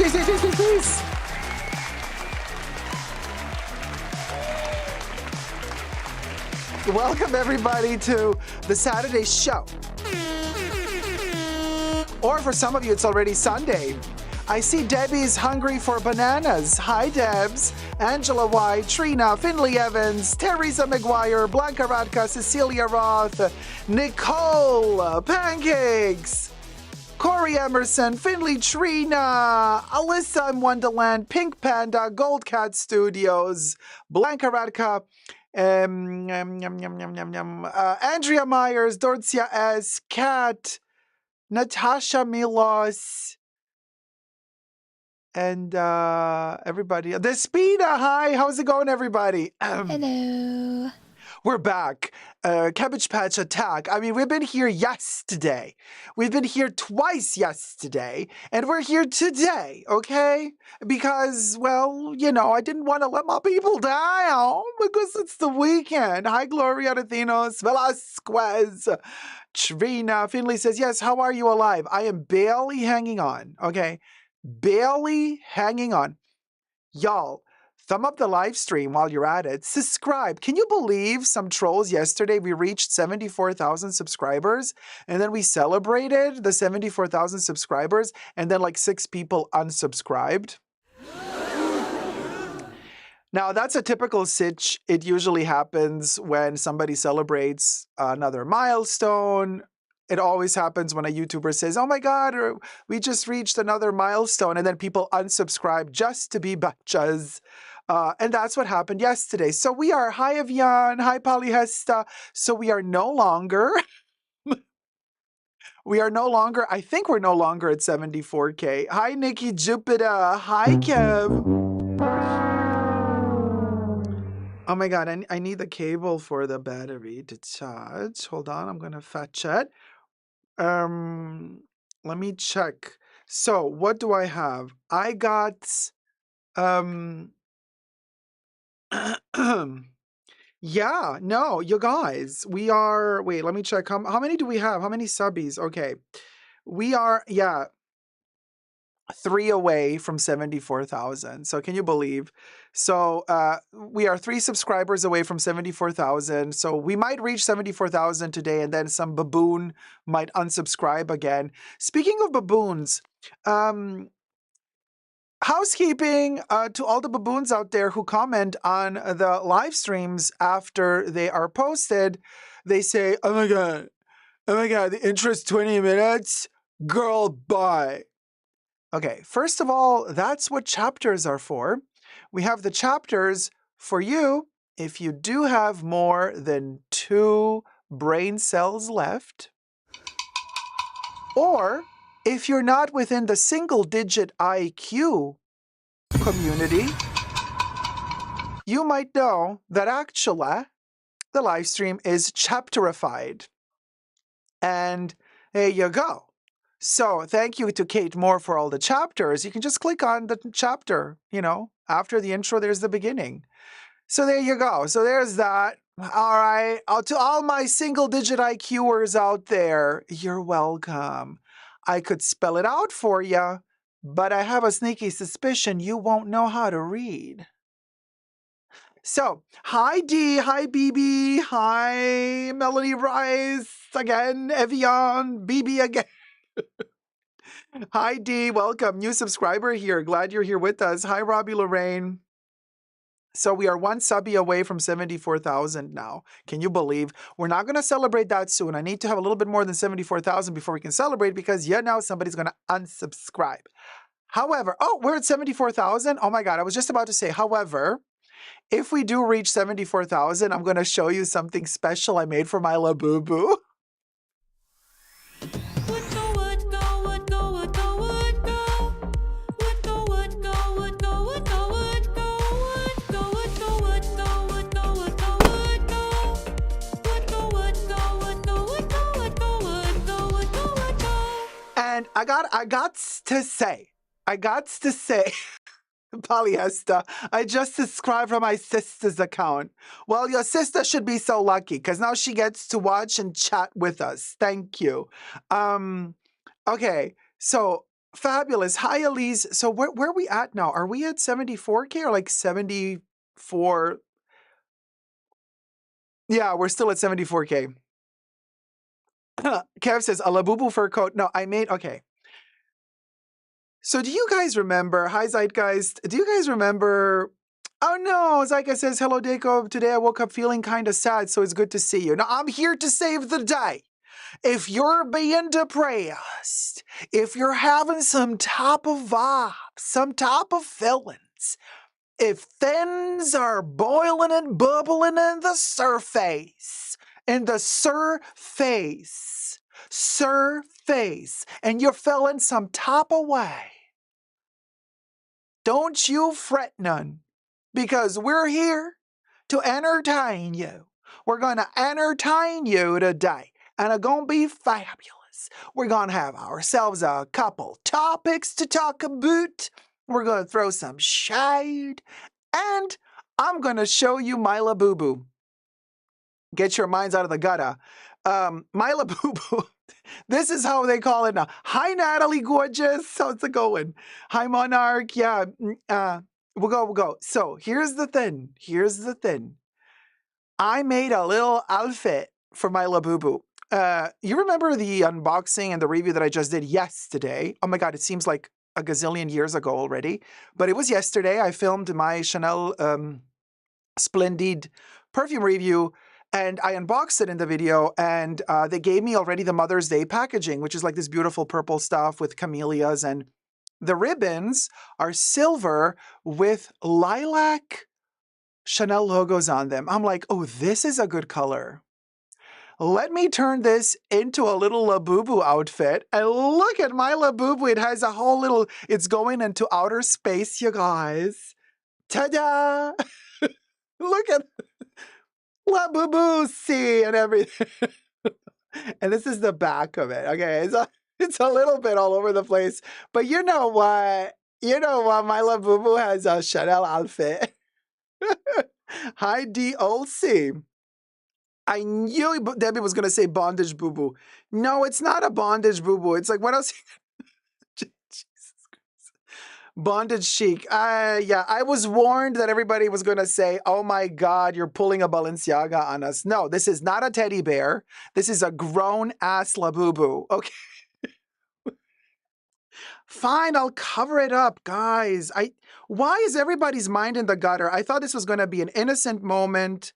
Please. Welcome, everybody, to the Saturday show. Or for some of you, it's already Sunday. I see Debbie's hungry for bananas. Hi, Debs. Angela White, Trina, Finley Evans, Teresa McGuire, Blanca Radka, Cecilia Roth, Nicole, Pancakes, Corey Emerson, Finley Trina, Alyssa in Wonderland, Pink Panda, Gold Cat Studios, Blanca Radka, Andrea Myers, Dorcia S, Kat, Natasha Milos, and everybody. Despina, hi, how's it going, everybody? Hello. We're back. Cabbage Patch Attack. I mean, we've been here yesterday. We've been here twice yesterday, and we're here today, okay? Because, well, you know, I didn't want to let my people down because it's the weekend. Hi, Gloria Retinos, Velasquez, Trina. Finley says, yes, how are you alive? I am barely hanging on, okay? Barely hanging on. Y'all, thumb up the live stream while you're at it. Subscribe. Can you believe some trolls yesterday we reached 74,000 subscribers and then we celebrated the 74,000 subscribers and then like 6 people unsubscribed? Now, that's a typical sitch. It usually happens when somebody celebrates another milestone. It always happens when a YouTuber says, oh my God, or we just reached another milestone, and then people unsubscribe just to be batchas. And that's what happened yesterday. So we are, hi Vivienne, hi Polyhesta. So we are no longer, I think we're no longer at 74K. Hi Nikki Jupiter, hi Kev. Oh my God, I need the cable for the battery to charge. Hold on, I'm gonna fetch it. Let me check. So what do I have? I got yeah, no, you guys, we are, wait, let me check. How many do we have? How many subbies? Okay. We are, yeah, 3 away from 74,000. So can you believe? So we are 3 subscribers away from 74,000. So we might reach 74,000 today, and then some baboon might unsubscribe again. Speaking of baboons, housekeeping to all the baboons out there who comment on the live streams after they are posted. They say, oh my God, the intro's 20 minutes. Girl, bye. Okay, first of all, that's what chapters are for. We have the chapters for you if you do have more than 2 brain cells left, or if you're not within the single-digit IQ community. You might know that actually the live stream is chapterified. And there you go. So thank you to Kate Moore for all the chapters. You can just click on the chapter, you know, after the intro, there's the beginning. So there you go. So there's that. All right. To all my single-digit IQers out there, you're welcome. I could spell it out for you, but I have a sneaky suspicion you won't know how to read. So, hi D, hi BB, hi Melody Rice, again, Evian, BB again. Hi D, welcome, new subscriber here, glad you're here with us. Hi Robbie Lorraine. So we are 1 subby away from 74,000 now. Can you believe? We're not going to celebrate that soon. I need to have a little bit more than 74,000 before we can celebrate, because yeah, now somebody's going to unsubscribe. However, oh, we're at 74,000. Oh my God, I was just about to say, however, if we do reach 74,000, I'm going to show you something special I made for my Labubu. And I got to say, Polyester, I just subscribed from my sister's account. Well, your sister should be so lucky because now she gets to watch and chat with us. Thank you. Okay, so Fabulous. Hi, Elise. So where are we at now? Are we at 74K or like 74? Yeah, we're still at 74K. Kev says, a Labubu fur coat. No, I made, okay. So do you guys remember, hi Zeitgeist, do you guys remember, oh no, Zeitgeist says, hello Dacob, today I woke up feeling kind of sad, so it's good to see you. Now I'm here to save the day. If you're being depressed, if you're having some type of vibe, some type of feelings, if things are boiling and bubbling in the surface, surface, and you're feeling some type of way, don't you fret none, because we're here to entertain you. We're going to entertain you today, and it's going to be fabulous. We're going to have ourselves a couple topics to talk about. We're going to throw some shade, and I'm going to show you my Labubu. Get your minds out of the gutter. My Labubu. This is how they call it now. Hi, Natalie, gorgeous. How's it going? Hi, Monarch. Yeah, we'll go. So here's the thing. I made a little outfit for my Labubu. You remember the unboxing and the review that I just did yesterday? Oh my God, it seems like a gazillion years ago already. But it was yesterday. I filmed my Chanel Splendid perfume review, and I unboxed it in the video, and they gave me already the Mother's Day packaging, which is like this beautiful purple stuff with camellias, and the ribbons are silver with lilac Chanel logos on them. I'm like, oh, this is a good color. Let me turn this into a little Labubu outfit, and look at my Labubu. It has a whole little, it's going into outer space, you guys. Ta-da! Look at Labubu see and everything. And this is the back of it. Okay, it's a little bit all over the place. But you know what? My Labubu has a Chanel outfit. Hi, DOC. I knew Debbie was going to say bondage boo-boo. No, it's not a bondage boo-boo. It's like, what else? Bondage chic. Yeah, I was warned that everybody was going to say, oh my God, you're pulling a Balenciaga on us. No, this is not a teddy bear. This is a grown-ass Labubu. Okay. Fine, I'll cover it up, guys. Why is everybody's mind in the gutter? I thought this was going to be an innocent moment.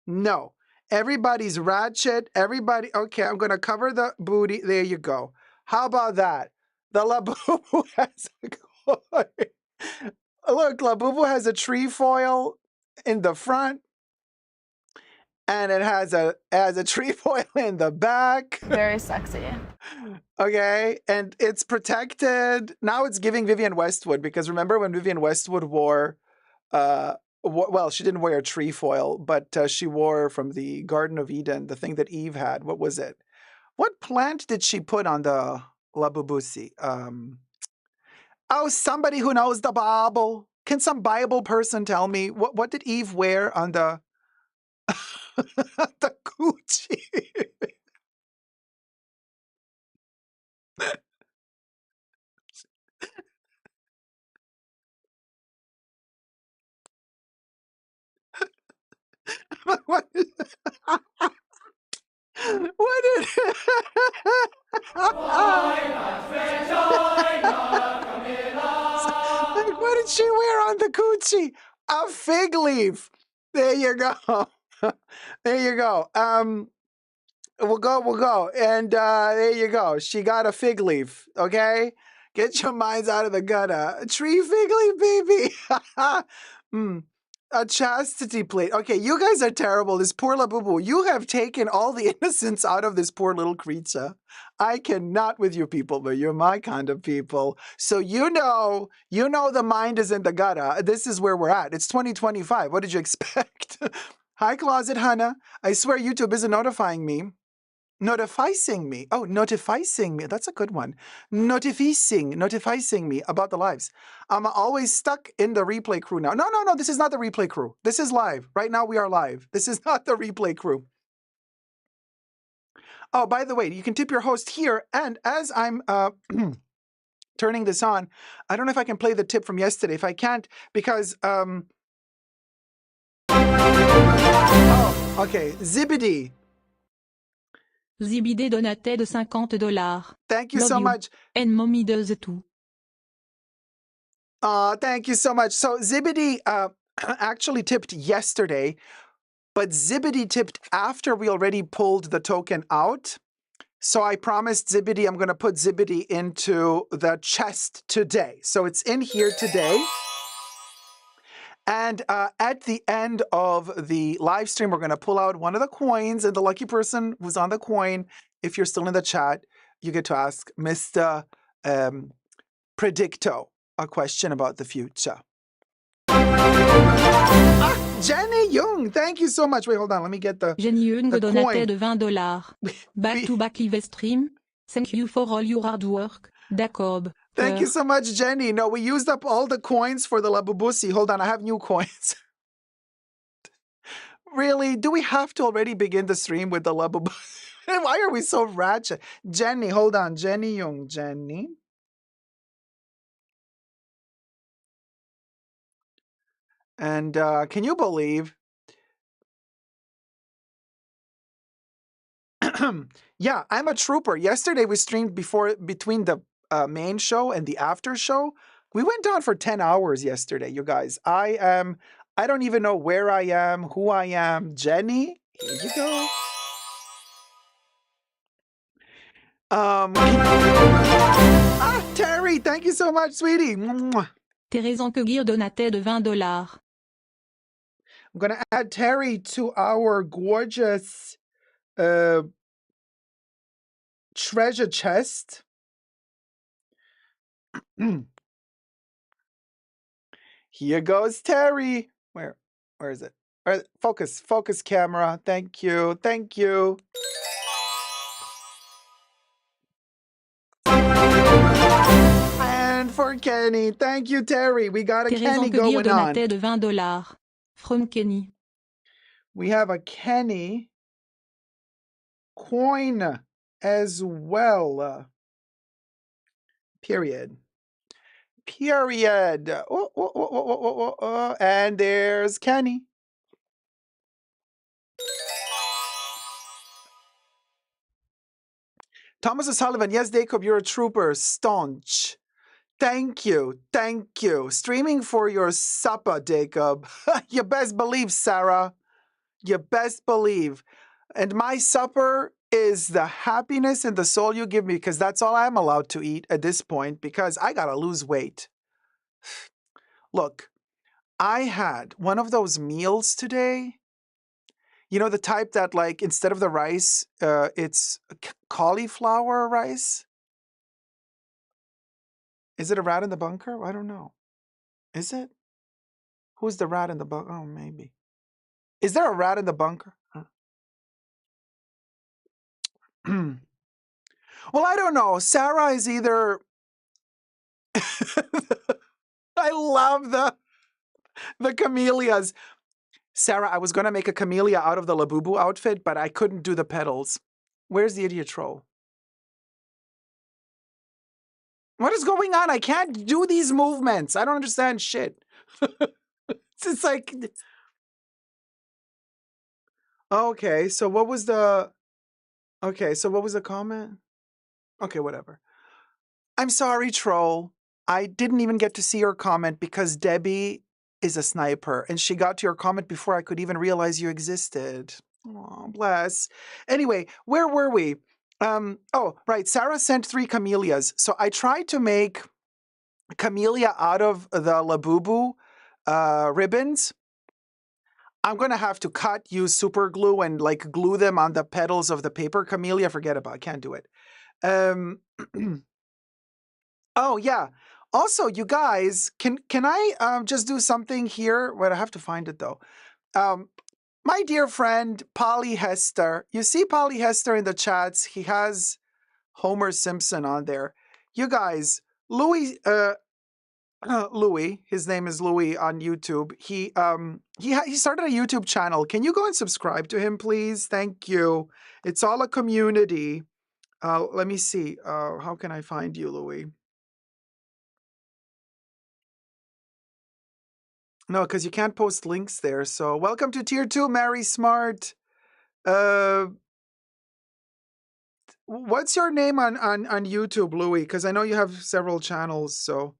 No. Everybody's ratchet. Everybody. Okay, I'm going to cover the booty. There you go. How about that? The Labubu has a look, Labubu has a trefoil in the front, and it has a trefoil in the back. Very sexy. Okay, and it's protected. Now it's giving Vivienne Westwood, because remember when Vivienne Westwood wore, well, she didn't wear a trefoil, but she wore from the Garden of Eden, the thing that Eve had. What was it? What plant did she put on the Labubusi? Oh, somebody who knows the Bible. Can some Bible person tell me what did Eve wear on the the coochie? what did like, what did she wear on the coochie? A fig leaf. There you go. There you go. We'll go. And there you go. She got a fig leaf, okay? Get your minds out of the gutter. A tree fig leaf, baby. A chastity plate. Okay, you guys are terrible. This poor Labubu. You have taken all the innocence out of this poor little creature. I cannot with you people, but you're my kind of people. So you know the mind is in the gutter. This is where we're at. It's 2025. What did you expect? Hi, Closet Hannah. I swear YouTube isn't notifying me. Notifying me. Oh, notifying me. That's a good one. Notifying me about the lives. I'm always stuck in the replay crew now. No. This is not the replay crew. This is live. Right now we are live. This is not the replay crew. Oh, by the way, you can tip your host here. And as I'm turning this on. I don't know if I can play the tip from yesterday. If I can't, because oh, okay, Zibidi. Zibidé donatait de $50. Thank you Love so you. much. And mommy does too. Thank you so much. So Zibidi actually tipped yesterday, but Zibidi tipped after we already pulled the token out. So I promised Zibidi I'm going to put Zibidi into the chest today. So it's in here today. And at the end of the live stream, we're going to pull out one of the coins, and the lucky person who's on the coin, if you're still in the chat, you get to ask Mr. Predicto a question about the future. Jenny Young, thank you so much. Wait, hold on. Let me get the Jenny Young the donatait coin. de $20. Back-to-back live stream. Thank you for all your hard work. Dacob. Thank you so much, Jenny. No, we used up all the coins for the Labubu. Hold on, I have new coins. Really? Do we have to already begin the stream with the Labubu? Why are we so ratchet? Jenny, hold on. Jenny Young, Jenny. And can you believe? Yeah, I'm a trooper. Yesterday we streamed between the main show and the after show. We went on for 10 hours yesterday, you guys. I don't even know where I am, who I am. Jenny, here you go. Terry, thank you so much, sweetie. Thérèse Anqueguir donatait de $20. I'm going to add Terry to our gorgeous treasure chest. Here goes Terry. Where is it? Focus camera. Thank you. Thank you. And for Kenny. Thank you, Terry. We got a Thérèse Kenny Anqueguir going on. donatait de $20. From Kenny. We have a Kenny coin as well. Period. Period. And there's Kenny. Thomas O'Sullivan, yes, Dacob, you're a trooper. Staunch. Thank you. Thank you. Streaming for your supper, Dacob. You best believe, Sarah. You best believe. And my supper is the happiness and the soul you give me, because that's all I'm allowed to eat at this point, because I got to lose weight. Look, I had one of those meals today. You know, the type that, like, instead of the rice, it's cauliflower rice. Is it a rat in the bunker? I don't know. Is it? Who's the rat in the bunker? Oh, maybe. Is there a rat in the bunker? Well, I don't know. Sarah is either... I love the camellias. Sarah, I was going to make a camellia out of the Labubu outfit, but I couldn't do the petals. Where's the idiot troll? What is going on? I can't do these movements. I don't understand shit. It's like... Okay, so what was the... Okay, so what was the comment? Okay, whatever. I'm sorry, troll. I didn't even get to see your comment because Debbie is a sniper and she got to your comment before I could even realize you existed. Oh, bless. Anyway, where were we? Oh, right. Sarah sent 3 camellias. So I tried to make camellia out of the Labubu ribbons. I'm going to have to use super glue and like glue them on the petals of the paper camellia. Forget about it. I can't do it. Oh, yeah. Also, you guys, can I just do something here? Wait, I have to find it, though. My dear friend, Polly Hester. You see Polly Hester in the chats. He has Homer Simpson on there. You guys, Louis, his name is Louis on YouTube. He started a YouTube channel. Can you go and subscribe to him, please? Thank you. It's all a community. Let me see. How can I find you, Louis? No, because you can't post links there. So welcome to tier 2, Mary Smart. What's your name on YouTube, Louis? Because I know you have several channels, so.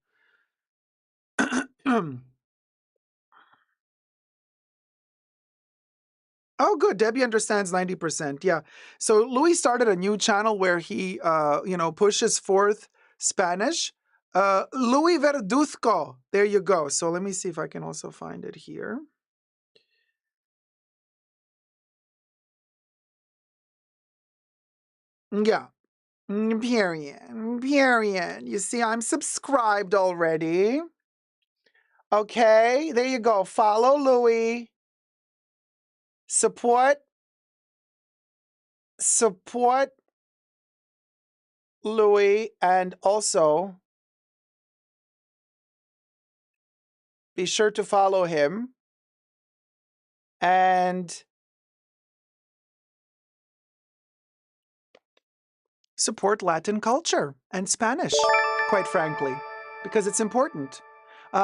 Oh, good. Debbie understands 90%. Yeah. So Louis started a new channel where he, pushes forth Spanish. Louis Verduzco. There you go. So let me see if I can also find it here. Yeah. Period. You see, I'm subscribed already. Okay. There you go. Follow Louis. Support Louis, and also be sure to follow him and support Latin culture and Spanish, quite frankly, because it's important.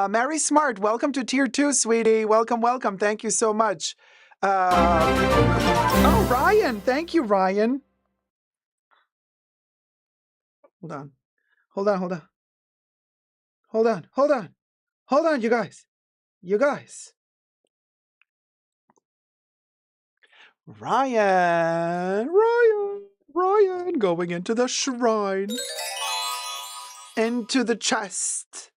Mary Smart, welcome to tier 2, sweetie. Welcome, welcome. Thank you so much. Oh, Ryan. Thank you, Ryan. Hold on. Hold on, hold on. Hold on, hold on. Hold on, you guys. You guys. Ryan, going into the shrine. Into the chest.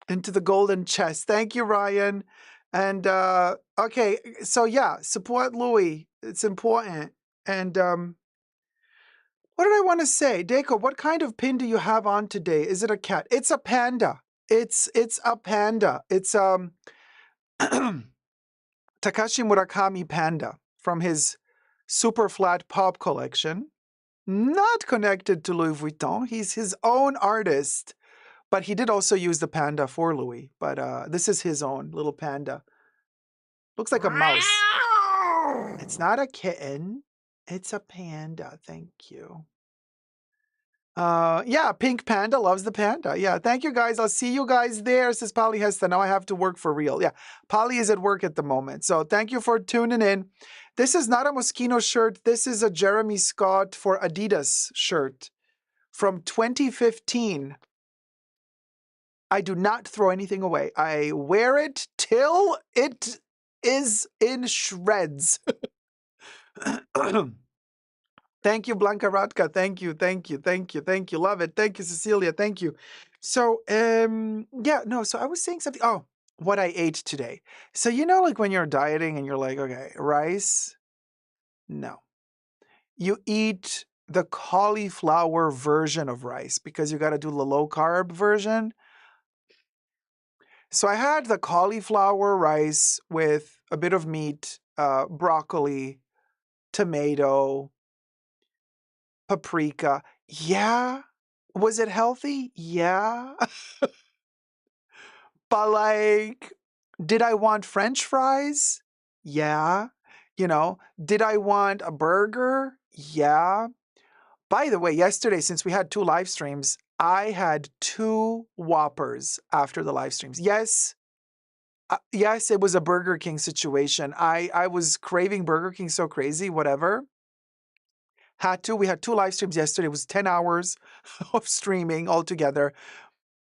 Into the golden chest. Thank you, Ryan. And, okay, so yeah, support Louis. It's important. And, what did I want to say? Dacob, what kind of pin do you have on today? Is it a cat? It's a panda. It's a panda. It's, Takashi Murakami panda from his super flat pop collection. Not connected to Louis Vuitton. He's his own artist, but he did also use the panda for Louis. But this is his own little panda. Looks like a mouse. It's not a kitten. It's a panda. Thank you. Yeah, Pink Panda loves the panda. Yeah, thank you guys. I'll see you guys there, says Polly Hesta. Now I have to work for real. Yeah, Polly is at work at the moment. So thank you for tuning in. This is not a Moschino shirt. This is a Jeremy Scott for Adidas shirt from 2015. I do not throw anything away. I wear it till it is in shreds. Thank you, Blanca Radka. Thank you, thank you, thank you, thank you. Love it. Thank you, Cecilia. Thank you. So, so I was saying something. Oh, what I ate today. So, like when you're dieting and you're like, okay, rice? No. You eat the cauliflower version of rice because you got to do the low carb version. So I had the cauliflower rice with a bit of meat, broccoli, tomato, paprika. Yeah. Was it healthy? Yeah. But like, did I want French fries? Yeah. Did I want a burger? Yeah. By the way, yesterday, since we had 2 live streams, I had 2 Whoppers after the live streams. Yes. Yes, it was a Burger King situation. I was craving Burger King so crazy, whatever. We had 2 live streams yesterday. It was 10 hours of streaming altogether.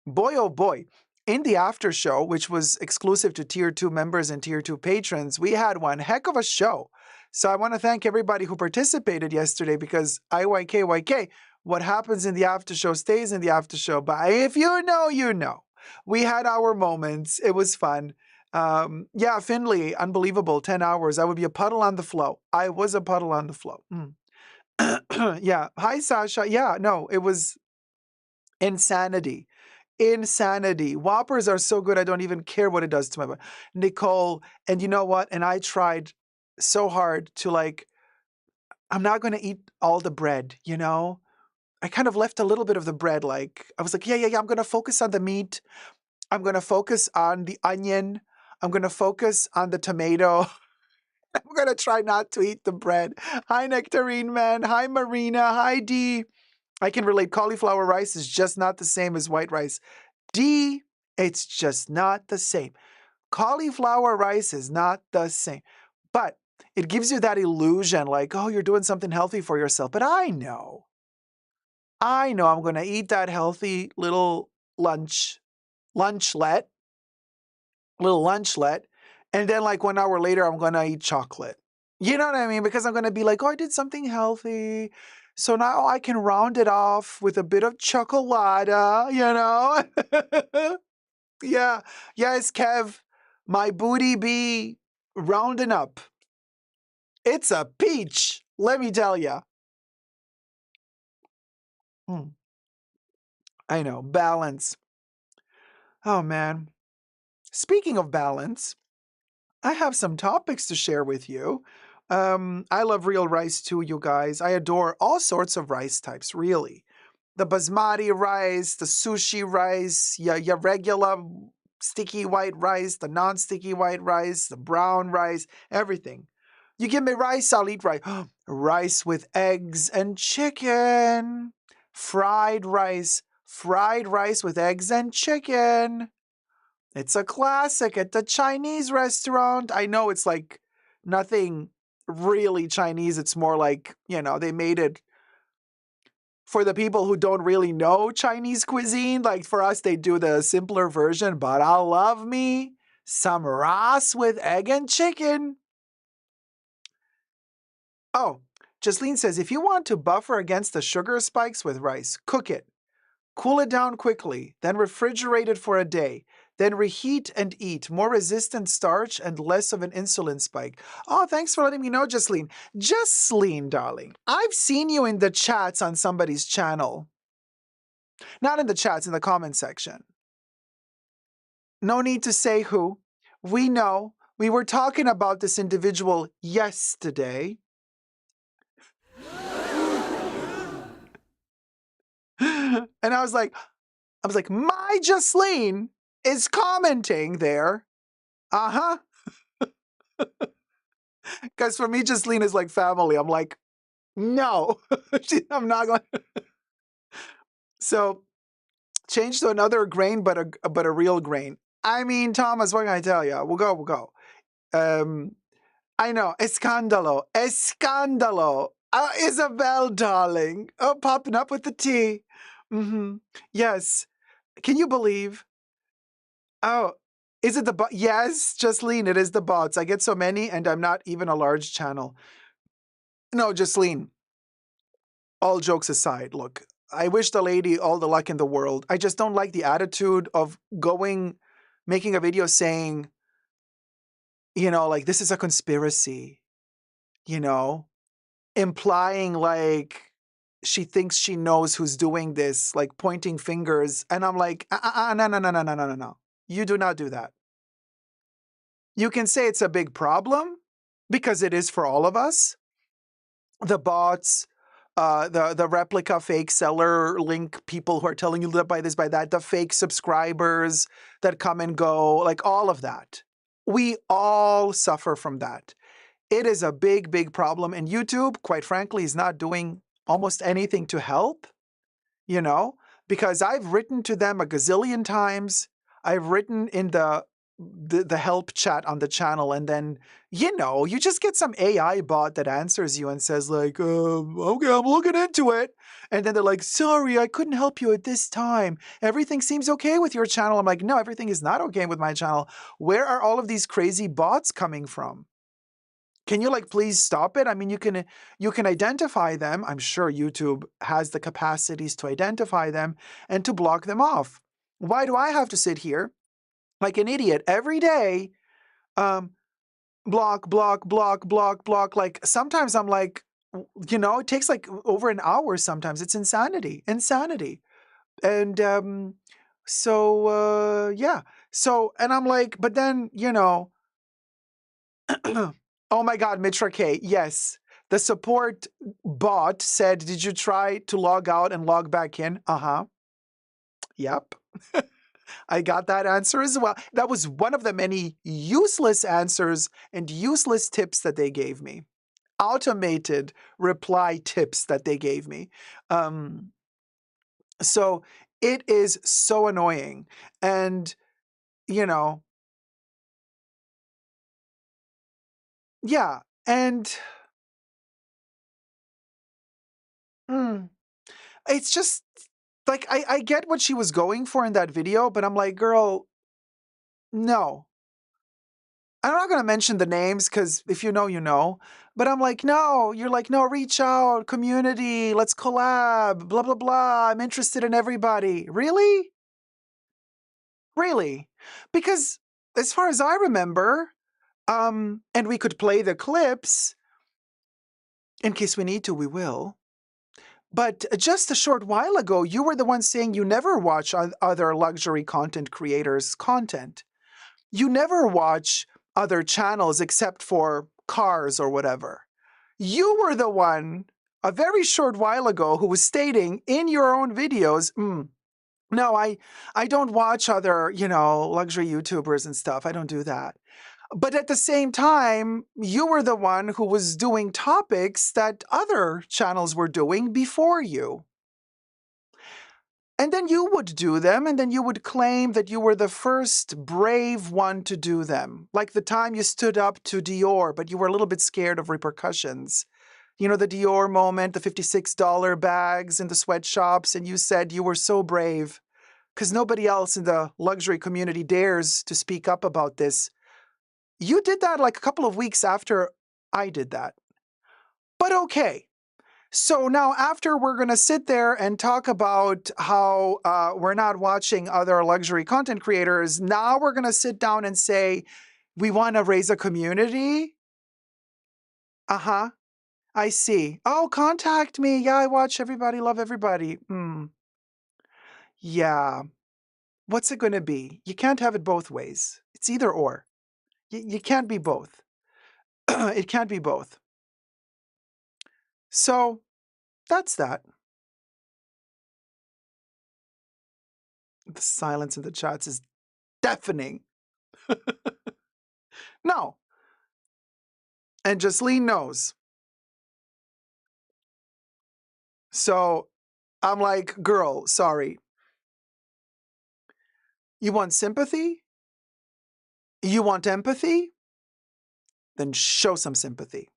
Boy, oh boy. In the after show, which was exclusive to tier 2 members and tier 2 patrons, we had one heck of a show. So I want to thank everybody who participated yesterday because IYKYK, what happens in the after show stays in the after show. But if you know, you know. We had our moments. It was fun. Yeah, Finley, unbelievable. 10 hours. I would be a puddle on the flow. I was a puddle on the flow. Yeah. Hi, Sasha. Yeah, no, it was insanity. Insanity. Whoppers are so good, I don't even care what it does to my body. Nicole, and you know what? And I tried so hard to I'm not going to eat all the bread, I kind of left a little bit of the bread. I was like, yeah, I'm going to focus on the meat. I'm going to focus on the onion. I'm going to focus on the tomato. I'm going to try not to eat the bread. Hi, Nectarine Man. Hi, Marina. Hi, Dee. I can relate. Cauliflower rice is just not the same as white rice. Dee, it's just not the same. Cauliflower rice is not the same. But it gives you that illusion like, oh, you're doing something healthy for yourself. But I know I'm going to eat that healthy little lunchlet, and then like 1 hour later, I'm going to eat chocolate. You know what I mean? Because I'm going to be like, oh, I did something healthy. So now I can round it off with a bit of chocolate, you know? Yeah. Yes, Kev, my booty be rounding up. It's a peach, let me tell ya. I know, balance. Oh, man. Speaking of balance, I have some topics to share with you. I love real rice too, you guys. I adore all sorts of rice types, really. The basmati rice, the sushi rice, your regular sticky white rice, the non-sticky white rice, the brown rice, everything. You give me rice, I'll eat rice. Rice with eggs and chicken. Fried rice with eggs and chicken. It's a classic at the Chinese restaurant. I know it's like nothing really Chinese. It's more like, they made it for the people who don't really know Chinese cuisine. Like for us, they do the simpler version, but I love me some rice with egg and chicken. Oh, Jasleen says, if you want to buffer against the sugar spikes with rice, cook it. Cool it down quickly, then refrigerate it for a day. Then reheat and eat. More resistant starch and less of an insulin spike. Oh, thanks for letting me know, Jasleen. Jasleen, darling, I've seen you in the chats on somebody's channel. Not in the chats, in the comment section. No need to say who. We know. We were talking about this individual yesterday. And I was like, my Jasleen is commenting there. Uh-huh. Because for me, Jasleen is like family. I'm like, no, I'm not going. So change to another grain, but a real grain. I mean, Thomas, what can I tell you? We'll go. I know, escandalo. Isabel, darling. Oh, popping up with the tea. Yes. Can you believe? Oh, is it the bot? Yes, Jasleen, it is the bots. I get so many, and I'm not even a large channel. No, Jasleen. All jokes aside, look, I wish the lady all the luck in the world. I just don't like the attitude of making a video saying, like this is a conspiracy, implying like she thinks she knows who's doing this, like pointing fingers. And I'm like, no. You do not do that. You can say it's a big problem because it is for all of us. The bots, the replica fake seller link people who are telling you to buy this, buy that, the fake subscribers that come and go, like all of that. We all suffer from that. It is a big, big problem. And YouTube, quite frankly, is not doing almost anything to help, because I've written to them a gazillion times. I've written in the help chat on the channel, and then you just get some AI bot that answers you and says like, okay, I'm looking into it, and then they're like, sorry, I couldn't help you at this time. Everything seems okay with your channel. I'm like, no, everything is not okay with my channel. Where are all of these crazy bots coming from? Can you please stop it? I mean, you can identify them. I'm sure YouTube has the capacities to identify them and to block them off. Why do I have to sit here like an idiot every day? Block. Like sometimes I'm like, it takes like over an hour sometimes. It's insanity. And yeah. So, and I'm like, but then, oh my God, Mitra K. Yes. The support bot said, did you try to log out and log back in? Uh-huh. Yep. I got that answer as well. That was one of the many useless answers and useless tips that they gave me. Automated reply tips that they gave me. So it is so annoying. And, yeah, and it's just like I get what she was going for in that video, but I'm like, girl, no. I'm not gonna mention the names because if you know, you know. But I'm like, no, you're like, no, reach out, community, let's collab, blah, blah, blah. I'm interested in everybody. Really? Really? Because as far as I remember, and we could play the clips in case we need to, we will. But just a short while ago, you were the one saying you never watch other luxury content creators' content. You never watch other channels except for cars or whatever. You were the one a very short while ago who was stating in your own videos, no, I don't watch other, luxury YouTubers and stuff. I don't do that. But at the same time, you were the one who was doing topics that other channels were doing before you. And then you would do them, and then you would claim that you were the first brave one to do them. Like the time you stood up to Dior, but you were a little bit scared of repercussions. You know, the Dior moment, the $56 bags in the sweatshops, and you said you were so brave because nobody else in the luxury community dares to speak up about this. You did that like a couple of weeks after I did that. But okay. So now after we're going to sit there and talk about how we're not watching other luxury content creators, now we're going to sit down and say, we want to raise a community? Uh-huh. I see. Oh, contact me. Yeah, I watch everybody, love everybody. Yeah. What's it going to be? You can't have it both ways. It's either or. You can't be both. It can't be both. So that's that. The silence in the chats is deafening. No. And Jasleen knows. So I'm like, girl, sorry. You want sympathy? You want empathy? Then show some sympathy.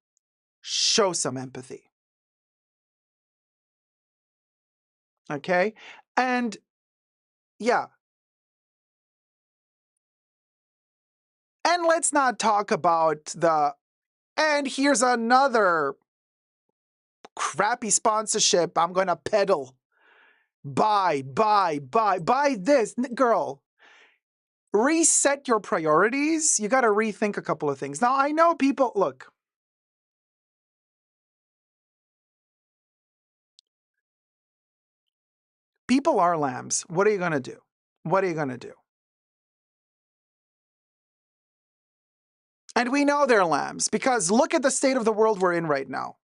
Show some empathy. Okay? And yeah. And let's not talk about and here's another crappy sponsorship I'm going to peddle. Buy this. Girl, reset your priorities. You got to rethink a couple of things. Now, I know people, look, people are lambs. What are you going to do? What are you going to do? And we know they're lambs because look at the state of the world we're in right now.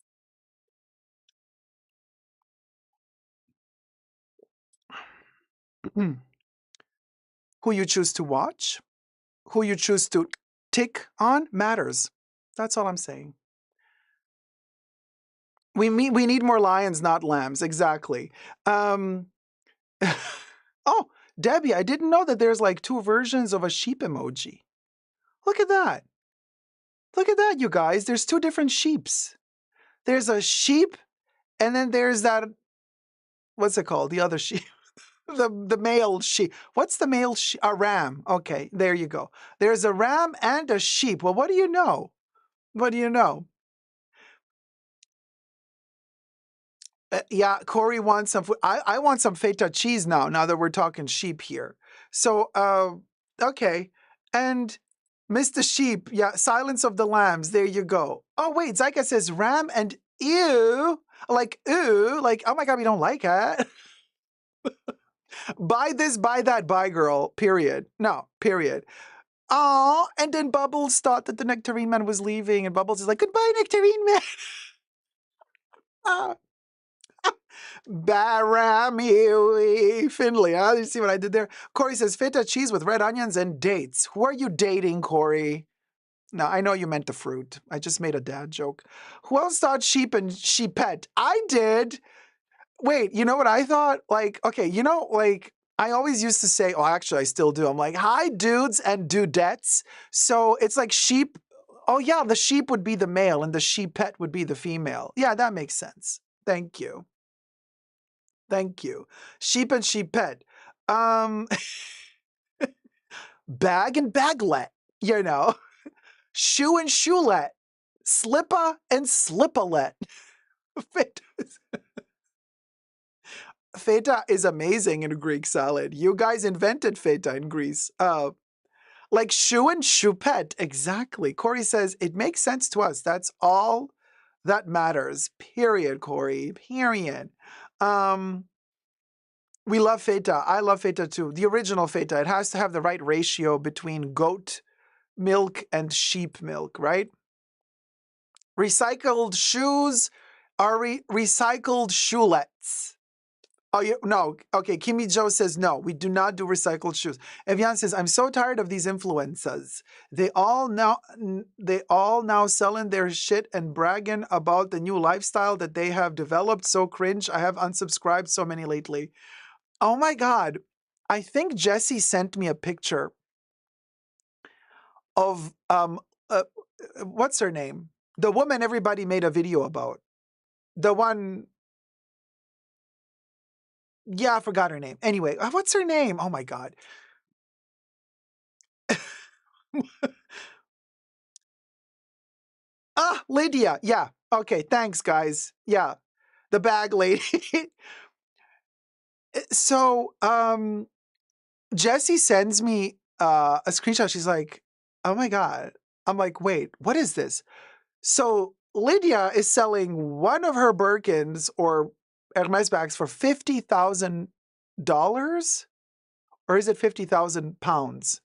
Who you choose to watch, who you choose to tick on matters. That's all I'm saying. We need more lions, not lambs. Exactly. Oh, Debbie, I didn't know that there's like 2 versions of a sheep emoji. Look at that. Look at that, you guys. There's 2 different sheeps. There's a sheep, and then there's that, what's it called? The other sheep. The male sheep. What's the male sheep? A ram. Okay, there you go. There's a ram and a sheep. Well, what do you know? What do you know? Yeah, Corey wants some food. I want some feta cheese now that we're talking sheep here. So, okay. And Mr. Sheep, yeah, Silence of the Lambs. There you go. Oh, wait, Zyka says ram and ew. Like, ooh, like, oh my God, we don't like it. Buy this, buy that, buy girl, period. No, period. Oh, and then Bubbles thought that the Nectarine Man was leaving, and Bubbles is like, goodbye, Nectarine Man. Barami Finley, huh? You see what I did there? Corey says, feta cheese with red onions and dates. Who are you dating, Corey? No, I know you meant the fruit. I just made a dad joke. Who else thought sheep and sheepette? I did. Wait, you know what I thought? Like, okay, I always used to say, oh, actually, I still do. I'm like, hi, dudes and dudettes. So it's like sheep. Oh, yeah, the sheep would be the male and the sheepette would be the female. Yeah, that makes sense. Thank you. Thank you. Sheep and sheepette. Um, bag and baglet, you know. Shoe and shoelet. Slipper and slipperlet. Feta is amazing in a Greek salad. You guys invented feta in Greece. Like shoe and choupette, exactly. Corey says, it makes sense to us. That's all that matters. Period, Corey. Period. We love feta. I love feta too. The original feta. It has to have the right ratio between goat milk and sheep milk, right? Recycled shoes are recycled shoelets. Oh, no. Okay, Kimmy Joe says, no, we do not do recycled shoes. Evian says, I'm so tired of these influencers. They all now selling their shit and bragging about the new lifestyle that they have developed. So cringe. I have unsubscribed so many lately. Oh my God. I think Jessie sent me a picture of, what's her name? The woman everybody made a video about. The one, yeah, I forgot her name. Anyway, what's her name? Oh my God. Ah, Lydia. Yeah. Okay. Thanks, guys. Yeah. The bag lady. So, Jessie sends me a screenshot. She's like, oh my God. I'm like, wait, what is this? So, Lydia is selling one of her Birkins or Hermes bags for $50,000, or is it 50,000 pounds?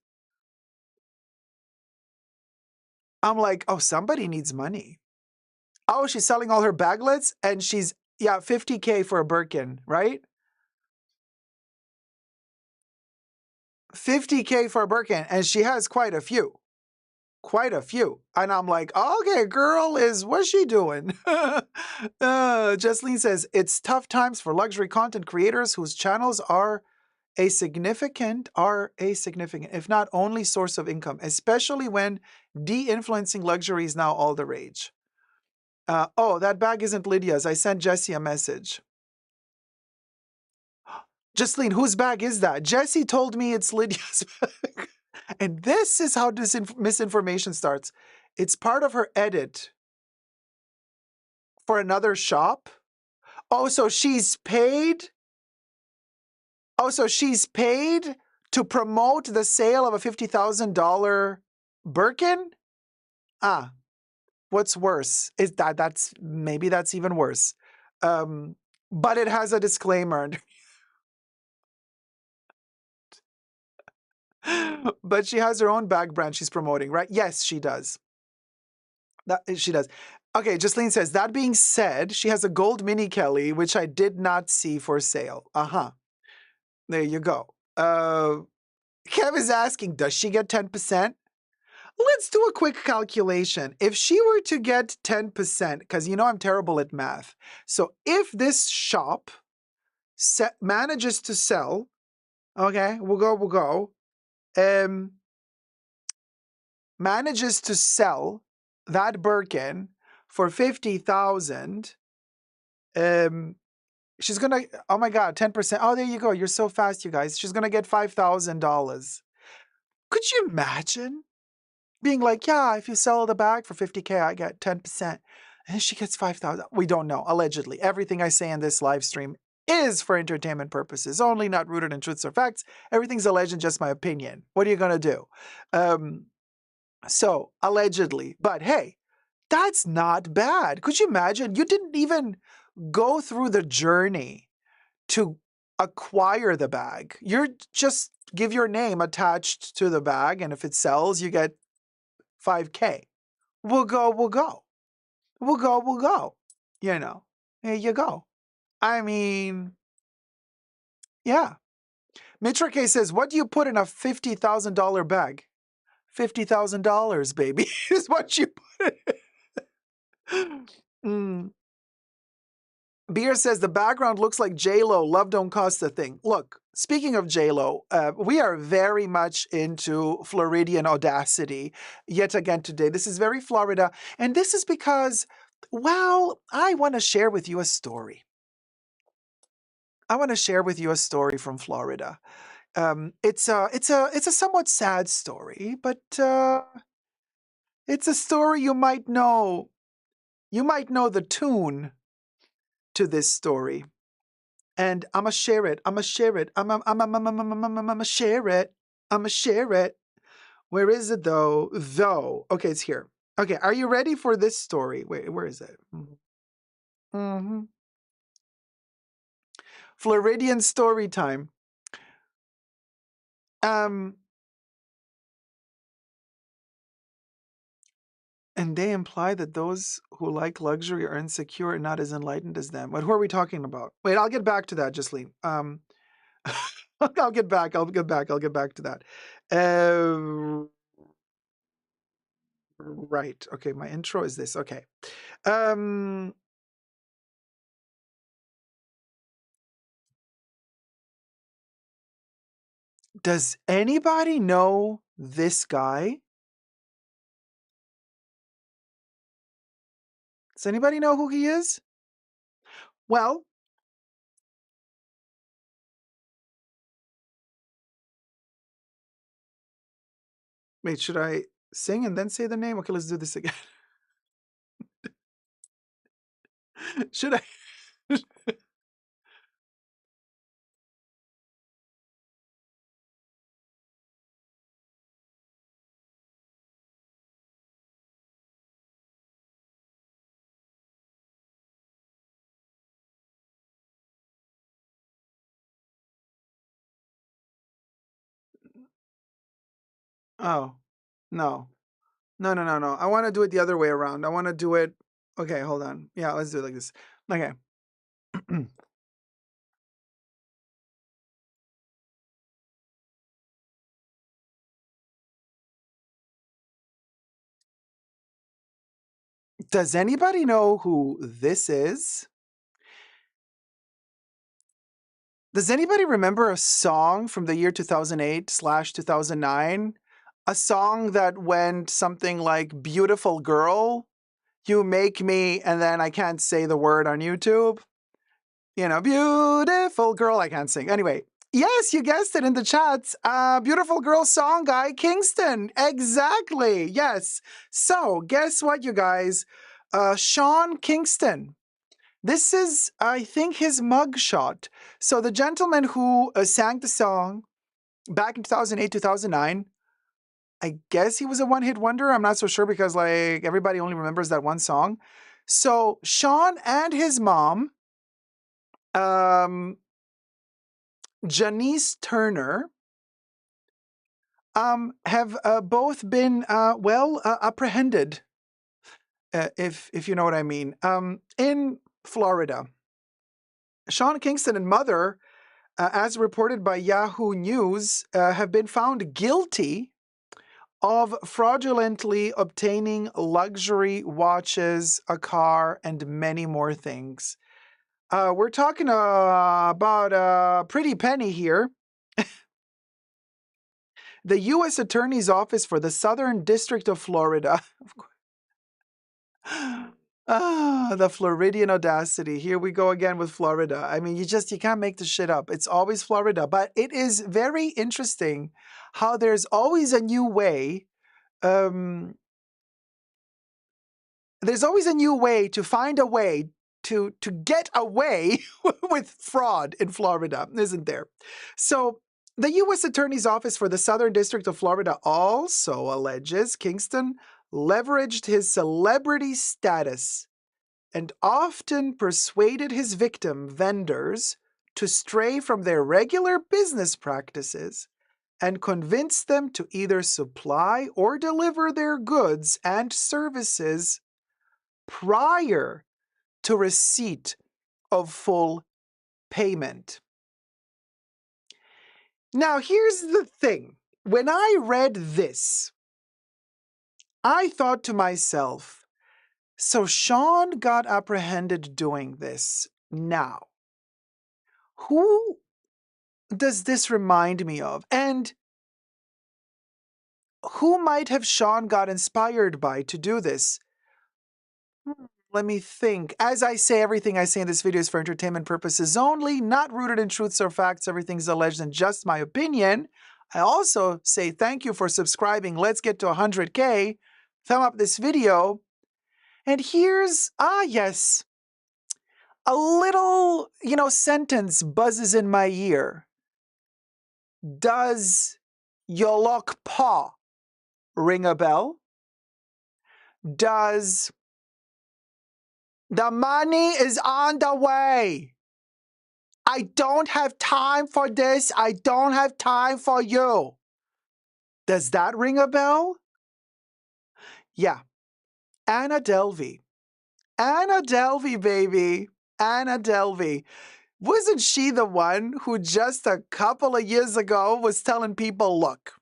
I'm like, oh, somebody needs money. Oh, she's selling all her baglets and she's, yeah, 50K for a Birkin, right? 50K for a Birkin, and she has quite a few. Quite a few. And I'm like, okay, girl what's she doing? Jesseline says, it's tough times for luxury content creators whose channels are a significant, if not only source of income, especially when de-influencing luxury is now all the rage. Oh, that bag isn't Lydia's. I sent Jessie a message. Jesseline, whose bag is that? Jessie told me it's Lydia's bag. And this is how misinformation starts. It's part of her edit for another shop. Oh, so she's paid? Oh, so she's paid to promote the sale of a $50,000 Birkin? Ah, what's worse is that's maybe that's even worse. But it has a disclaimer. But she has her own bag brand she's promoting, right? Yes, she does. She does. Okay, Justine says, that being said, she has a gold mini Kelly, which I did not see for sale. Uh-huh. There you go. Kev is asking, does she get 10%? Let's do a quick calculation. If she were to get 10%, because you know I'm terrible at math. So if this shop manages to sell, okay, we'll go, manages to sell that Birkin for 50,000, she's gonna, oh my God, 10%. Oh, there you go. You're so fast, you guys. She's gonna get $5,000. Could you imagine being like, yeah, if you sell the bag for 50K, I get 10%. And she gets 5,000. We don't know, allegedly. Everything I say in this live stream is for entertainment purposes, only not rooted in truths or facts. Everything's alleged and just my opinion. What are you gonna do? So, allegedly. But hey, that's not bad. Could you imagine? You didn't even go through the journey to acquire the bag. You're just give your name attached to the bag, and if it sells, you get 5K. We'll go. You know, there you go. I mean, yeah. Mitra K says, what do you put in a $50,000 bag? $50,000, baby, is what you put in. Beer says the background looks like J-Lo. Love don't cost a thing. Look, speaking of J-Lo, we are very much into Floridian audacity yet again today. This is very Florida. And this is because, well, I want to share with you a story. I want to share with you a story from Florida. It's a somewhat sad story, but it's a story you might know. You might know the tune to this story. And I'ma share it. I'ma share it. I'ma share it. I'ma share it. Where is it though? Okay, it's here. Okay, are you ready for this story? Wait, where is it? Mm-hmm. Floridian story time. And they imply that those who like luxury are insecure and not as enlightened as them. But who are we talking about? Wait, I'll get back to that, Jasleen. I'll get back to that. Right. Okay, my intro is this. Okay. Does anybody know this guy? Does anybody know who he is? Well, wait, should I sing and then say the name? Okay, let's do this again. Should I? Oh, no. No. I want to do it the other way around. I want to do it. Okay, hold on. Yeah, let's do it like this. Okay. Does anybody know who this is? Does anybody remember a song from the year 2008/2009? A song that went something like Beautiful Girl, You Make Me, and then I can't say the word on YouTube. You know, Beautiful Girl, I can't sing. Anyway, yes, you guessed it in the chats. Beautiful Girl song guy, Kingston. Exactly, yes. So, guess what, you guys? Sean Kingston. This is, I think, his mugshot. So the gentleman who sang the song back in 2008, 2009, I guess he was a one-hit wonder. I'm not so sure because like everybody only remembers that one song. So Sean and his mom, Janice Turner, have both been apprehended, if you know what I mean, in Florida. Sean Kingston and mother, as reported by Yahoo News, have been found guilty of fraudulently obtaining luxury watches, a car, and many more things. We're talking about a pretty penny here. The U.S. Attorney's Office for the Southern District of Florida. The Floridian audacity. Here we go again with Florida. I mean, you can't make this shit up. It's always Florida. But it is very interesting how there's always a new way. There's always a new way to find a way to get away with fraud in Florida, isn't there? So the U.S. Attorney's Office for the Southern District of Florida also alleges Kingston leveraged his celebrity status and often persuaded his victim vendors to stray from their regular business practices and convince them to either supply or deliver their goods and services prior to receipt of full payment. Now, here's the thing. When I read this, I thought to myself, so Sean got apprehended doing this. Now, who does this remind me of? And who might have Sean got inspired by to do this? Let me think. As I say, everything I say in this video is for entertainment purposes only, not rooted in truths or facts. Everything's alleged and just my opinion. I also say thank you for subscribing. Let's get to 100K. Thumb up this video. And here's, yes, a little, sentence buzzes in my ear. Does Yolok Pa ring a bell? Does the money is on the way? I don't have time for this. I don't have time for you. Does that ring a bell? Yeah. Anna Delvey. Anna Delvey, baby. Anna Delvey. Wasn't she the one who just a couple of years ago was telling people, look,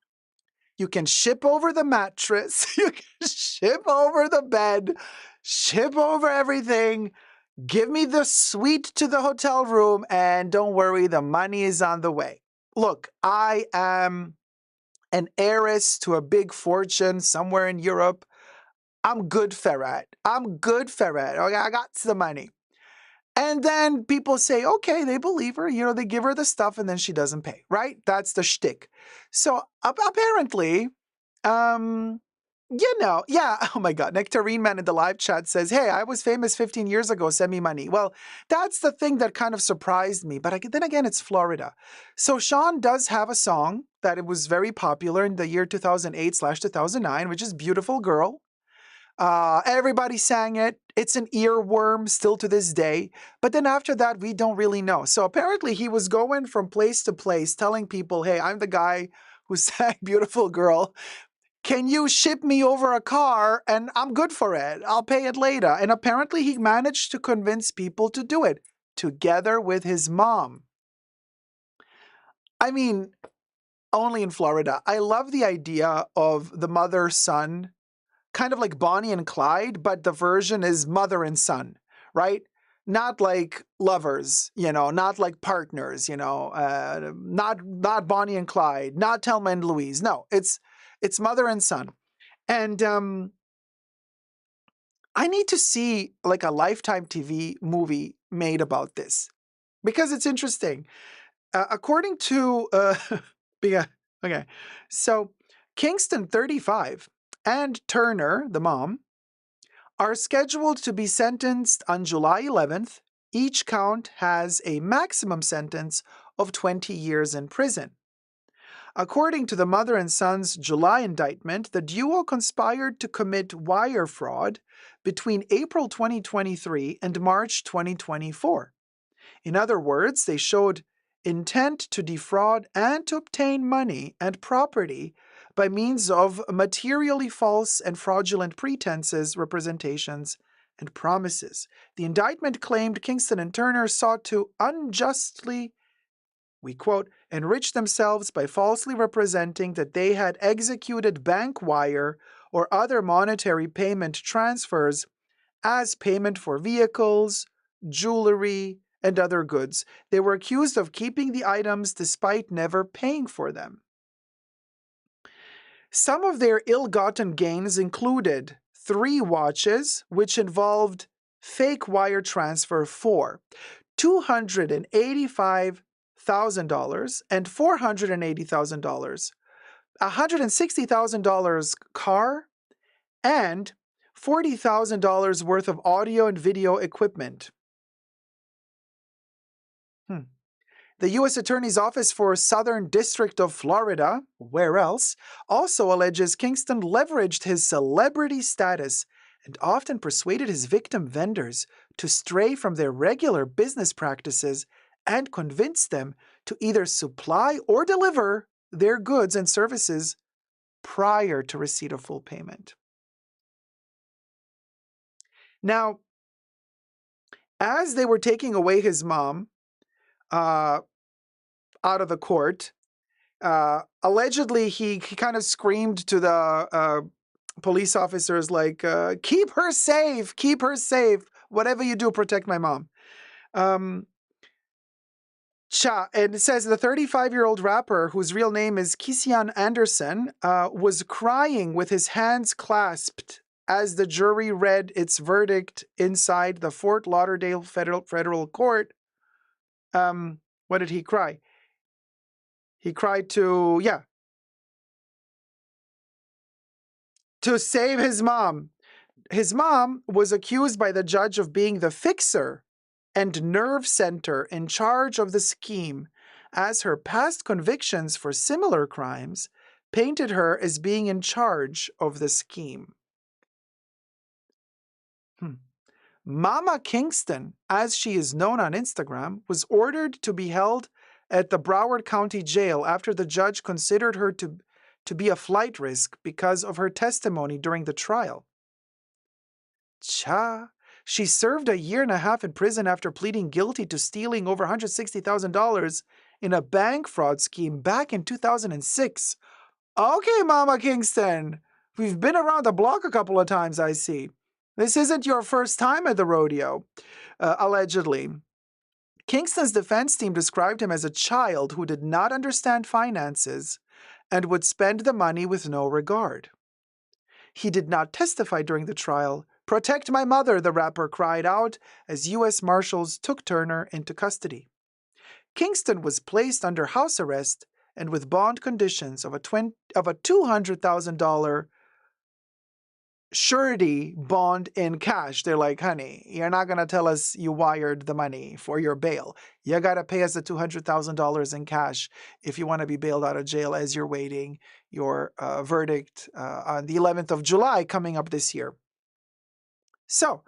you can ship over the mattress, you can ship over the bed, ship over everything, give me the suite to the hotel room, and don't worry, the money is on the way. Look, I am an heiress to a big fortune somewhere in Europe. I'm good for it. I'm good for it. Okay, I got the money. And then people say, okay, they believe her, they give her the stuff and then she doesn't pay, right? That's the shtick. So apparently, yeah, oh my God, Nectarine Man in the live chat says, hey, I was famous 15 years ago, send me money. Well, that's the thing that kind of surprised me, but then again, it's Florida. So Sean does have a song that it was very popular in the year 2008/2009, which is Beautiful Girl. Everybody sang it. It's an earworm still to this day. But then after that, we don't really know. So apparently he was going from place to place telling people, hey, I'm the guy who sang Beautiful Girl. Can you ship me over a car and I'm good for it? I'll pay it later. And apparently he managed to convince people to do it together with his mom. I mean, only in Florida. I love the idea of the mother-son, kind of like Bonnie and Clyde, but the version is mother and son, right? Not like lovers, not like partners, not Bonnie and Clyde, not Thelma and Louise. No, it's mother and son. And I need to see like a Lifetime TV movie made about this because it's interesting. According to, yeah, okay, so Kingston 35 and Turner, the mom, are scheduled to be sentenced on July 11th. Each count has a maximum sentence of 20 years in prison. According to the mother and son's July indictment, the duo conspired to commit wire fraud between April 2023 and March 2024. In other words, they showed intent to defraud and to obtain money and property by means of materially false and fraudulent pretenses, representations, and promises. The indictment claimed Kingston and Turner sought to unjustly, we quote, enrich themselves by falsely representing that they had executed bank wire or other monetary payment transfers as payment for vehicles, jewelry, and other goods. They were accused of keeping the items despite never paying for them. Some of their ill-gotten gains included 3 watches, which involved fake wire transfer for $285,000 and $480,000, $160,000 car, and $40,000 worth of audio and video equipment. The U.S. Attorney's Office for Southern District of Florida, where else, also alleges Kingston leveraged his celebrity status and often persuaded his victim vendors to stray from their regular business practices and convinced them to either supply or deliver their goods and services prior to receipt of full payment. Now, as they were taking away his mom out of the court, allegedly he kind of screamed to the police officers like, keep her safe, whatever you do, protect my mom. And it says the 35-year-old rapper, whose real name is Kisian Anderson, was crying with his hands clasped as the jury read its verdict inside the Fort Lauderdale Federal Court. What did he cry? He cried to save his mom. His mom was accused by the judge of being the fixer and nerve center in charge of the scheme, as her past convictions for similar crimes painted her as being in charge of the scheme. Mama Kingston, as she is known on Instagram, was ordered to be held at the Broward County Jail after the judge considered her to be a flight risk because of her testimony during the trial. She served a year and a half in prison after pleading guilty to stealing over $160,000 in a bank fraud scheme back in 2006. Okay, Mama Kingston, we've been around the block a couple of times, I see. This isn't your first time at the rodeo, allegedly. Kingston's defense team described him as a child who did not understand finances and would spend the money with no regard. He did not testify during the trial. "Protect my mother," the rapper cried out as U.S. Marshals took Turner into custody. Kingston was placed under house arrest and with bond conditions of a $200,000 surety bond in cash. They're like, honey, you're not going to tell us you wired the money for your bail. You got to pay us the $200,000 in cash if you want to be bailed out of jail as you're waiting your verdict on the 11th of July coming up this year. So,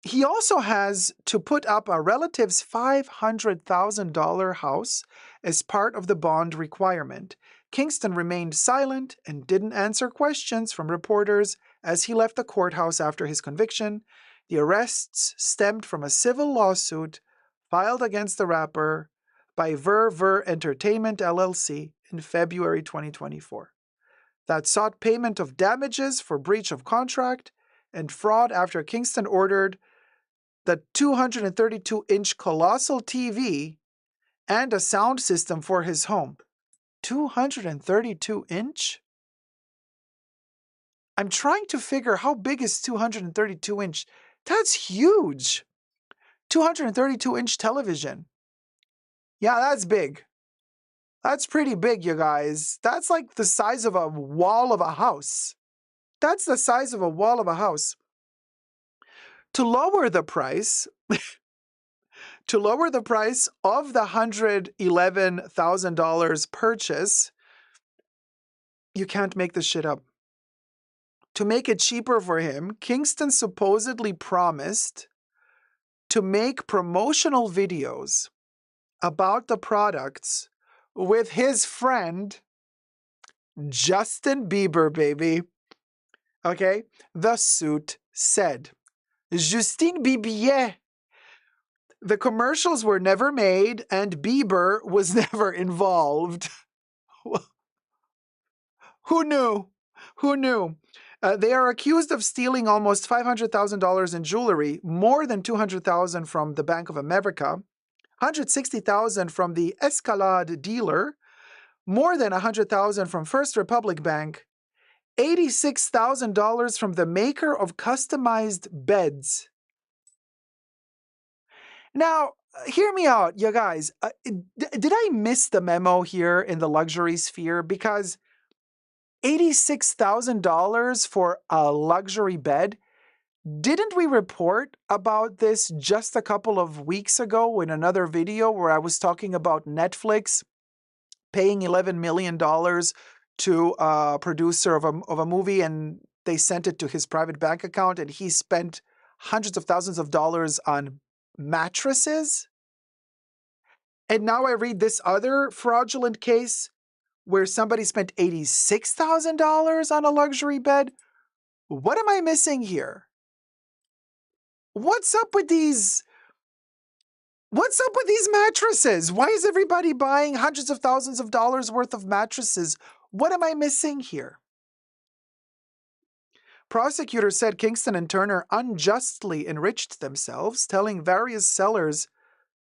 he also has to put up a relative's $500,000 house as part of the bond requirement. Kingston remained silent and didn't answer questions from reporters as he left the courthouse after his conviction. The arrests stemmed from a civil lawsuit filed against the rapper by Ver Entertainment LLC in February 2024 that sought payment of damages for breach of contract and fraud after Kingston ordered the 232-inch colossal TV and a sound system for his home. 232-inch? I'm trying to figure how big is 232-inch. That's huge. 232-inch television. Yeah, that's big. That's pretty big, you guys. That's like the size of a wall of a house. That's the size of a wall of a house. To lower the price, of the $111,000 purchase, you can't make this shit up. To make it cheaper for him, Kingston supposedly promised to make promotional videos about the products with his friend Justin Bieber, baby. Okay? The suit said. Justin Bieber. The commercials were never made and Bieber was never involved. Who knew? Who knew? They are accused of stealing almost $500,000 in jewelry, more than $200,000 from the Bank of America, $160,000 from the Escalade dealer, more than $100,000 from First Republic Bank, $86,000 from the maker of customized beds. Now, hear me out, you guys. Did I miss the memo here in the luxury sphere? Because $86,000 for a luxury bed? Didn't we report about this just a couple of weeks ago in another video where I was talking about Netflix paying $11 million to a producer of a movie, and they sent it to his private bank account and he spent hundreds of thousands of dollars on mattresses? And now I read this other fraudulent case where somebody spent $86,000 on a luxury bed. What am I missing here? What's up with these mattresses? Why is everybody buying hundreds of thousands of dollars worth of mattresses? What am I missing here? Prosecutors said Kingston and Turner unjustly enriched themselves, telling various sellers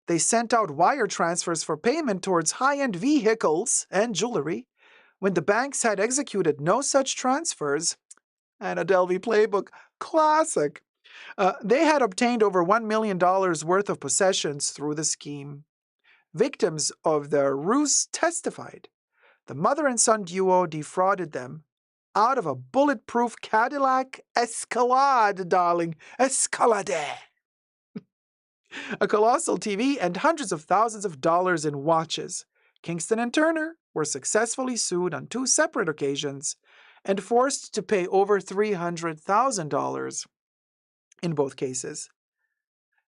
they sent out wire transfers for payment towards high-end vehicles and jewelry when the banks had executed no such transfers. And a Delvey playbook classic. They had obtained over $1 million worth of possessions through the scheme. Victims of the ruse testified the mother and son duo defrauded them out of a bulletproof Cadillac Escalade, darling. Escalade. A colossal TV and hundreds of thousands of dollars in watches. Kingston and Turner were successfully sued on 2 separate occasions and forced to pay over $300,000 in both cases.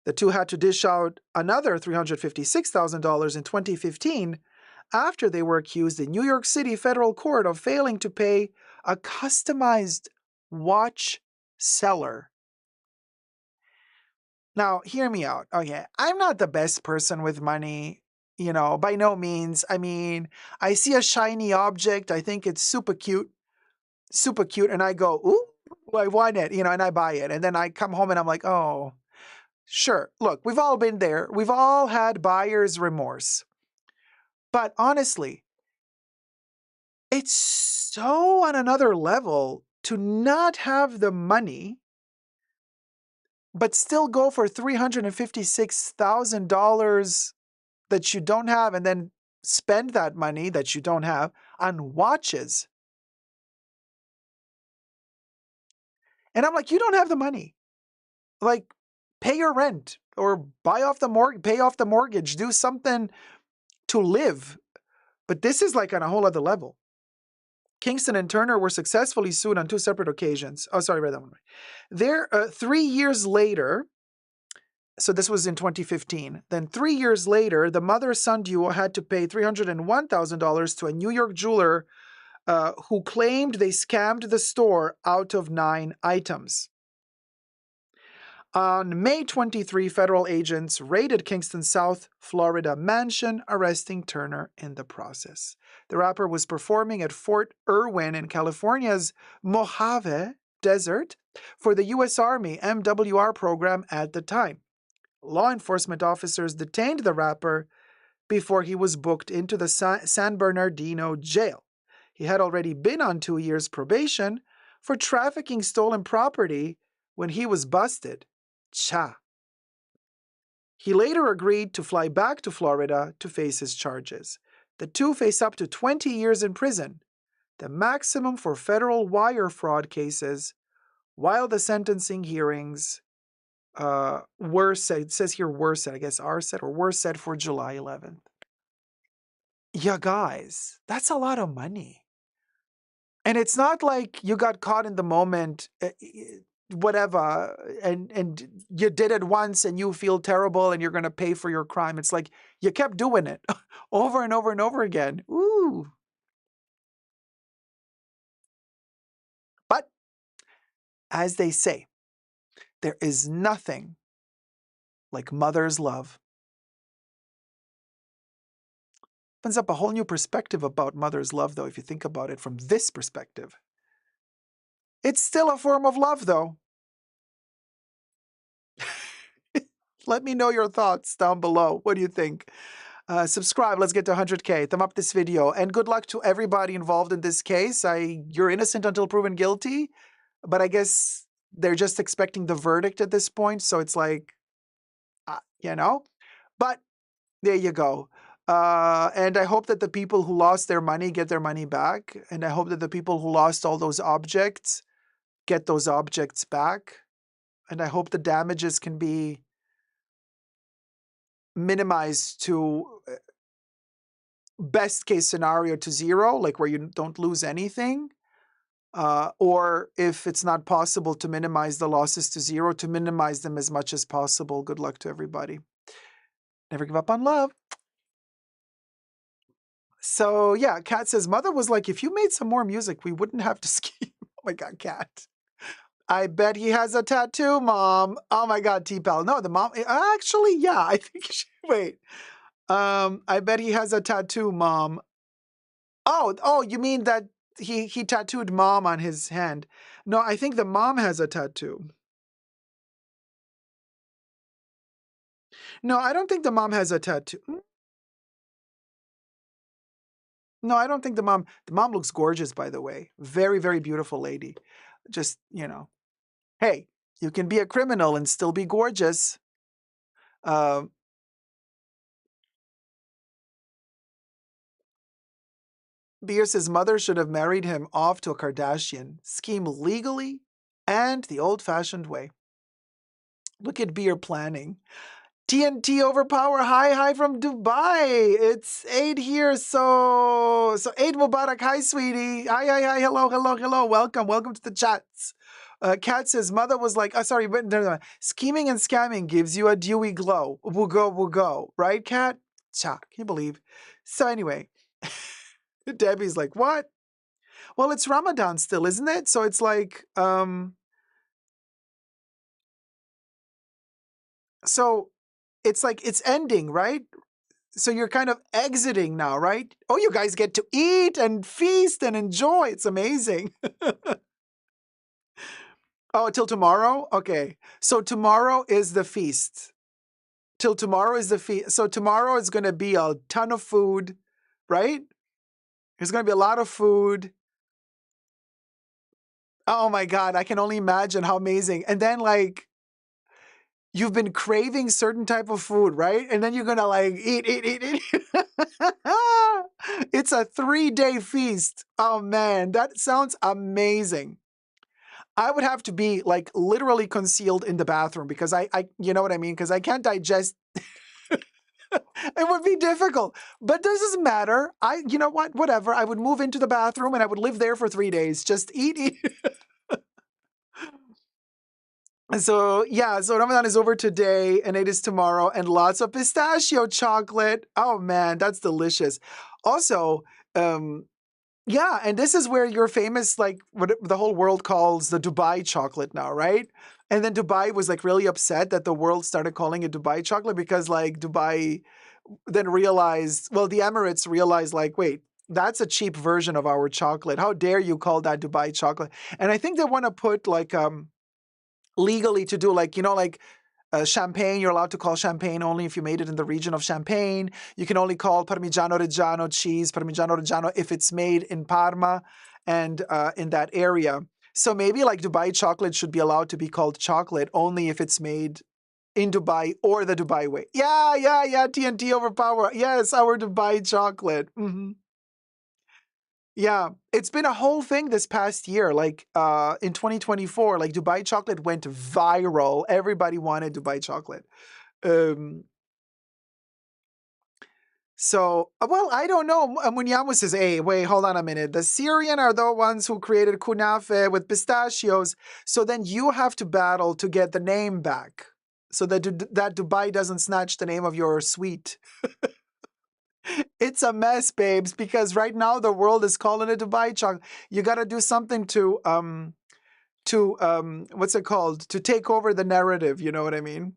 The two had to dish out another $356,000 in 2015 after they were accused in New York City federal court of failing to pay a customized watch seller. Now, hear me out. Okay, I'm not the best person with money, by no means. I mean, I see a shiny object, I think it's super cute, and I go, ooh, I want it, and I buy it. And then I come home and I'm like, oh, sure. Look, we've all been there. We've all had buyer's remorse. But honestly, it's so on another level to not have the money, but still go for $356,000 that you don't have and then spend that money that you don't have on watches. And I'm like, you don't have the money. Like, pay your rent or pay off the mortgage, do something to live. But this is like on a whole other level. Kingston and Turner were successfully sued on 2 separate occasions. Oh, sorry, I read that one. There, 3 years later, so this was in 2015. Then 3 years later, the mother-son duo had to pay $301,000 to a New York jeweler who claimed they scammed the store out of 9 items. On May 23, federal agents raided Kingston's South Florida mansion, arresting Turner in the process. The rapper was performing at Fort Irwin in California's Mojave Desert for the U.S. Army MWR program at the time. Law enforcement officers detained the rapper before he was booked into the San Bernardino jail. He had already been on 2 years probation for trafficking stolen property when he was busted. Cha. He later agreed to fly back to Florida to face his charges. The two face up to 20 years in prison, the maximum for federal wire fraud cases, while the sentencing hearings were set. It says here were set, I guess are set or were set for July 11th. Yeah, guys, that's a lot of money. And it's not like you got caught in the moment, whatever, and you did it once and you feel terrible and you're going to pay for your crime. It's like you kept doing it over and over and over again. Ooh. But as they say, there is nothing like mother's love. Opens up a whole new perspective about mother's love, though, if you think about it from this perspective. It's still a form of love, though. Let me know your thoughts down below. What do you think? Subscribe. Let's get to 100K. Thumb up this video. And good luck to everybody involved in this case. You're innocent until proven guilty. But I guess they're just expecting the verdict at this point. So it's like, But there you go. And I hope that the people who lost their money get their money back. And I hope that the people who lost all those objects get those objects back. And I hope the damages can be minimized to best case scenario to 0, like where you don't lose anything. Or if it's not possible to minimize the losses to 0, to minimize them as much as possible. Good luck to everybody. Never give up on love. So yeah, Kat says, mother was like, if you made some more music, we wouldn't have to scheme. Oh my God, Kat. I bet he has a tattoo, Mom. Oh my God, T-Pal. No, the mom, actually, yeah, I think wait. I bet he has a tattoo, Mom. Oh, you mean that he tattooed mom on his hand. No, I think the mom has a tattoo. No, I don't think the mom has a tattoo. No, I don't think the mom looks gorgeous, by the way. Very, very beautiful lady. Just, hey, you can be a criminal and still be gorgeous. Beer says mother should have married him off to a Kardashian. Scheme legally and the old-fashioned way. Look at Beer planning. TNT Overpower, hi from Dubai. It's Aid here, so Aid Mubarak, hi sweetie. Hi, hello. Welcome to the chats. Kat says mother was like, sorry, but no. Scheming and scamming gives you a dewy glow. We'll go, right, Kat? Cha, can you believe? So anyway, Debbie's like, what? Well, it's Ramadan still, isn't it? So it's like, so it's like it's ending, right? So you're kind of exiting now, right? Oh, you guys get to eat and feast and enjoy. It's amazing. Oh, till tomorrow? Okay. So tomorrow is the feast. Till tomorrow is the feast. So tomorrow is going to be a ton of food, right? There's going to be a lot of food. Oh my God, I can only imagine how amazing. And then like, you've been craving certain type of food, right? And then you're gonna like eat. It's a 3-day feast. Oh man, that sounds amazing. I would have to be like literally concealed in the bathroom because I you know what I mean? Because I can't digest. It would be difficult, but this doesn't matter. You know what? Whatever. I would move into the bathroom and I would live there for 3 days. Just eat. So yeah, so Ramadan is over today and it is tomorrow and lots of pistachio chocolate. Oh man, that's delicious. Also, yeah, and this is where you're famous, like what the whole world calls the Dubai chocolate now, right? And then Dubai was like really upset that the world started calling it Dubai chocolate because like Dubai then realized, well, the Emirates realized like, wait, that's a cheap version of our chocolate. How dare you call that Dubai chocolate? And I think they want to put like legally to do like, like champagne, you're allowed to call champagne only if you made it in the region of Champagne. You can only call Parmigiano Reggiano cheese Parmigiano Reggiano if it's made in Parma and in that area. So maybe like Dubai chocolate should be allowed to be called chocolate only if it's made in Dubai or the Dubai way. Yeah, TNT Overpower. Yes, our Dubai chocolate. Yeah, it's been a whole thing this past year. Like in 2024, like Dubai chocolate went viral. Everybody wanted Dubai chocolate. So, well, I don't know. Munyamu says, hey, wait, hold on a minute. The Syrian are the ones who created kunafe with pistachios. So then you have to battle to get the name back so that, that Dubai doesn't snatch the name of your sweet. It's a mess, babes, because right now the world is calling it Dubai chocolate. You got to do something to what's it called? To take over the narrative, you know what I mean?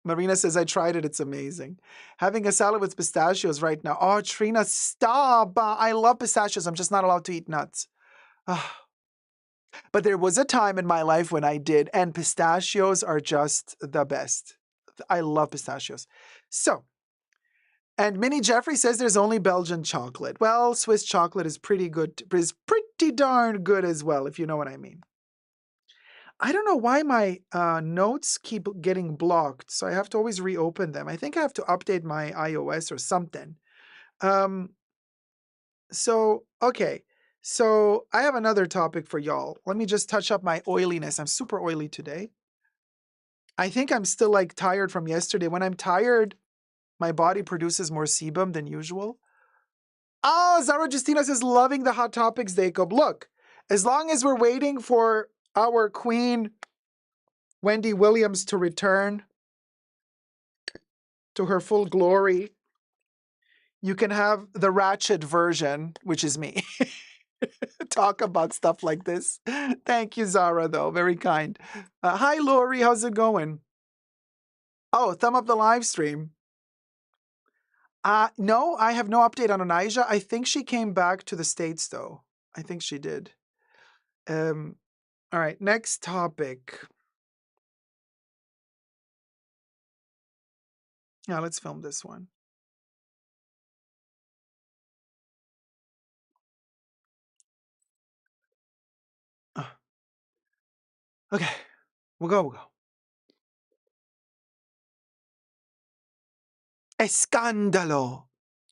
Marina says, I tried it. It's amazing. Having a salad with pistachios right now. Oh, Trina, stop. I love pistachios. I'm just not allowed to eat nuts. But there was a time in my life when I did, and pistachios are just the best. I love pistachios. So, and Minnie Jeffrey says there's only Belgian chocolate. Well, Swiss chocolate is pretty good, is pretty darn good as well, if you know what I mean. I don't know why my notes keep getting blocked, so I have to always reopen them. I think I have to update my iOS or something. Okay. So I have another topic for y'all. Let me just touch up my oiliness. I'm super oily today. I think I'm still like tired from yesterday. When I'm tired, my body produces more sebum than usual. Oh, Zara Justina says, loving the Hot Topics, Dacob. Look, as long as we're waiting for our queen, Wendy Williams, to return to her full glory, you can have the ratchet version, which is me, talk about stuff like this. Thank you, Zara, though. Very kind. Hi, Lori. How's it going? Oh, thumb up the live stream. No, I have no update on Onaija. I think she came back to the States, though. I think she did. All right, next topic. Now let's film this one. Okay, we'll go. Escandalo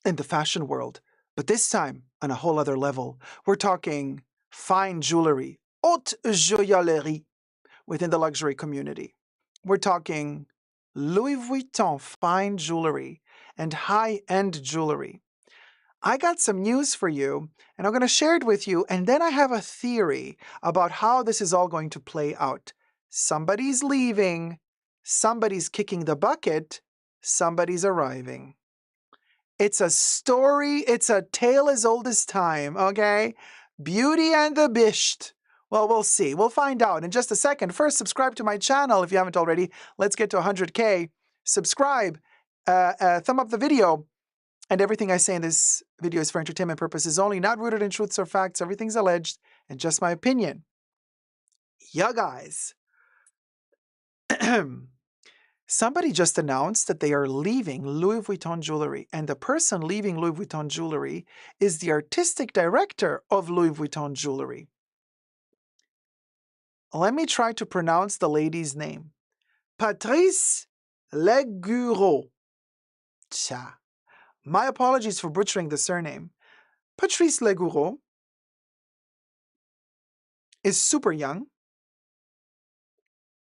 in the fashion world, but this time on a whole other level. We're talking fine jewelry, haute joaillerie within the luxury community. We're talking Louis Vuitton fine jewelry and high-end jewelry. I got some news for you, and I'm going to share it with you, and then I have a theory about how this is all going to play out. Somebody's leaving, somebody's kicking the bucket, somebody's arriving. It's a story, it's a tale as old as time, okay? Beauty and the Bisht. Well, we'll see. We'll find out in just a second. First, subscribe to my channel if you haven't already. Let's get to 100K. Subscribe, thumb up the video, and everything I say in this video is for entertainment purposes only, not rooted in truths or facts. Everything's alleged and just my opinion. Yeah, guys. Somebody just announced that they are leaving Louis Vuitton Jewelry, and the person leaving Louis Vuitton Jewelry is the artistic director of Louis Vuitton Jewelry. Let me try to pronounce the lady's name. Patrice Legoureau. Cha. My apologies for butchering the surname. Patrice Legoureau is super young.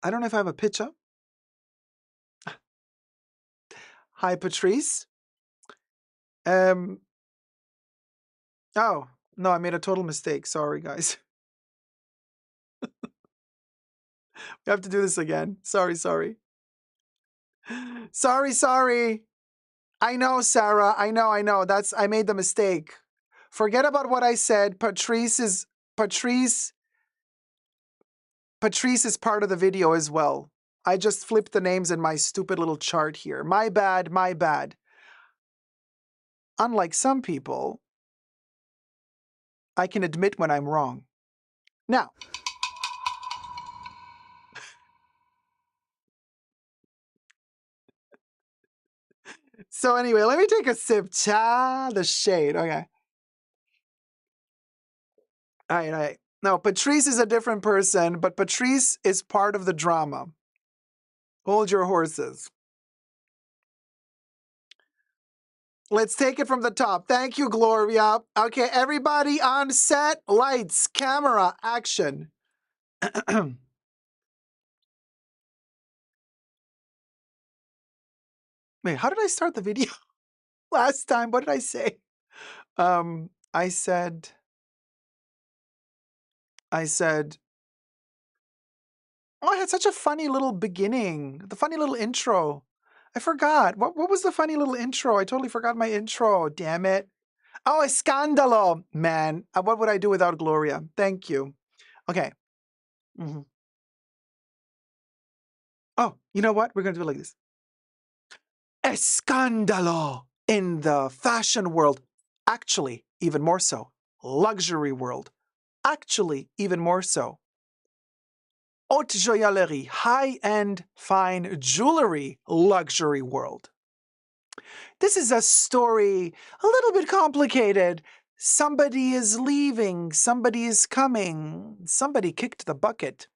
I don't know if I have a picture. Hi, Patrice. Oh, no, I made a total mistake. Sorry, guys. We have to do this again. Sorry. Sorry. I know, Sarah. I know. I made the mistake. Forget about what I said. Patrice is part of the video as well. I just flipped the names in my stupid little chart here. My bad. Unlike some people, I can admit when I'm wrong. Now, so anyway, let me take a sip. Cha, the shade. Okay. All right. No, Patrice is a different person, but Patrice is part of the drama. Hold your horses. Let's take it from the top. Thank you, Gloria. Okay, everybody on set. Lights, camera, action. Wait, how did I start the video last time? What did I say? I said, oh, I had such a funny little beginning, the funny little intro. I forgot. What was the funny little intro? I totally forgot my intro. Damn it. Oh, Scandalo. Man, what would I do without Gloria? Thank you. Okay. Oh, you know what? We're going to do it like this. Escandalo in the fashion world. Actually, even more so. Luxury world. Actually, even more so. Haute joaillerie, high-end, fine jewelry, luxury world. This is a story a little bit complicated. Somebody is leaving, somebody is coming, somebody kicked the bucket.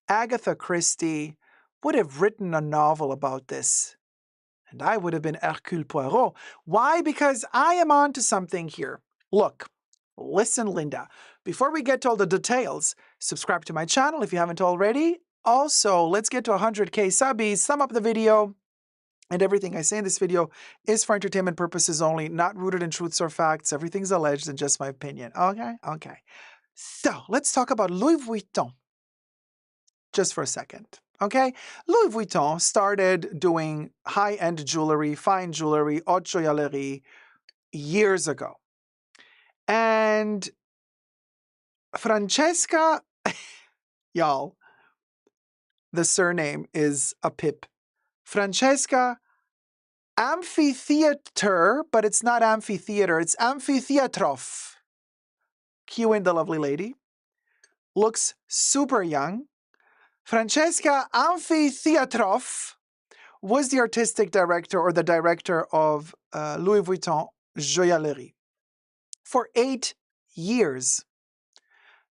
Agatha Christie would have written a novel about this. And I would have been Hercule Poirot. Why? Because I am on to something here. Look, listen, Linda. Before we get to all the details, subscribe to my channel if you haven't already. Also, let's get to 100K subbies, thumb up the video. And everything I say in this video is for entertainment purposes only, not rooted in truths or facts. Everything's alleged and just my opinion. Okay. So, let's talk about Louis Vuitton just for a second. Okay, Louis Vuitton started doing high-end jewelry, fine jewelry, haute joaillerie years ago. And Francesca, y'all, the surname is a pip. Francesca amphitheater, but it's not amphitheater, it's amphitheatrof. Cueing the lovely lady. Looks super young. Francesca Amphitheatrof was the artistic director or the director of Louis Vuitton Joaillerie for 8 years.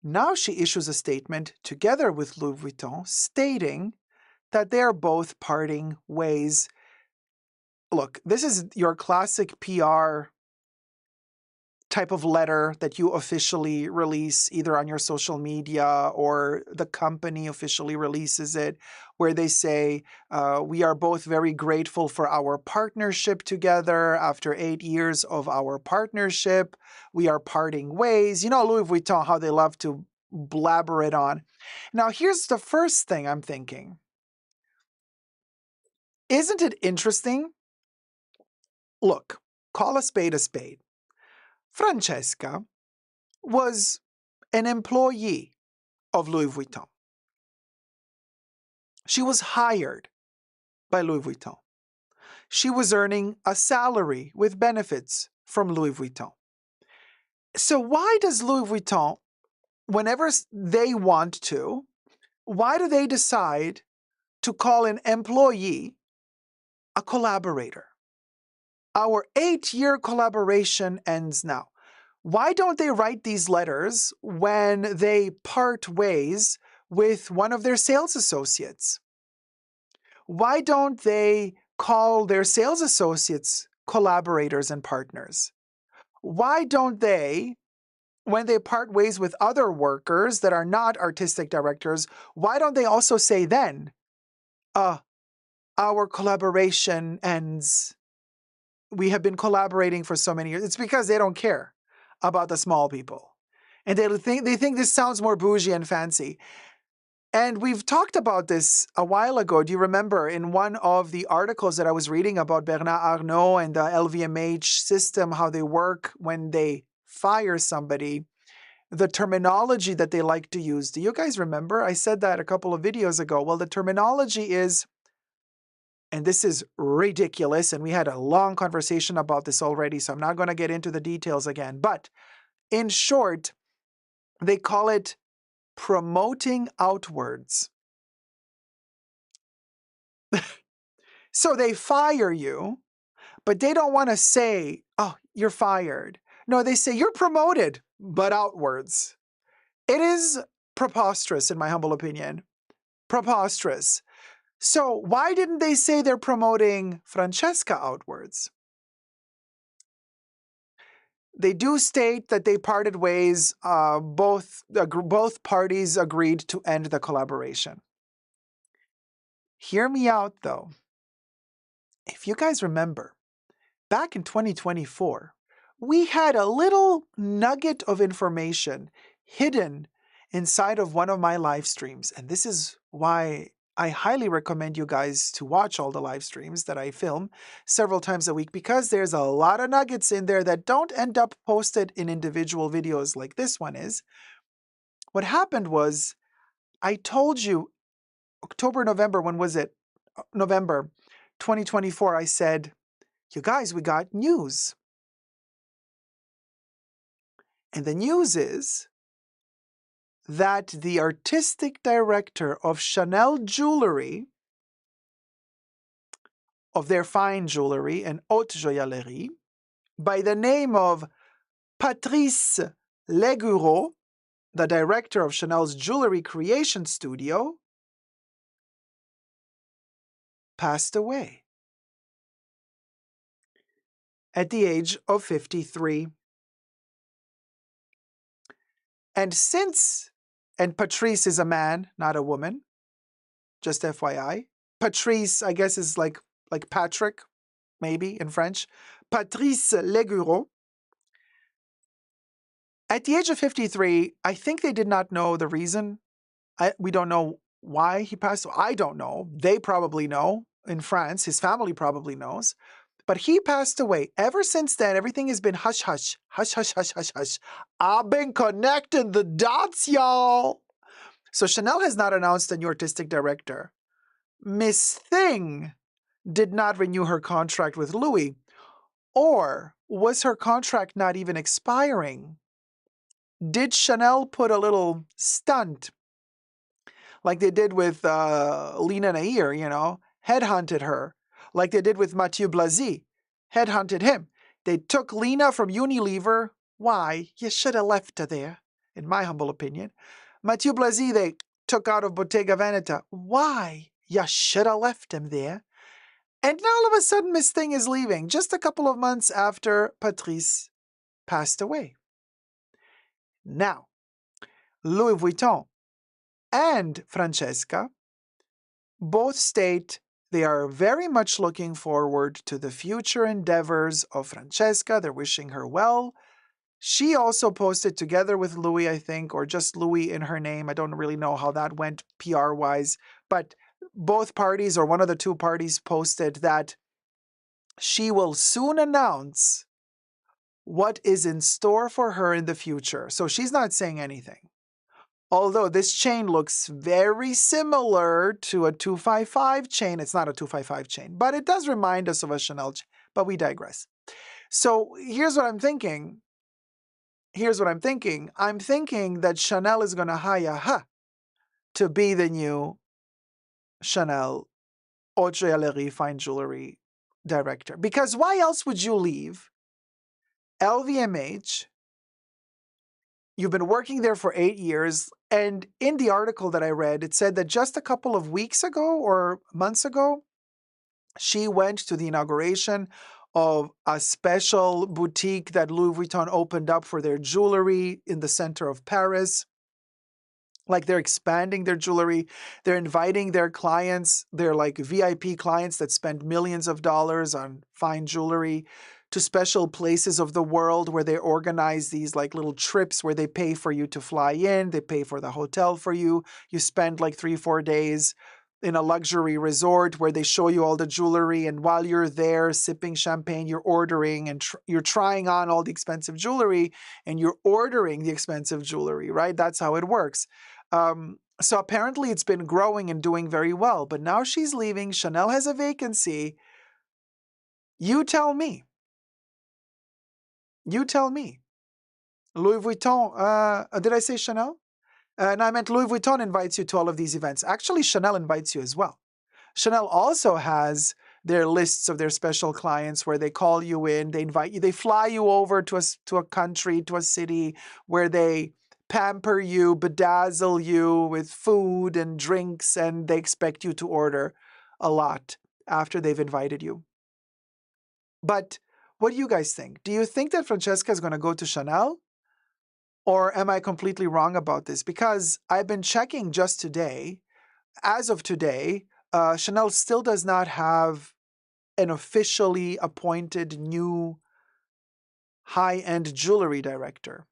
Now she issues a statement together with Louis Vuitton stating that they are both parting ways. Look, this is your classic PR type of letter that you officially release either on your social media or the company officially releases it, where they say, we are both very grateful for our partnership together. After 8 years of our partnership, we are parting ways. You know, Louis Vuitton, how they love to blabber it on. Now, here's the first thing I'm thinking. Isn't it interesting? Look, call a spade a spade. Francesca was an employee of Louis Vuitton. She was hired by Louis Vuitton. She was earning a salary with benefits from Louis Vuitton. So why does Louis Vuitton, whenever they want to, why do they decide to call an employee a collaborator? Our 8-year collaboration ends now. Why don't they write these letters when they part ways with one of their sales associates? Why don't they call their sales associates collaborators and partners? Why don't they, when they part ways with other workers that are not artistic directors, why don't they also say then, our collaboration ends? We have been collaborating for so many years. It's because they don't care about the small people. And they think this sounds more bougie and fancy. And we've talked about this a while ago. Do you remember in one of the articles that I was reading about Bernard Arnault and the LVMH system, how they work when they fire somebody, the terminology that they like to use? Do you guys remember? I said that a couple of videos ago. Well, the terminology is, and this is ridiculous, and we had a long conversation about this already, so I'm not going to get into the details again. But in short, they call it promoting outwards. So they fire you, but they don't want to say, oh, you're fired. No, they say you're promoted, but outwards. It is preposterous, in my humble opinion. Preposterous. So why didn't they say they're promoting Francesca outwards? They do state that they parted ways. Both parties agreed to end the collaboration. Hear me out, though. If you guys remember, back in 2024, we had a little nugget of information hidden inside of one of my live streams. And this is why I highly recommend you guys to watch all the live streams that I film several times a week, because there's a lot of nuggets in there that don't end up posted in individual videos like this one is. What happened was, I told you, October, November, when was it? November 2024, I said, you guys, we got news. And the news is that the artistic director of Chanel jewelry, of their fine jewelry and haute joaillerie, by the name of Patrice Legoureux, the director of Chanel's jewelry creation studio, passed away at the age of 53. And Patrice is a man, not a woman, just FYI. Patrice, I guess, is like Patrick, maybe in French. Patrice Legoureux. At the age of 53, I think they did not know the reason. We don't know why he passed. I don't know. They probably know in France. His family probably knows. But he passed away. Ever since then, everything has been hush, hush, hush, hush, hush, hush, hush. I've been connecting the dots, y'all. So Chanel has not announced a new artistic director. Miss Thing did not renew her contract with Louis? Or was her contract not even expiring? Did Chanel put a little stunt like they did with Lena Nair, headhunted her, like they did with Mathieu Blazy, headhunted him. They took Lena from Unilever. Why? You should have left her there, in my humble opinion. Mathieu Blazy, they took out of Bottega Veneta. Why? You should have left him there. And now all of a sudden, Miss Thing is leaving just a couple of months after Patrice passed away. Now, Louis Vuitton and Francesca both state they are very much looking forward to the future endeavors of Francesca. They're wishing her well. She also posted together with Louis, I think, or just Louis in her name. I don't really know how that went PR-wise, but both parties or one of the two parties posted that she will soon announce what is in store for her in the future. So she's not saying anything. Although this chain looks very similar to a 255 chain. It's not a 255 chain, but it does remind us of a Chanel chain. But we digress. So here's what I'm thinking. I'm thinking that Chanel is going to hire her to be the new Chanel Haute Joaillerie Fine Jewelry director. Because why else would you leave LVMH? You've been working there for 8 years. And in the article that I read, it said that just a couple of weeks ago or months ago, she went to the inauguration of a special boutique that Louis Vuitton opened up for their jewelry in the center of Paris. Like they're expanding their jewelry. They're inviting their clients, their like VIP clients that spend millions of dollars on fine jewelry, to special places of the world where they organize these like little trips where they pay for you to fly in, they pay for the hotel for you. You spend like 3-4 days in a luxury resort where they show you all the jewelry, and while you're there sipping champagne, you're ordering and you're trying on all the expensive jewelry and you're ordering the expensive jewelry, right? That's how it works. So apparently it's been growing and doing very well, but now she's leaving. Chanel has a vacancy. You tell me. You tell me. Louis Vuitton, did I say Chanel? No, I meant Louis Vuitton invites you to all of these events. Actually, Chanel invites you as well. Chanel also has their lists of their special clients where they call you in, they invite you, they fly you over to a country, to a city where they pamper you, bedazzle you with food and drinks, and they expect you to order a lot after they've invited you. But what do you guys think? Do you think that Francesca is going to go to Chanel? Or am I completely wrong about this? Because I've been checking just today. As of today, Chanel still does not have an officially appointed new high-end jewelry director.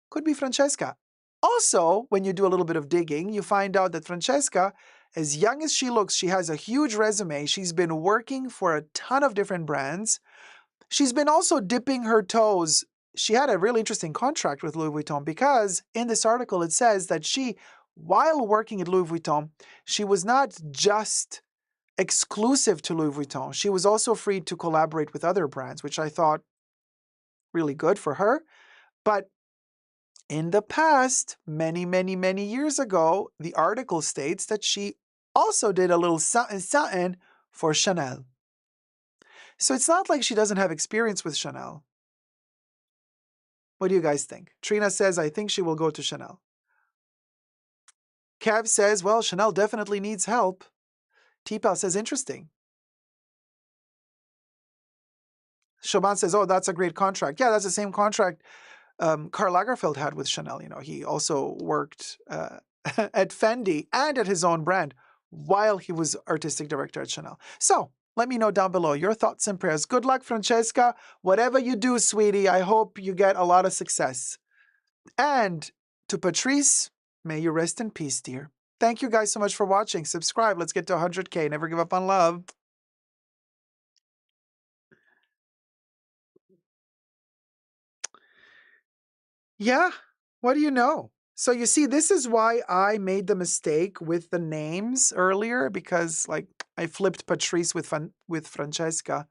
Could be Francesca. Also, when you do a little bit of digging, you find out that Francesca, as young as she looks, she has a huge resume. She's been working for a ton of different brands. She's been also dipping her toes. She had a really interesting contract with Louis Vuitton because in this article it says that she, while working at Louis Vuitton, she was not just exclusive to Louis Vuitton. She was also free to collaborate with other brands, which I thought really good for her. But in the past, many, many, many years ago, the article states that she also did a little something for Chanel. So it's not like she doesn't have experience with Chanel. What do you guys think? Trina says, I think she will go to Chanel. Kev says, well, Chanel definitely needs help. T-Pal says, interesting. Shaban says, oh, that's a great contract. Yeah, that's the same contract Karl Lagerfeld had with Chanel. He also worked at Fendi and at his own brand while he was artistic director at Chanel. So let me know down below your thoughts and prayers. Good luck, Francesca. Whatever you do, sweetie, I hope you get a lot of success. And to Patrice, may you rest in peace, dear. Thank you guys so much for watching. Subscribe. Let's get to 100K. Never give up on love. Yeah, what do you know? So you see, this is why I made the mistake with the names earlier, because like I flipped Patrice with Francesca.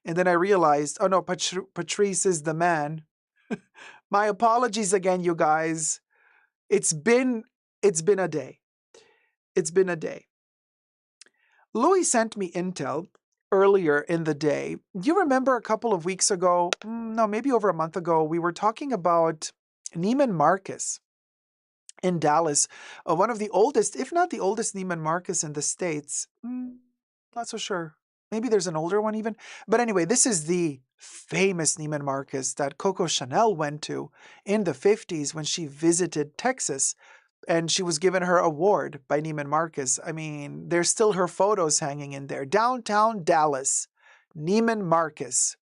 And then I realized, oh no, Patrice is the man. My apologies again, you guys. It's been a day. It's been a day. Louis sent me intel earlier in the day. Do you remember a couple of weeks ago, no, maybe over a month ago, we were talking about Neiman Marcus in Dallas, one of the oldest, if not the oldest Neiman Marcus in the States. Not so sure. Maybe there's an older one even. But anyway, this is the famous Neiman Marcus that Coco Chanel went to in the 50s when she visited Texas. And she was given her award by Neiman Marcus. I mean, there's still her photos hanging in there. Downtown Dallas, Neiman Marcus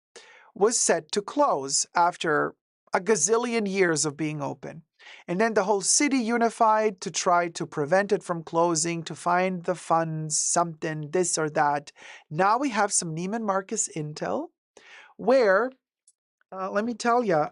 was set to close after a gazillion years of being open. And then the whole city unified to try to prevent it from closing, to find the funds, something, this or that. Now we have some Neiman Marcus intel where, let me tell you,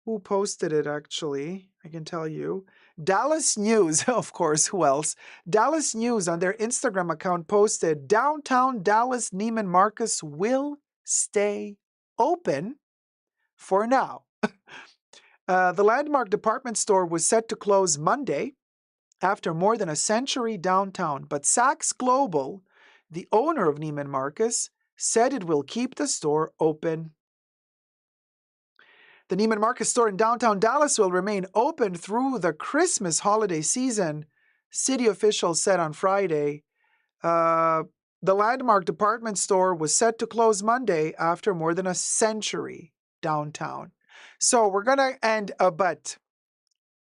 who posted it actually? I can tell you. Dallas News, of course, who else? Dallas News on their Instagram account posted, downtown Dallas Neiman Marcus will stay open for now. The landmark department store was set to close Monday after more than a century downtown, but Saks Global, the owner of Neiman Marcus, said it will keep the store open. The Neiman Marcus store in downtown Dallas will remain open through the Christmas holiday season, city officials said on Friday. The landmark department store was set to close Monday after more than a century downtown. So we're going to end, but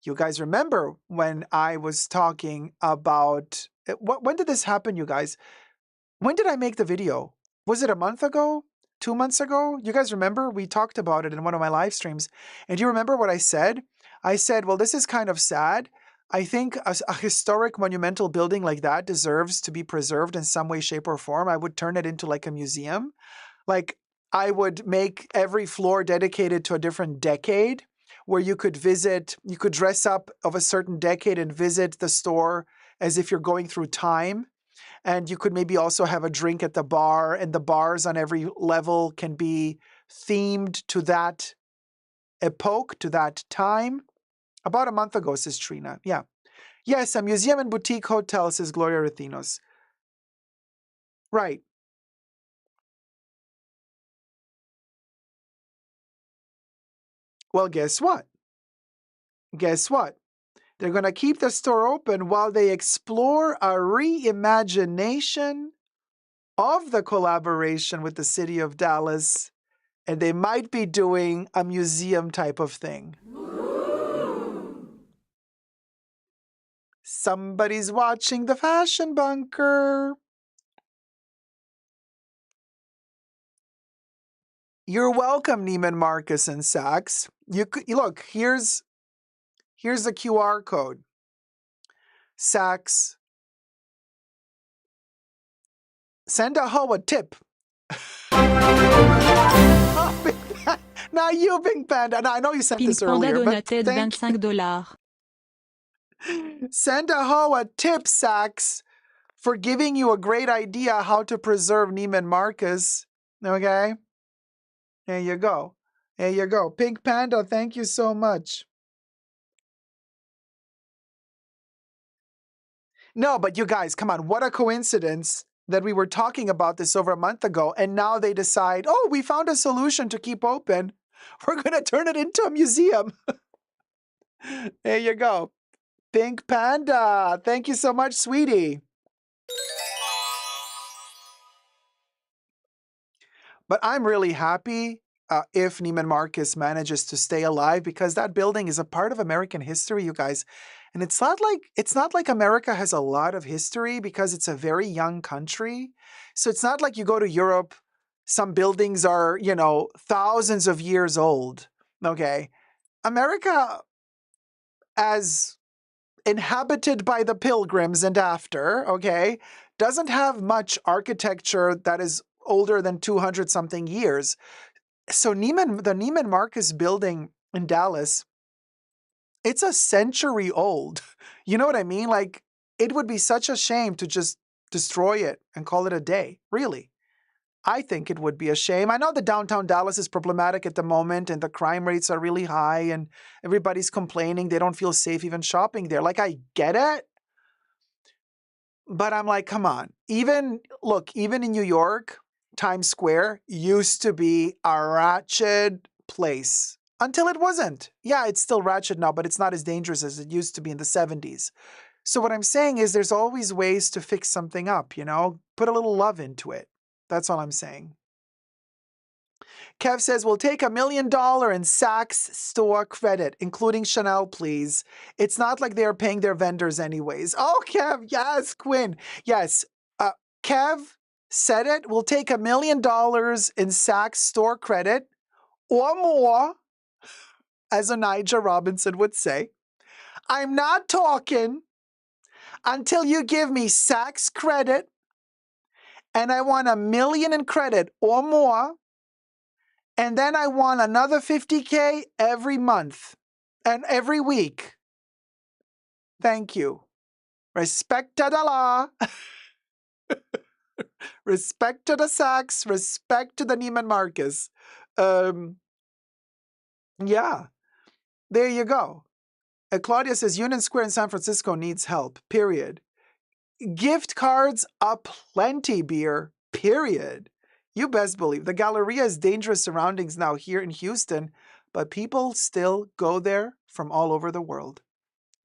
you guys remember when I was talking about, when did this happen, you guys? When did I make the video? Was it a month ago? 2 months ago? You guys remember? We talked about it in one of my live streams. And do you remember what I said? I said, well, this is kind of sad. I think a historic monumental building like that deserves to be preserved in some way, shape, or form. I would turn it into like a museum. Like I would make every floor dedicated to a different decade where you could visit, you could dress up of a certain decade and visit the store as if you're going through time. And you could maybe also have a drink at the bar, and the bars on every level can be themed to that epoch, to that time. About a month ago, says Trina. Yeah. Yes, a museum and boutique hotel, says Gloria Retinos. Right. Well, guess what? Guess what? They're going to keep the store open while they explore a reimagination of the collaboration with the city of Dallas, and they might be doing a museum type of thing. Somebody's watching the Fashion Bunker. You're welcome, Neiman Marcus and Saks. You could look, here's the QR code. Saks. Send a hoe a tip. Oh, Big Panda. Now you, Big Panda. Now, I know you sent Pink this Panda earlier, but donated thank $25. Send a hoe a tip, Saks, for giving you a great idea how to preserve Neiman Marcus. Okay? There you go. There you go. Pink Panda, thank you so much. No, but you guys, come on. What a coincidence that we were talking about this over a month ago, and now they decide, oh, we found a solution to keep open. We're going to turn it into a museum. There you go. Pink Panda, thank you so much, sweetie. But I'm really happy if Neiman Marcus manages to stay alive, because that building is a part of American history, you guys. And it's not like America has a lot of history, because it's a very young country. So it's not like you go to Europe, some buildings are, thousands of years old. Okay. America, as inhabited by the Pilgrims and after, okay, doesn't have much architecture that is older than 200 something years. So the Neiman Marcus building in Dallas, it's a century old. You know what I mean? Like, it would be such a shame to just destroy it and call it a day. Really. I think it would be a shame. I know that downtown Dallas is problematic at the moment and the crime rates are really high and everybody's complaining they don't feel safe even shopping there. Like, I get it. But I'm like, come on. Even in New York, Times Square used to be a ratchet place until it wasn't. Yeah, it's still ratchet now, but it's not as dangerous as it used to be in the 70s. So what I'm saying is there's always ways to fix something up, Put a little love into it. That's all I'm saying. Kev says, we'll take $1 million in Saks store credit, including Chanel, please. It's not like they're paying their vendors anyways. Oh, Kev, yes, Quinn. Yes, Kev said it. We'll take $1 million in Saks store credit or more, as Onijah Robinson would say. I'm not talking until you give me Saks credit, and I want $1 million in credit or more. And then I want another $50K every month and every week. Thank you. Respect to the law. Respect to the Saks. Respect to the Neiman Marcus. Yeah, there you go. Claudia says Union Square in San Francisco needs help, period. Gift cards aplenty, beer, period. You best believe. The Galleria has dangerous surroundings now here in Houston, but people still go there from all over the world.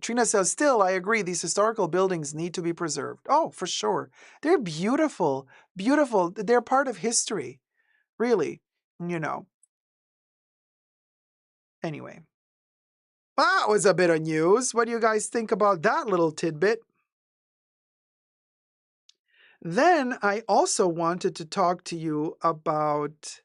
Trina says, still, I agree, these historical buildings need to be preserved. Oh, for sure. They're beautiful, beautiful. They're part of history, really, Anyway, that was a bit of news. What do you guys think about that little tidbit? Then I also wanted to talk to you about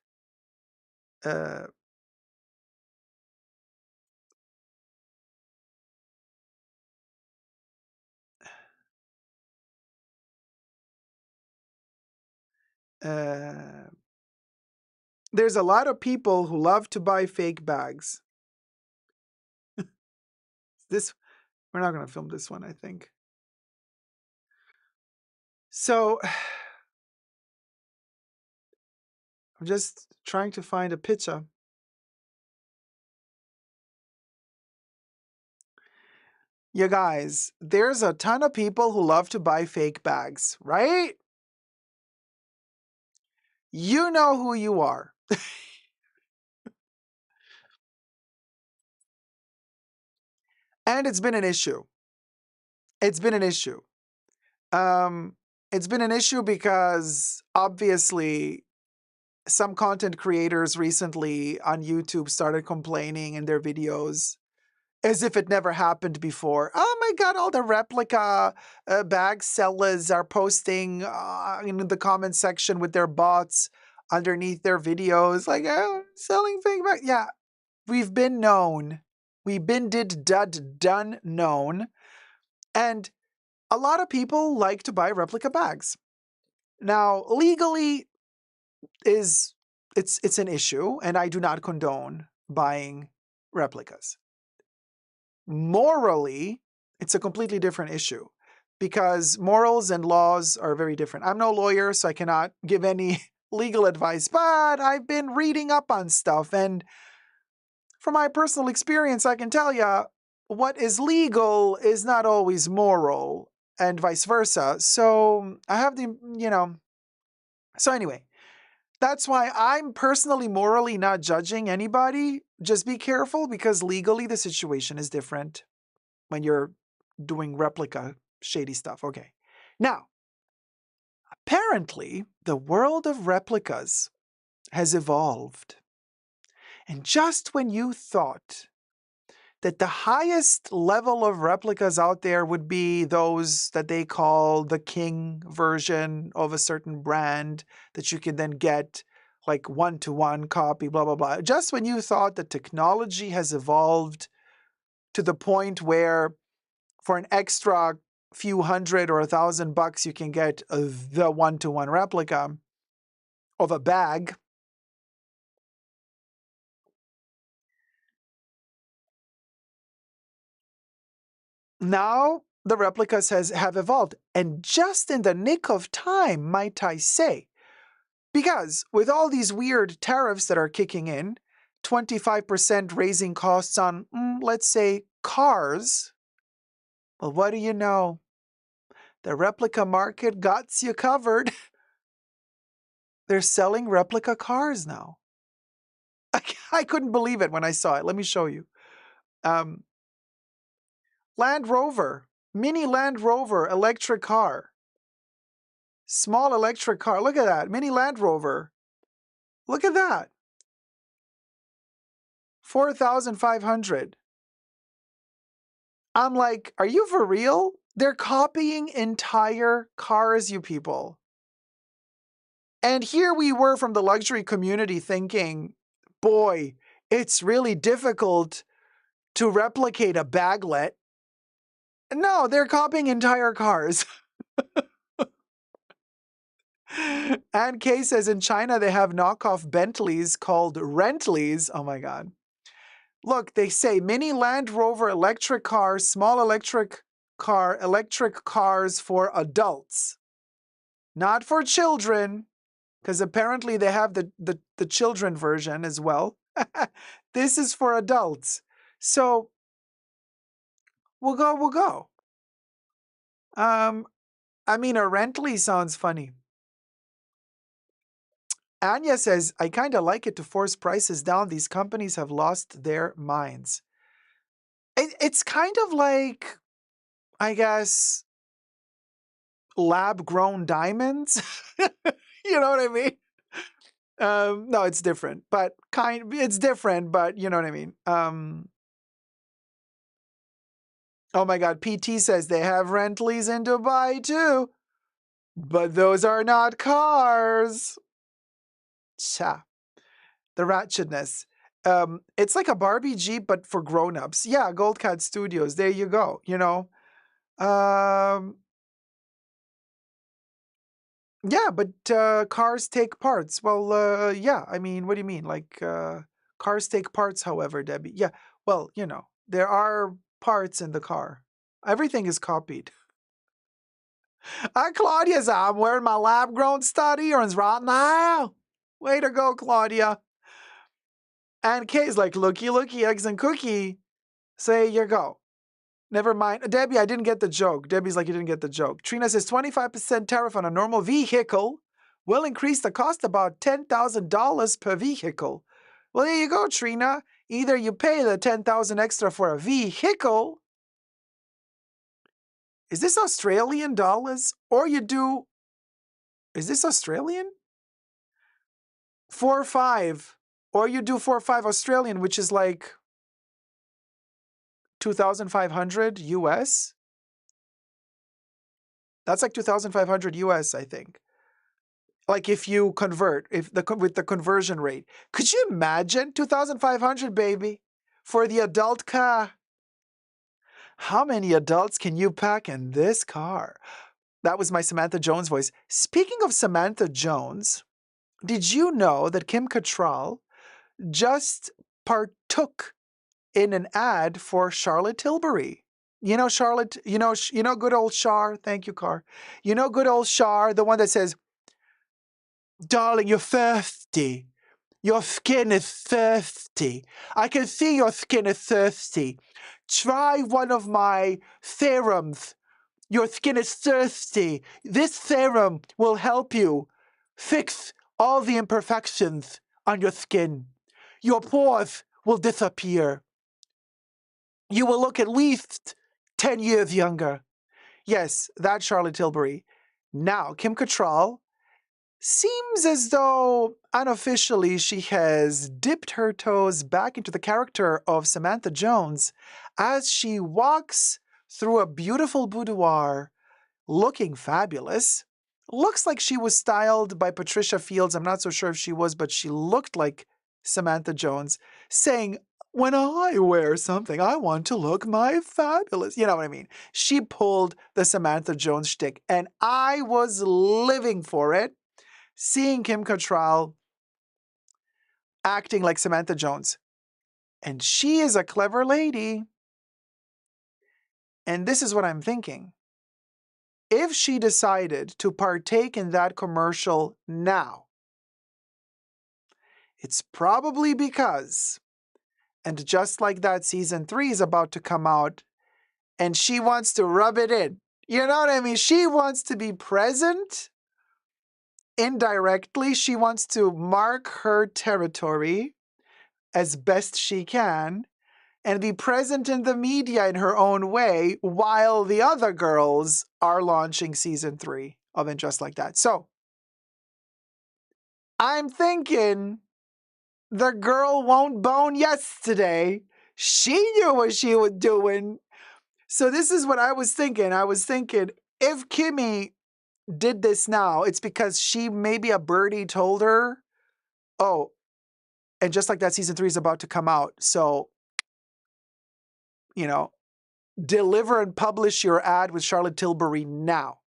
there's a lot of people who love to buy fake bags. We're not going to film this one, I think. So I'm just trying to find a picture. You guys, there's a ton of people who love to buy fake bags, right? You know who you are. And it's been an issue. It's been an issue. It's been an issue because obviously some content creators recently on YouTube started complaining in their videos as if it never happened before. Oh my God, all the replica bag sellers are posting in the comment section with their bots underneath their videos, like, oh, selling fake bags. Yeah, we've been known. We've been done known. And a lot of people like to buy replica bags. Now, legally it's an issue, and I do not condone buying replicas. Morally, it's a completely different issue because morals and laws are very different. I'm no lawyer, so I cannot give any legal advice, but I've been reading up on stuff, and from my personal experience, I can tell you what is legal is not always moral, and vice versa. So I have so anyway, that's why I'm personally morally not judging anybody. Just be careful because legally the situation is different when you're doing replica shady stuff. Okay. Now, apparently the world of replicas has evolved. And just when you thought that the highest level of replicas out there would be those that they call the king version of a certain brand that you can then get like one-to-one copy, blah, blah, blah. Just when you thought that technology has evolved to the point where for an extra few $100 or $1,000 you can get the one-to-one replica of a bag, now the replicas have evolved. And just in the nick of time, might I say. Because with all these weird tariffs that are kicking in, 25% raising costs on, let's say, cars, well, what do you know? The replica market got you covered. They're selling replica cars now. I couldn't believe it when I saw it. Let me show you. Land Rover, mini Land Rover electric car. Small electric car. Look at that. Mini Land Rover. Look at that. 4,500. I'm like, are you for real? They're copying entire cars, you people. And here we were from the luxury community thinking, boy, it's really difficult to replicate a baglet. No, they're copying entire cars. And Kay says in China they have knockoff Bentleys called Rentleys. Oh my God. Look, they say mini Land Rover electric car, small electric car, electric cars for adults. Not for children, because apparently they have the children version as well. This is for adults. So we'll go. I mean, a Rentley sounds funny. Anya says, I kind of like it to force prices down. These companies have lost their minds. It's kind of like, I guess, lab-grown diamonds. You know what I mean? No, it's different, but it's different, but you know what I mean. Oh my God, PT says they have Rentleys in Dubai too, but those are not cars. Cha. The ratchetness. It's like a Barbie Jeep, but for grown-ups. Yeah, Gold Cat Studios. There you go. You know. Yeah, but cars take parts. Well, yeah. I mean, what do you mean? Like cars take parts, however, Debbie. Yeah. Well, you know, there are parts in the car. Everything is copied. Claudia's I'm wearing my lab-grown stud earrings right now. Way to go, Claudia. And Kay's like, looky, eggs and cookie. Say you go. Never mind. Debbie, I didn't get the joke. Debbie's like, you didn't get the joke. Trina says 25% tariff on a normal vehicle will increase the cost about $10,000 per vehicle. Well, there you go, Trina. Either you pay the $10,000 extra for a vehicle. Is this Australian dollars? Or you do... Is this Australian? 4-5. Or you do 4-5 Australian, which is like 2,500 US. That's like 2,500 US, I think. Like if you convert, with the conversion rate. Could you imagine 2,500, baby, for the adult car? How many adults can you pack in this car? That was my Samantha Jones voice. Speaking of Samantha Jones, did you know that Kim Cattrall just partook in an ad for Charlotte Tilbury? You know Charlotte, you know good old Char. Thank you, Car. You know good old Char, the one that says, darling, you're thirsty. Your skin is thirsty. I can see your skin is thirsty. Try one of my serums. Your skin is thirsty. This serum will help you fix all the imperfections on your skin. Your pores will disappear. You will look at least 10 years younger. Yes, that's Charlotte Tilbury. Now, Kim Cattrall seems as though unofficially she has dipped her toes back into the character of Samantha Jones as she walks through a beautiful boudoir looking fabulous. Looks like she was styled by Patricia Fields. I'm not so sure if she was, but she looked like Samantha Jones, saying, when I wear something, I want to look my fabulous. You know what I mean? She pulled the Samantha Jones shtick, and I was living for it, seeing Kim Cattrall acting like Samantha Jones. And she is a clever lady. And this is what I'm thinking. If she decided to partake in that commercial now, it's probably because, and Just Like That season 3 is about to come out, and she wants to rub it in. You know what I mean? She wants to be present indirectly. She wants to mark her territory as best she can and be present in the media in her own way while the other girls are launching season 3 of And Just Like That. So I'm thinking the girl won't bone yesterday. She knew what she was doing. So this is what I was thinking. I was thinking if Kimmy did this now, it's because she, maybe a birdie told her, oh, And Just Like That season 3 is about to come out. So, you know, deliver and publish your ad with Charlotte Tilbury now,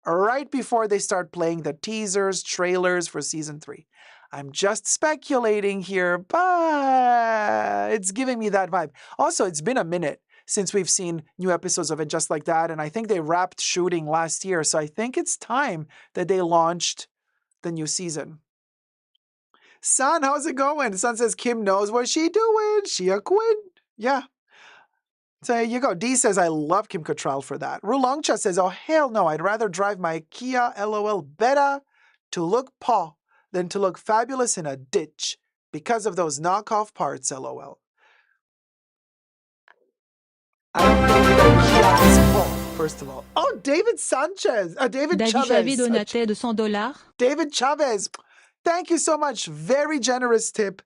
right before they start playing the teasers, trailers for season 3. I'm just speculating here, but it's giving me that vibe. Also, it's been a minute since we've seen new episodes of it Just Like That, and I think they wrapped shooting last year, so I think it's time that they launched the new season. Son, how's it going? Son says Kim knows what she doing. She a queen. Yeah. So there you go. D says, I love Kim Cattrall for that. Rulongcha says, oh, hell no. I'd rather drive my Kia LOL better to look paw than to look fabulous in a ditch because of those knockoff parts, LOL. I don't think that Kia is paw, first of all. Oh, David Sanchez. David David j'avais Chavez. donaté de $100. David Chavez. Thank you so much. Very generous tip.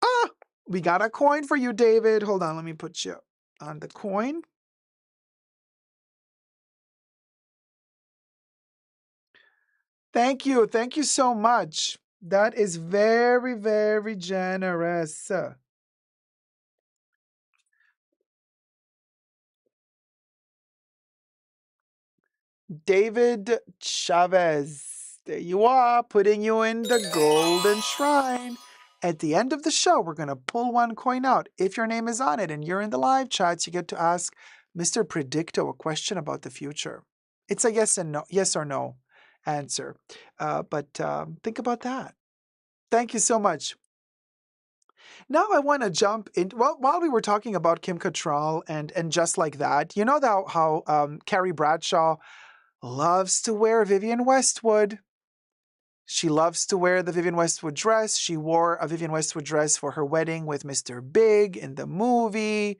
Ah, we got a coin for you, David. Hold on. Let me put you on the coin. Thank you. Thank you so much. That is very, very generous. David Chavez. There you are, putting you in the golden shrine. At the end of the show, we're going to pull one coin out. If your name is on it and you're in the live chats, you get to ask Mr. Predicto a question about the future. It's a yes or no answer. But think about that. Thank you so much. Now I want to jump in. Well, while we were talking about Kim Cattrall and Just Like That, you know how Carrie Bradshaw loves to wear Vivienne Westwood. She loves to wear the Vivienne Westwood dress. She wore a Vivienne Westwood dress for her wedding with Mr. Big in the movie.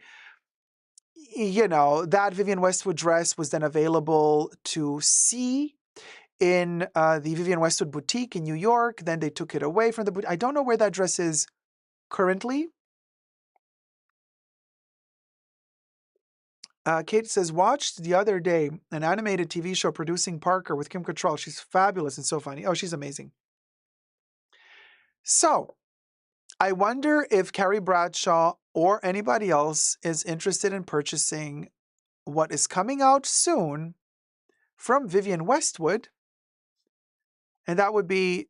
You know, that Vivienne Westwood dress was then available to see in the Vivienne Westwood boutique in New York. Then they took it away from the boutique. I don't know where that dress is currently. Kate says, watched the other day an animated TV show Producing Parker with Kim Cattrall. She's fabulous and so funny. Oh, she's amazing. So, I wonder if Carrie Bradshaw or anybody else is interested in purchasing what is coming out soon from Vivienne Westwood. And that would be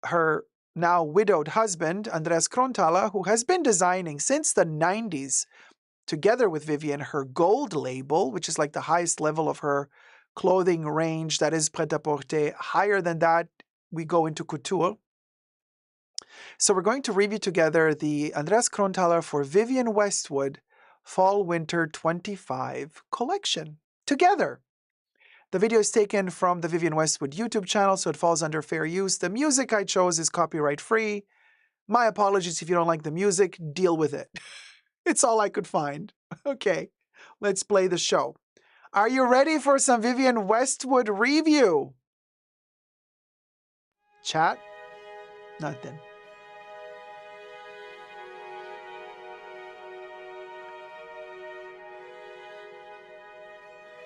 her now widowed husband, Andreas Kronthaler, who has been designing since the 90s together with Vivienne, her gold label, which is like the highest level of her clothing range, that is pret-à-porter. Higher than that, we go into couture. So we're going to review together the Andreas Kronthaler for Vivienne Westwood Fall-Winter 25 collection together. The video is taken from the Vivienne Westwood YouTube channel, so it falls under fair use. The music I chose is copyright free. My apologies if you don't like the music, deal with it. It's all I could find. Okay, let's play the show. Are you ready for some Vivienne Westwood review? Chat? Nothing.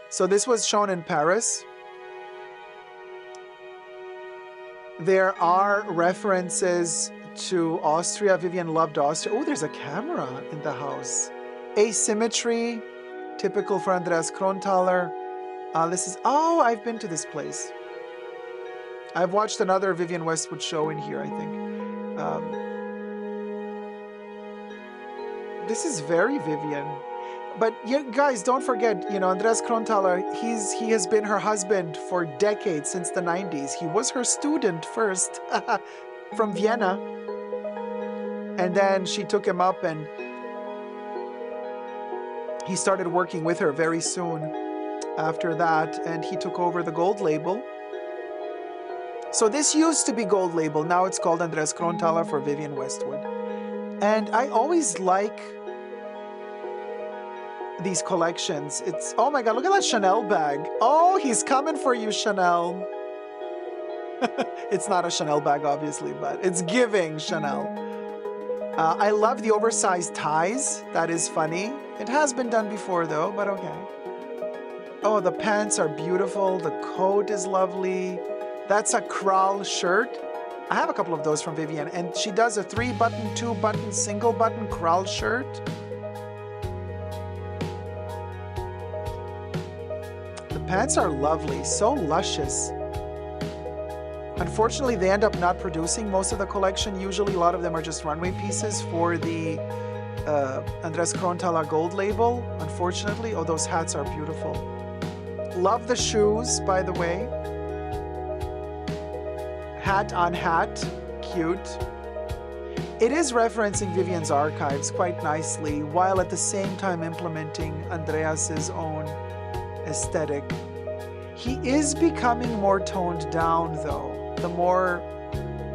So this was shown in Paris. There are references to Austria. Vivienne loved Austria. Oh, there's a camera in the house. Asymmetry, typical for Andreas Kronthaler. This is, oh, I've been to this place. I've watched another Vivienne Westwood show in here, I think. This is very Vivienne. But you guys, don't forget, you know, Andreas Kronthaler, he has been her husband for decades, since the 90s. He was her student first from Vienna. And then she took him up and he started working with her very soon after that. And he took over the gold label. So this used to be gold label. Now it's called Andreas Kronthaler for Vivienne Westwood. And I always like these collections. It's, oh my God, look at that Chanel bag. Oh, he's coming for you, Chanel. It's not a Chanel bag, obviously, but it's giving Chanel. I love the oversized ties. That is funny. It has been done before though, but okay. Oh, the pants are beautiful. The coat is lovely. That's a Cattrall shirt. I have a couple of those from Vivienne, and she does a 3-button, 2-button, single-button Cattrall shirt. The pants are lovely, so luscious. Unfortunately, they end up not producing most of the collection. Usually, a lot of them are just runway pieces for the Andreas Kronthaler gold label. Unfortunately, oh, those hats are beautiful. Love the shoes, by the way. Hat on hat, cute. It is referencing Vivienne's archives quite nicely, while at the same time implementing Andreas's own aesthetic. He is becoming more toned down, though. The more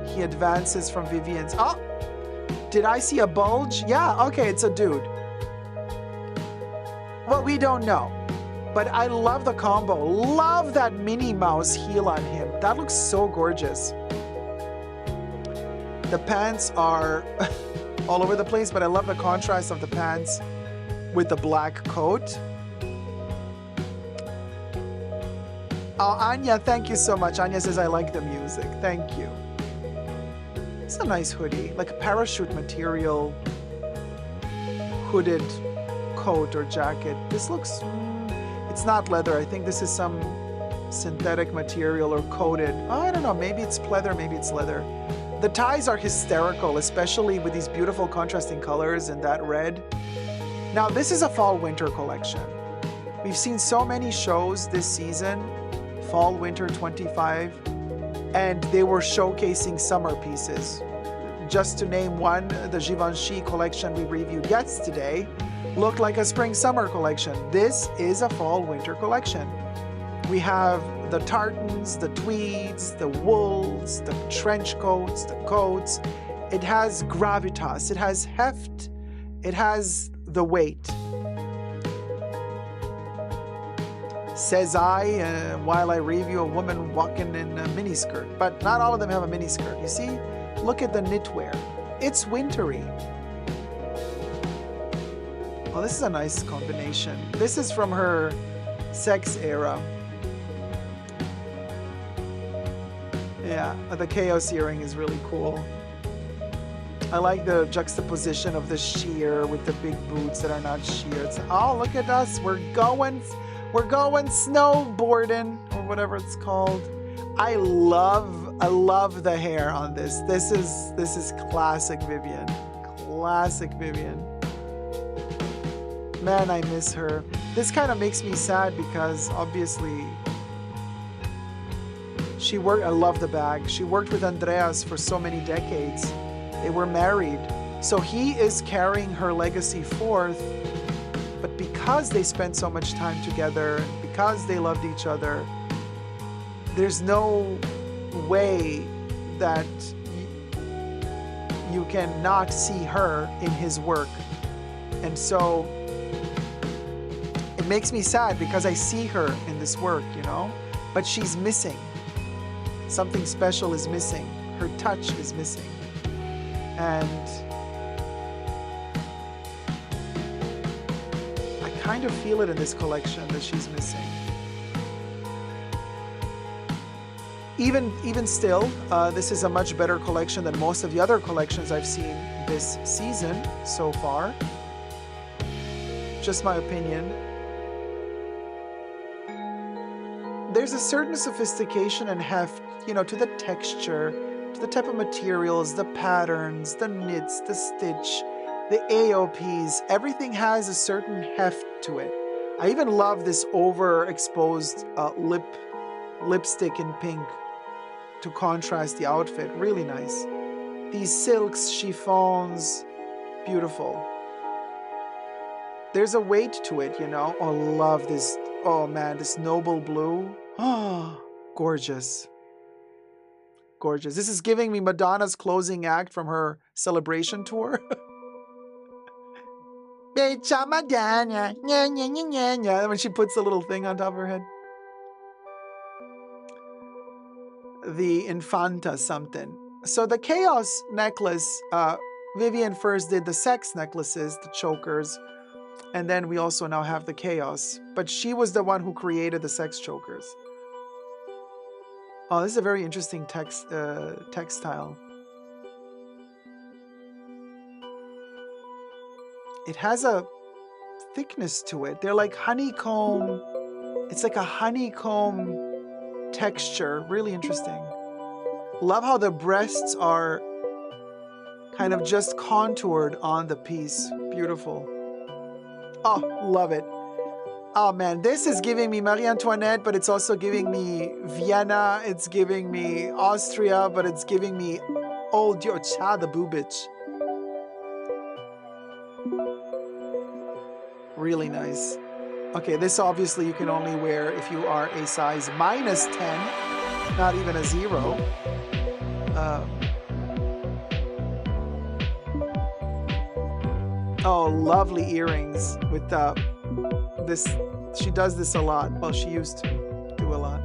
he advances from Vivienne's... Oh! Did I see a bulge? Yeah, okay, it's a dude. Well, we don't know. But I love the combo. Love that Minnie Mouse heel on him. That looks so gorgeous. The pants are all over the place, but I love the contrast of the pants with the black coat. Oh, Anya, thank you so much. Anya says, I like the music. Thank you. It's a nice hoodie, like a parachute material hooded coat or jacket. This looks, it's not leather. I think this is some synthetic material or coated. Oh, I don't know, maybe it's pleather, maybe it's leather. The ties are hysterical, especially with these beautiful contrasting colors and that red. Now, this is a fall-winter collection. We've seen so many shows this season, fall-winter 25, and they were showcasing summer pieces. Just to name one, the Givenchy collection we reviewed yesterday looked like a spring-summer collection. This is a fall-winter collection. We have the tartans, the tweeds, the wools, the trench coats, the coats. It has gravitas, it has heft, it has the weight. Says I, while I review a woman walking in a miniskirt. But not all of them have a miniskirt. You see? Look at the knitwear. It's wintry. Oh, this is a nice combination. This is from her sex era. Yeah, the chaos earring is really cool. I like the juxtaposition of the sheer with the big boots that are not sheer. It's, oh, look at us. We're going snowboarding, or whatever it's called. I love the hair on this. This is classic Vivienne. Classic Vivienne. Man, I miss her. This kind of makes me sad because obviously she worked, I love the bag. She worked with Andreas for so many decades. They were married. So he is carrying her legacy forth. But because they spent so much time together, because they loved each other, there's no way that you can not see her in his work. And so it makes me sad because I see her in this work, you know, but she's missing. Something special is missing. Her touch is missing. And I kind of feel it in this collection that she's missing. Even still, this is a much better collection than most of the other collections I've seen this season so far. Just my opinion. There's a certain sophistication and heft, you know, to the texture, to the type of materials, the patterns, the knits, the stitch. The AOPs, everything has a certain heft to it. I even love this overexposed lipstick in pink to contrast the outfit. Really nice. These silks, chiffons, beautiful. There's a weight to it, you know. Oh, love this. Oh man, this noble blue. Oh, gorgeous. Gorgeous. This is giving me Madonna's closing act from her celebration tour. Becha Madonna. Nya, nya, nya, nya, nya. When she puts the little thing on top of her head. The Infanta something. So the Chaos necklace, Vivienne first did the sex necklaces, the chokers, and then we also now have the Chaos. But she was the one who created the sex chokers. Oh, this is a very interesting textile. It has a thickness to it. They're like honeycomb. It's like a honeycomb texture. Really interesting. Love how the breasts are kind of just contoured on the piece. Beautiful. Oh, love it. Oh man, this is giving me Marie Antoinette, but it's also giving me Vienna. It's giving me Austria, but it's giving me old Diocha, the boobage. Really nice. Okay, this obviously you can only wear if you are a size -10, not even a 0. Oh, lovely earrings with this. She does this a lot. Well, she used to do a lot.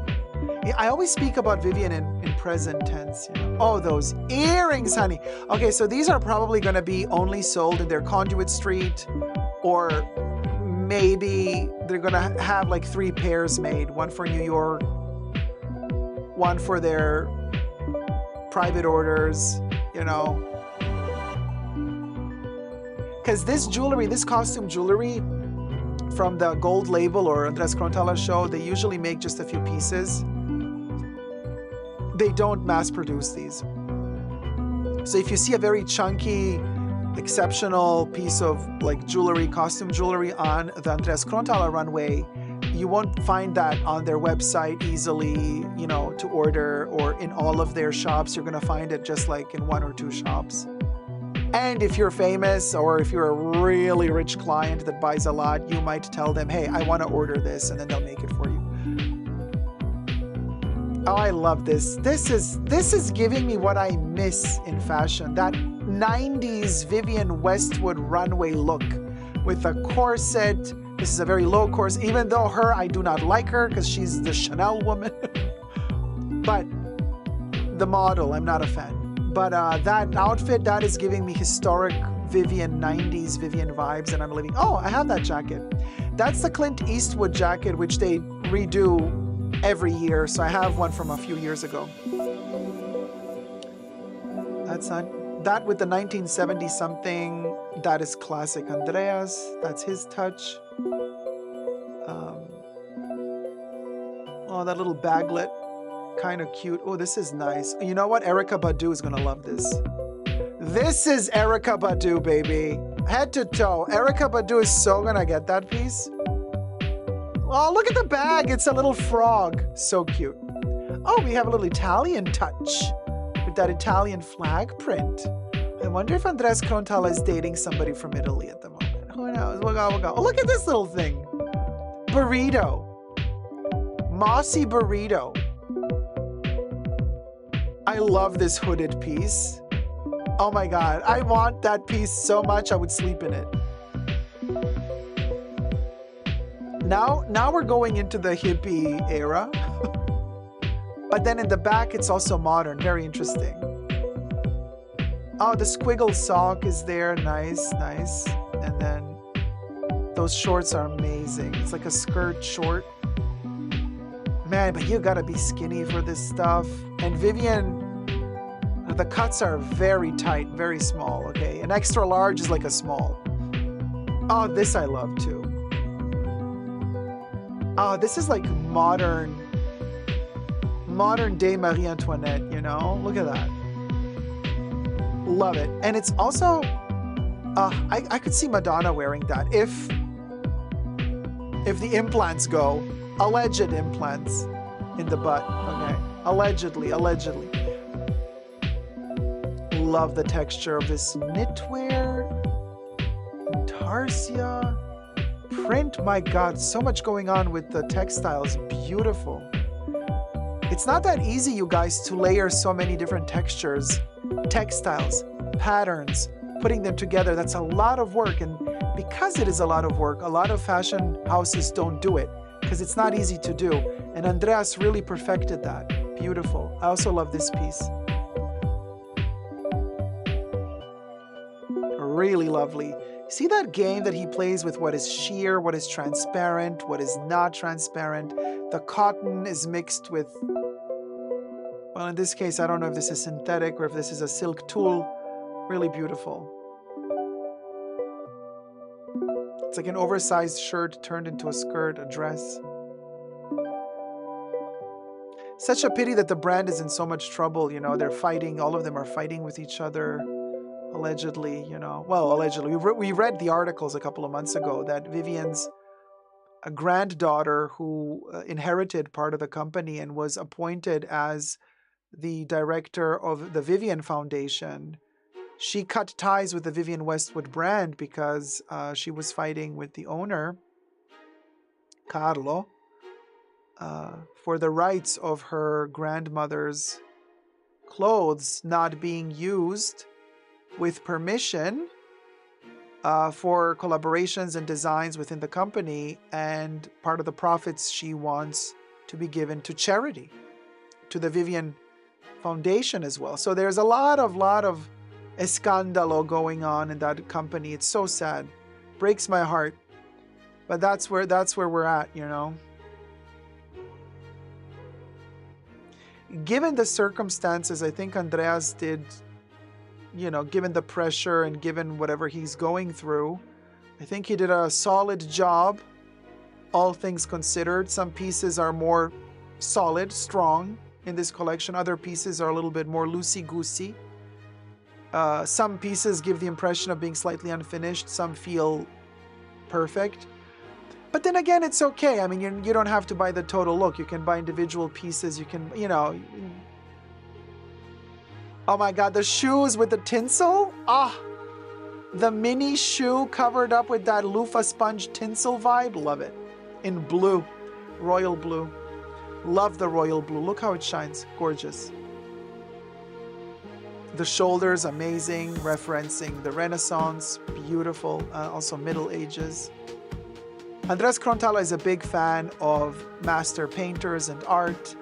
I always speak about Vivienne in present tense. You know? Oh, those earrings, honey. Okay, so these are probably going to be only sold in their Conduit Street, or maybe they're going to have like 3 pairs made. One for New York, one for their private orders, you know. Because this jewelry, this costume jewelry from the Gold Label or Andres Krontala show, they usually make just a few pieces. They don't mass produce these. So if you see a very chunky, exceptional piece of like jewelry, costume jewelry on the Andres Krontala runway, you won't find that on their website easily, you know, to order, or in all of their shops. You're gonna find it just like in 1 or 2 shops. And if you're famous, or if you're a really rich client that buys a lot, you might tell them, hey, I want to order this, and then they'll make it for you. Oh, I love this. This is giving me what I miss in fashion. That 90s Vivienne Westwood runway look with a corset. This is a very low corset. Even though I do not like her because she's the Chanel woman. But the model, I'm not a fan. But that outfit, that is giving me historic Vivienne, 90s Vivienne vibes, and I'm living. Oh, I have that jacket. That's the Clint Eastwood jacket, which they redo every year. So I have one from a few years ago. That's not that with the 1970 something. That is classic Andreas. That's his touch. Oh, that little baglet. Kind of cute. Oh, this is nice. You know what? Erykah Badu is gonna love this. This is Erykah Badu, baby. Head to toe. Erykah Badu is so gonna get that piece. Oh, look at the bag. It's a little frog. So cute. Oh, we have a little Italian touch with that Italian flag print. I wonder if Andres Krontala is dating somebody from Italy at the moment. Who knows? We'll go. Oh, look at this little thing. Burrito. Mossy burrito. I love this hooded piece. Oh my God, I want that piece so much I would sleep in it. Now we're going into the hippie era. But then in the back, it's also modern, very interesting. Oh, the squiggle sock is there, nice. And then those shorts are amazing. It's like a skirt short. Man, but you gotta be skinny for this stuff. And Vivienne, the cuts are very tight, very small, okay? An extra large is like a small. Oh, this I love too. Oh, this is like modern day Marie Antoinette, you know? Look at that. Love it. And it's also I could see Madonna wearing that if the implants go. Alleged implants in the butt. Okay. Allegedly. Love the texture of this knitwear. Tarsia. Print, my God, so much going on with the textiles. Beautiful. It's not that easy, you guys, to layer so many different textures, textiles, patterns, putting them together. That's a lot of work. And because it is a lot of work, a lot of fashion houses don't do it because it's not easy to do. And Andreas really perfected that. Beautiful. I also love this piece. Really lovely. See that game that he plays with what is sheer, what is transparent, what is not transparent. The cotton is mixed with, well, in this case, I don't know if this is synthetic or if this is a silk tulle. Really beautiful. It's like an oversized shirt turned into a skirt, a dress. Such a pity that the brand is in so much trouble. You know, they're fighting. All of them are fighting with each other. Allegedly, you know. Well, allegedly. We read the articles a couple of months ago that Vivienne's a granddaughter who inherited part of the company and was appointed as the director of the Vivienne Foundation. She cut ties with the Vivienne Westwood brand because she was fighting with the owner, Carlo, for the rights of her grandmother's clothes not being used with permission for collaborations and designs within the company, and part of the profits she wants to be given to charity, to the Vivienne Foundation as well. So there's a lot of escandalo going on in that company. It's so sad, breaks my heart, but that's where we're at, you know. Given the circumstances, I think Andreas did, you know, given the pressure and given whatever he's going through, I think he did a solid job, all things considered. Some pieces are more solid, strong in this collection. Other pieces are a little bit more loosey-goosey. Some pieces give the impression of being slightly unfinished. Some feel perfect. But then again, it's okay. I mean, you don't have to buy the total look. You can buy individual pieces. You can, you know. Oh my God, the shoes with the tinsel. The mini shoe covered up with that loofah sponge tinsel vibe. Love it. In blue, royal blue. Love the royal blue. Look how it shines. Gorgeous. The shoulders, amazing. Referencing the Renaissance. Beautiful. Also Middle Ages. Andres Krontala is a big fan of master painters and art.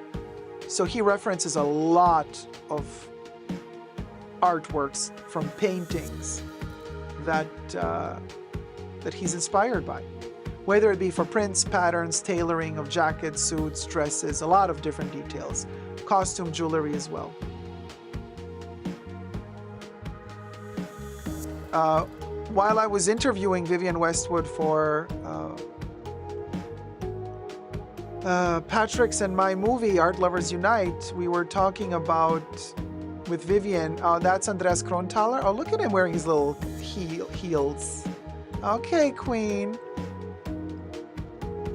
So he references a lot of artworks from paintings that he's inspired by. Whether it be for prints, patterns, tailoring of jackets, suits, dresses, a lot of different details. Costume jewelry as well. While I was interviewing Vivienne Westwood for Patrick's and my movie, Art Lovers Unite, we were talking about, with Vivienne, that's Andres Kronthaler. Oh, look at him wearing his little heels. Okay, Queen.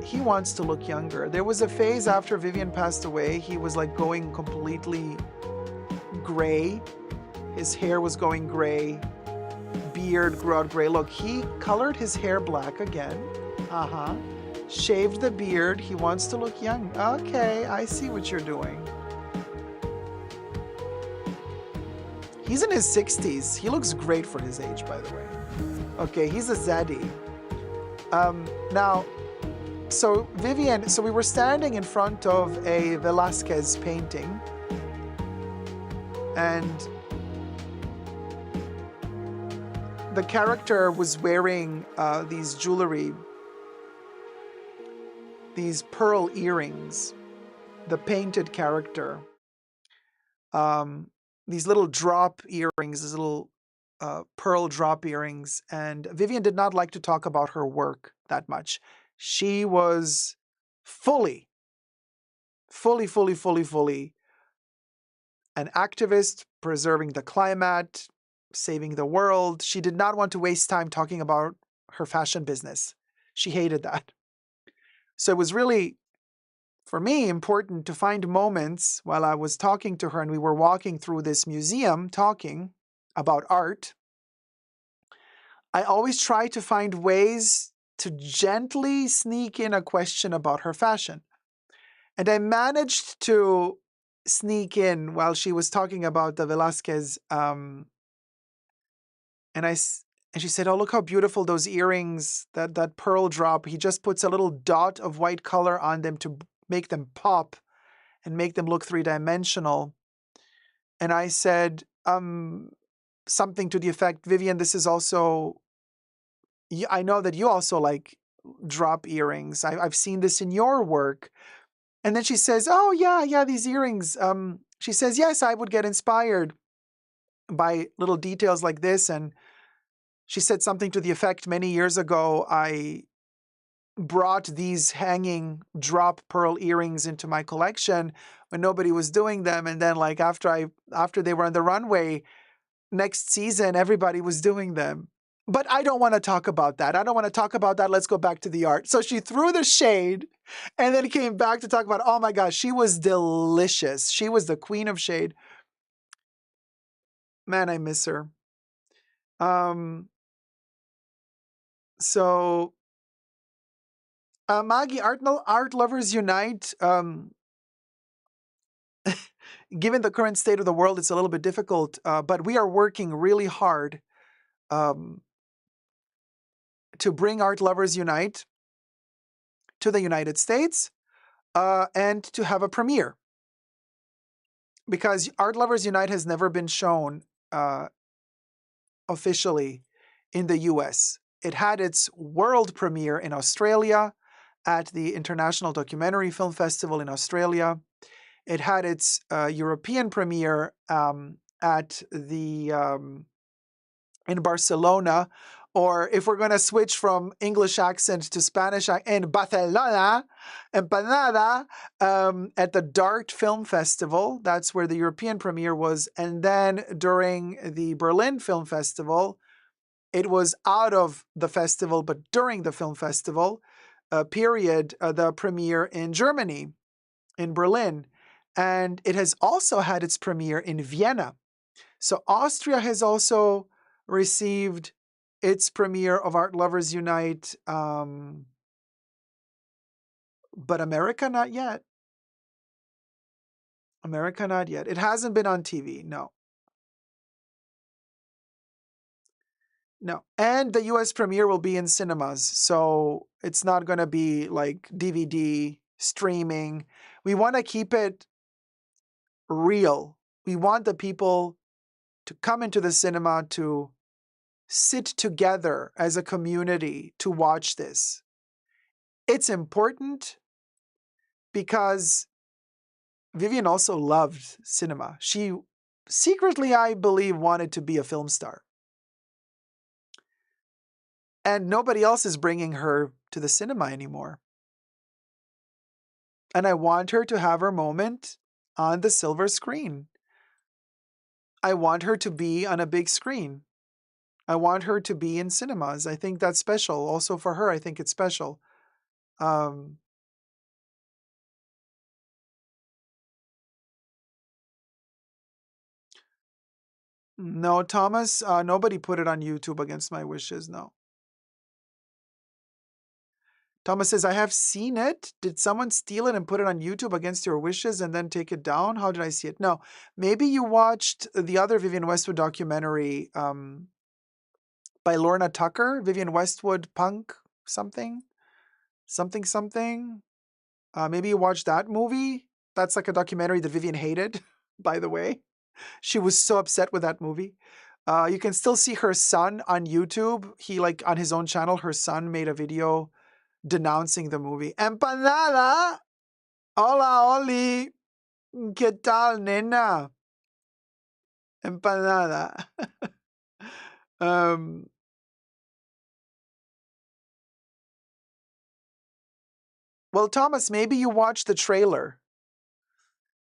He wants to look younger. There was a phase after Vivienne passed away, he was like going completely gray. His hair was going gray. Beard grew out gray. Look, he colored his hair black again. Shaved the beard. He wants to look young. Okay, I see what you're doing. He's in his 60s. He looks great for his age, by the way. Okay, he's a zaddy. Now, so Vivienne, so we were standing in front of a Velázquez painting, and the character was wearing these jewelry, these pearl earrings, the painted character, these little drop earrings, these little pearl drop earrings. And Vivienne did not like to talk about her work that much. She was fully an activist, preserving the climate, saving the world. She did not want to waste time talking about her fashion business. She hated that. So it was really, for me, important to find moments while I was talking to her and we were walking through this museum talking about art. I always try to find ways to gently sneak in a question about her fashion. And I managed to sneak in while she was talking about the Velázquez. And she said, "Oh, look how beautiful those earrings, that pearl drop. He just puts a little dot of white color on them to make them pop and make them look three-dimensional." And I said something to the effect, "Vivienne, this is also, I know that you also like drop earrings. I've seen this in your work." And then she says, "Oh, yeah, these earrings." She says, "Yes, I would get inspired by little details like this." And she said something to the effect, "Many years ago, I brought these hanging drop pearl earrings into my collection when nobody was doing them. And then like after they were on the runway, next season, everybody was doing them. But I don't want to talk about that. I don't want to talk about that. Let's go back to the art." So she threw the shade and then came back to talk about, oh my gosh, she was delicious. She was the queen of shade. Man, I miss her. So Maggie, art lovers unite. Given the current state of the world, it's a little bit difficult, but we are working really hard to bring Art Lovers Unite to the United States and to have a premiere. Because Art Lovers Unite has never been shown officially in the US. It had its world premiere in Australia at the International Documentary Film Festival in Australia. It had its European premiere at the in Barcelona, or if we're going to switch from English accent to Spanish, in Barcelona, Empanada, at the Dart Film Festival. That's where the European premiere was. And then during the Berlin Film Festival, it was out of the festival, but during the film festival period, the premiere in Germany, in Berlin. And it has also had its premiere in Vienna. So Austria has also received its premiere of Art Lovers Unite, but America not yet. America not yet. It hasn't been on TV, no. No. And the US premiere will be in cinemas, so it's not going to be like DVD, streaming. We want to keep it real. We want the people to come into the cinema to sit together as a community to watch this. It's important because Vivienne also loved cinema. She secretly, I believe, wanted to be a film star. And nobody else is bringing her to the cinema anymore. And I want her to have her moment on the silver screen. I want her to be on a big screen. I want her to be in cinemas. I think that's special. Also for her, I think it's special. No, Thomas, nobody put it on YouTube against my wishes, no. Thomas says, "I have seen it. Did someone steal it and put it on YouTube against your wishes and then take it down? How did I see it?" No, maybe you watched the other Vivienne Westwood documentary by Lorna Tucker, Vivienne Westwood Punk something. Maybe you watched that movie. That's like a documentary that Vivienne hated, by the way. She was so upset with that movie. You can still see her son on YouTube. He, like, on his own channel, her son made a video denouncing the movie. Empanada! Hola, Oli! ¿Qué tal, nena? Empanada. Well, Thomas, maybe you watched the trailer.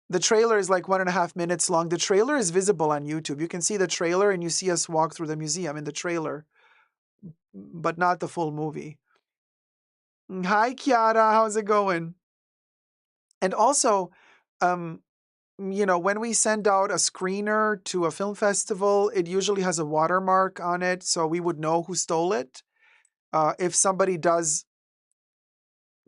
The trailer is like 1.5 minutes long. The trailer is visible on YouTube. You can see the trailer and you see us walk through the museum in the trailer, but not the full movie. Hi, Kiara. How's it going? And also, when we send out a screener to a film festival, it usually has a watermark on it, so we would know who stole it. If somebody does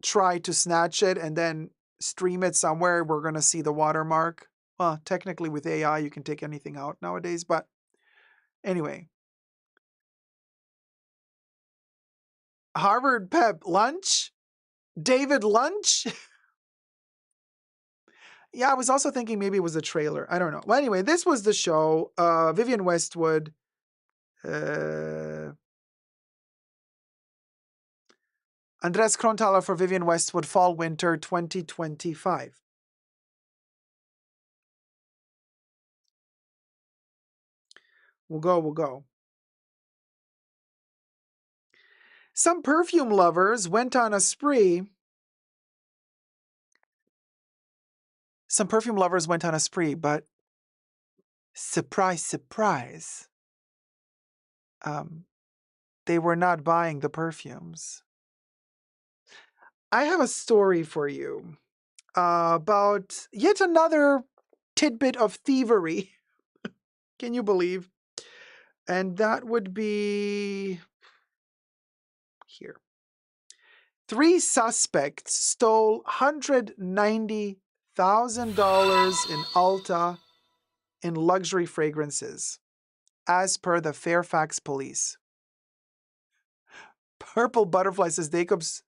try to snatch it and then stream it somewhere, we're going to see the watermark. Well, technically with AI, you can take anything out nowadays, but anyway. Harvard Pep lunch? David lunch? Yeah, I was also thinking maybe it was a trailer. I don't know. Well, anyway, this was the show. Vivienne Westwood. Andres Kronthaler for Vivienne Westwood, Fall Winter 2025. We'll go. Some perfume lovers went on a spree. But surprise, surprise, they were not buying the perfumes. I have a story for you about yet another tidbit of thievery. Can you believe? And that would be here. 3 suspects stole $190,000 in Ulta in luxury fragrances, as per the Fairfax police. Purple Butterfly says Dacob's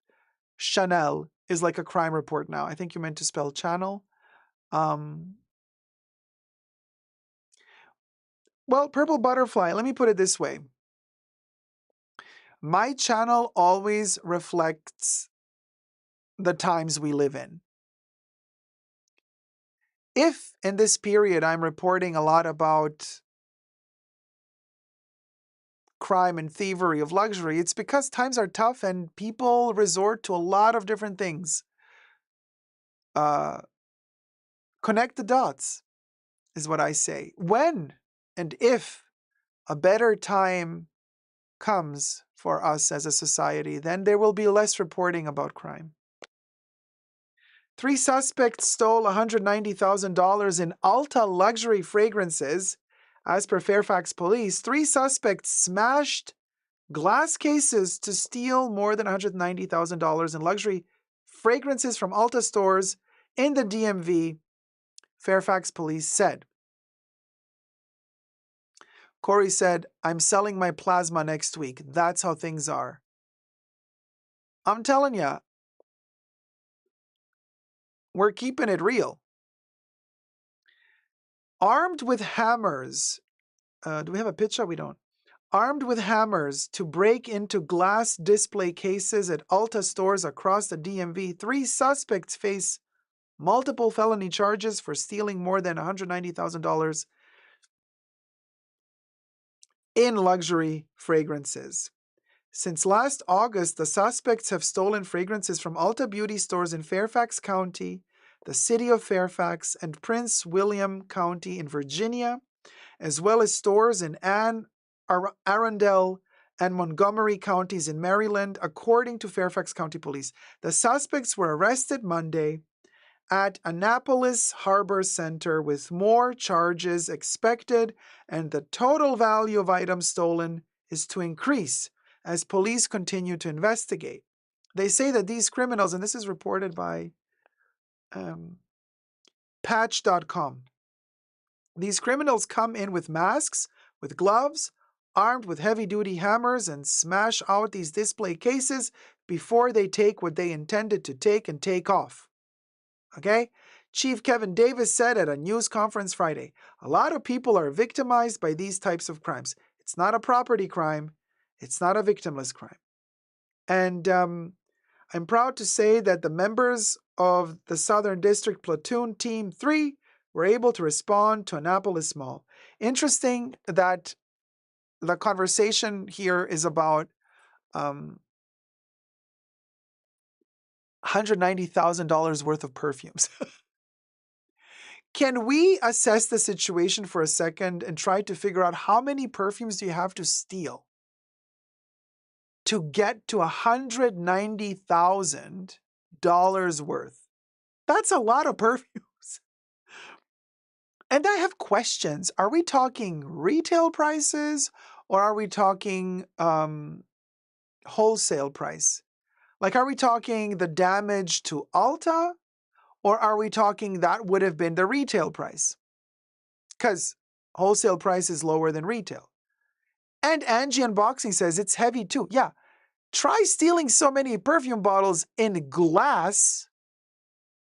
Chanel is like a crime report now. I think you meant to spell channel. Well, Purple Butterfly, let me put it this way. My channel always reflects the times we live in. If in this period I'm reporting a lot about crime and thievery of luxury, it's because times are tough and people resort to a lot of different things. Connect the dots is what I say. When and if a better time comes for us as a society, then there will be less reporting about crime. 3 suspects stole $190,000 in Ulta luxury fragrances. As per Fairfax police, 3 suspects smashed glass cases to steal more than $190,000 in luxury fragrances from Ulta stores in the DMV, Fairfax police said. Corey said, I'm selling my plasma next week. That's how things are. I'm telling you, we're keeping it real. Armed with hammers. Do we have a picture? We don't. Armed with hammers to break into glass display cases at Ulta stores across the DMV, 3 suspects face multiple felony charges for stealing more than $190,000 in luxury fragrances. Since last August, the suspects have stolen fragrances from Ulta beauty stores in Fairfax County, the city of Fairfax, and Prince William County in Virginia, as well as stores in Anne Arundel and Montgomery counties in Maryland, according to Fairfax County Police. The suspects were arrested Monday at Annapolis Harbor Center with more charges expected, and the total value of items stolen is to increase as police continue to investigate. They say that these criminals, and this is reported by Patch.com, these criminals come in with masks, with gloves, armed with heavy-duty hammers, and smash out these display cases before they take what they intended to take and take off. Okay? Chief Kevin Davis said at a news conference Friday, a lot of people are victimized by these types of crimes. It's not a property crime. It's not a victimless crime. And I'm proud to say that the members of the Southern District Platoon Team 3 were able to respond to Annapolis Mall. Interesting that the conversation here is about $190,000 worth of perfumes. Can we assess the situation for a second and try to figure out how many perfumes do you have to steal to get to $190,000 worth? That's a lot of perfumes. And I have questions. Are we talking retail prices or are we talking wholesale price? Like, are we talking the damage to Ulta or are we talking that would have been the retail price? Because wholesale price is lower than retail. And Angie Unboxing says it's heavy too. Yeah. Try stealing so many perfume bottles in glass.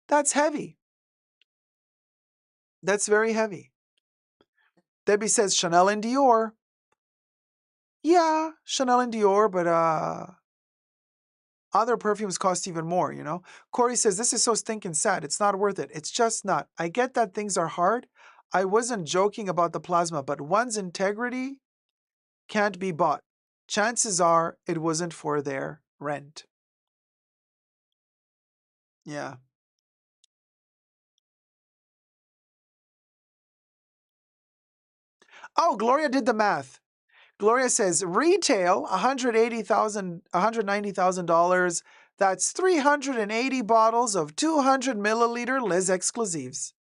That's heavy. That's very heavy. Debbie says Chanel and Dior. Yeah, Chanel and Dior, but other perfumes cost even more, you know? Corey says, this is so stinking sad. It's not worth it. It's just not. I get that things are hard. I wasn't joking about the plasma, but one's integrity can't be bought. Chances are it wasn't for their rent. Yeah. Oh, Gloria did the math. Gloria says retail $190,000. That's 380 bottles of 200 milliliter Les Exclusives.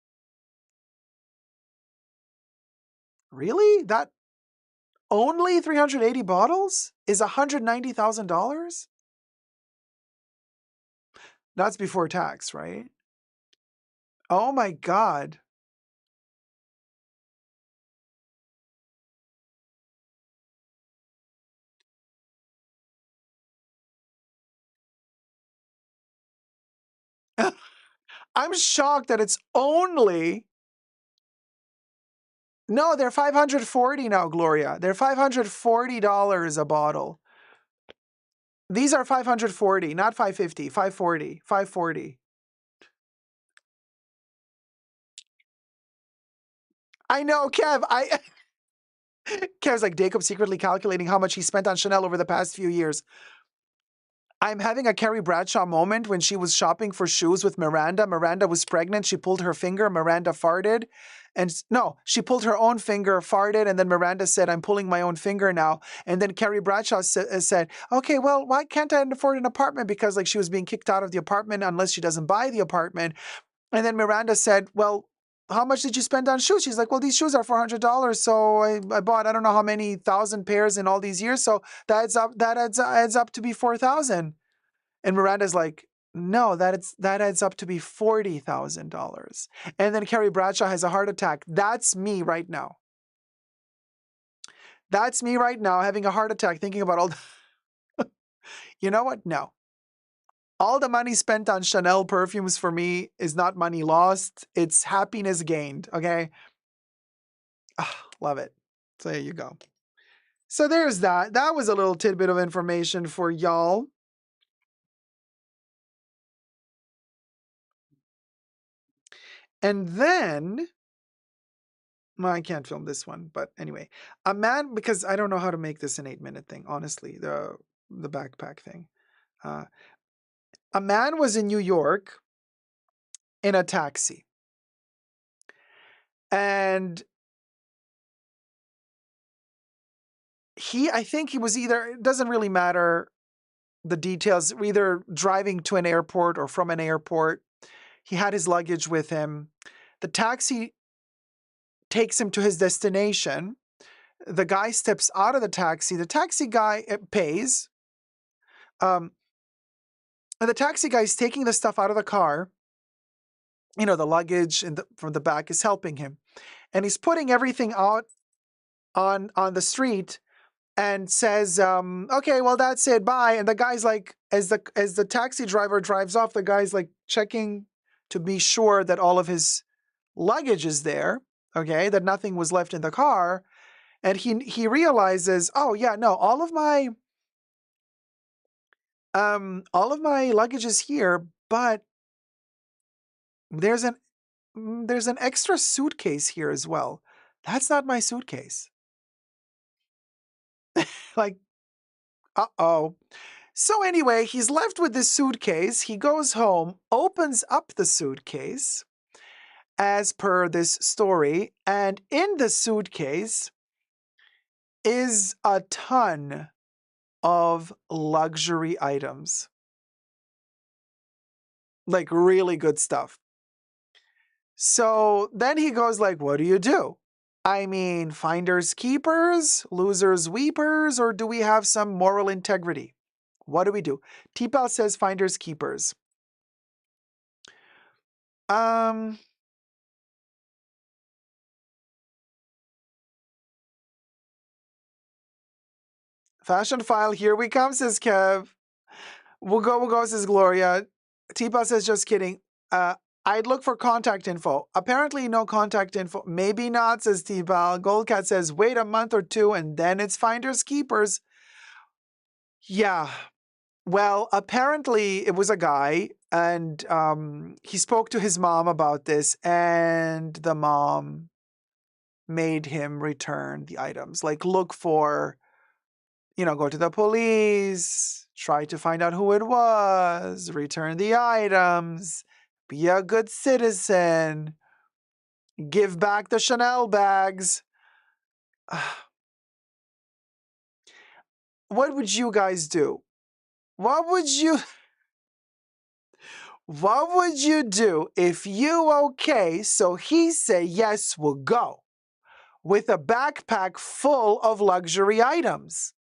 Really? That only 380 bottles is $190,000? That's before tax, right? Oh my God. I'm shocked that it's only. No, they're $540 now, Gloria. They're $540 a bottle. These are $540, not $550, $540, $540. I know, Kev. Kev's like, Dacob secretly calculating how much he spent on Chanel over the past few years. I'm having a Carrie Bradshaw moment when she was shopping for shoes with Miranda. Miranda was pregnant. She pulled her finger. Miranda farted. And no, she pulled her own finger, farted, and then Miranda said, I'm pulling my own finger now. And then Carrie Bradshaw said, okay, well, why can't I afford an apartment? Because like she was being kicked out of the apartment unless she doesn't buy the apartment. And then Miranda said, well, how much did you spend on shoes? She's like, well, these shoes are $400. So I bought, I don't know how many thousand pairs in all these years. So that adds up to be 4,000. And Miranda's like, no, that adds up to be $40,000. And then Carrie Bradshaw has a heart attack. That's me right now. That's me right now having a heart attack thinking about all You know what? No. All the money spent on Chanel perfumes for me is not money lost. It's happiness gained, okay? Love it. So there you go. So there's that. That was a little tidbit of information for y'all. And then, well, I can't film this one, but anyway, a man, because I don't know how to make this an 8-minute thing, honestly, the backpack thing. A man was in New York in a taxi. And I think he was either, it doesn't really matter the details, either driving to an airport or from an airport. He had his luggage with him. The taxi takes him to his destination. The guy steps out of the taxi guy pays. And the taxi guy is taking the stuff out of the car. You know, the luggage from the back is helping him. And he's putting everything out on the street and says, okay, well, that's it, bye. And the guy's like, as the taxi driver drives off, the guy's like checking to be sure that all of his luggage is there, okay, that nothing was left in the car. And he realizes, oh yeah, no, all of my luggage is here, but there's an extra suitcase here as well. That's not my suitcase. Like, uh-oh. So anyway, he's left with this suitcase. He goes home, opens up the suitcase, as per this story. And in the suitcase is a ton of luxury items. Like really good stuff. So then he goes like, what do you do? I mean, finders keepers, losers weepers, or do we have some moral integrity? What do we do? Tipal says finders keepers. Fashion file, here we come, says Kev. We'll go, says Gloria. Tipal says, just kidding. I'd look for contact info. Apparently no contact info. Maybe not, says Tipal. Goldcat says, wait a month or two and then it's finders keepers. Yeah. Well, apparently it was a guy and he spoke to his mom about this and the mom made him return the items. Like look for, go to the police, try to find out who it was, return the items, be a good citizen, give back the Chanel bags. What would you guys do? What would you do if so he say, yes, we'll go, with a backpack full of luxury items?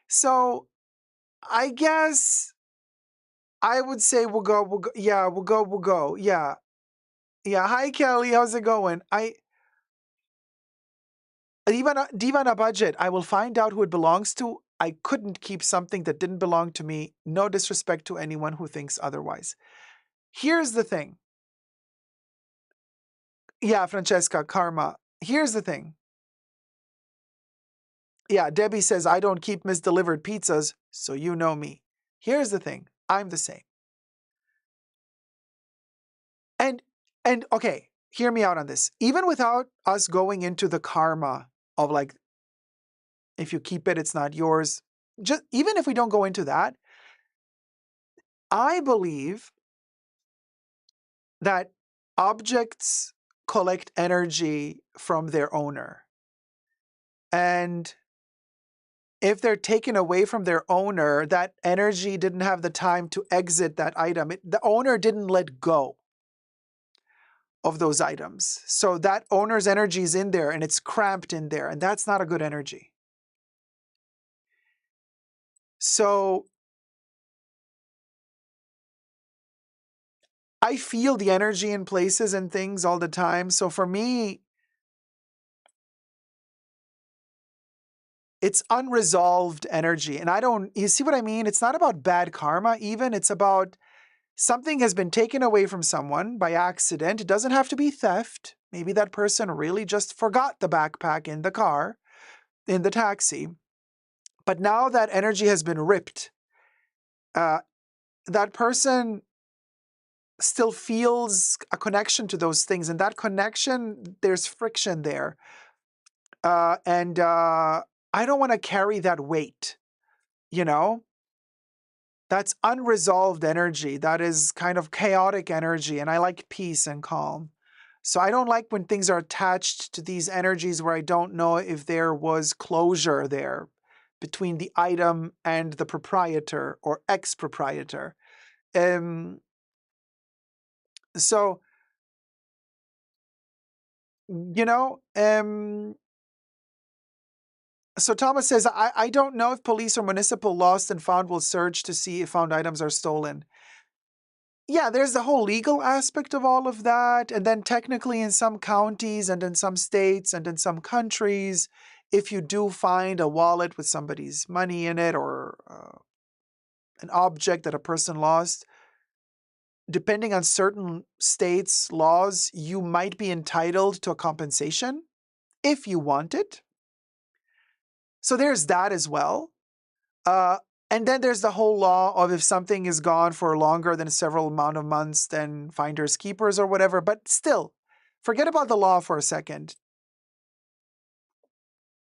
So I guess I would say we'll go. Yeah, we'll go. Yeah. Yeah. Hi, Kelly. How's it going? Diva on a budget. I will find out who it belongs to. I couldn't keep something that didn't belong to me. No disrespect to anyone who thinks otherwise. Here's the thing. Yeah, Francesca, karma. Here's the thing. Yeah, Debbie says, I don't keep misdelivered pizzas, so you know me. Here's the thing. I'm the same. And okay, hear me out on this. Even without us going into the karma of like, if you keep it, it's not yours. Just even if we don't go into that, I believe that objects collect energy from their owner. And if they're taken away from their owner, that energy didn't have the time to exit that item. The owner didn't let go of those items. So that owner's energy is in there and it's cramped in there, and that's not a good energy. So I feel the energy in places and things all the time. So for me, it's unresolved energy. And you see what I mean? It's not about bad karma even. It's about something has been taken away from someone by accident. It doesn't have to be theft. Maybe that person really just forgot the backpack in the car, in the taxi. But now that energy has been ripped. That person still feels a connection to those things. And that connection, there's friction there. And I don't want to carry that weight, That's unresolved energy. That is kind of chaotic energy. And I like peace and calm. So I don't like when things are attached to these energies where I don't know if there was closure there between the item and the proprietor or ex-proprietor. So, so Thomas says, I don't know if police or municipal lost and found will search to see if found items are stolen. Yeah, there's the whole legal aspect of all of that. And then technically in some counties and in some states and in some countries, if you do find a wallet with somebody's money in it or an object that a person lost, depending on certain states' laws, you might be entitled to a compensation if you want it. So there's that as well. And then there's the whole law of if something is gone for longer than several amount of months, then finders keepers or whatever. But still, forget about the law for a second.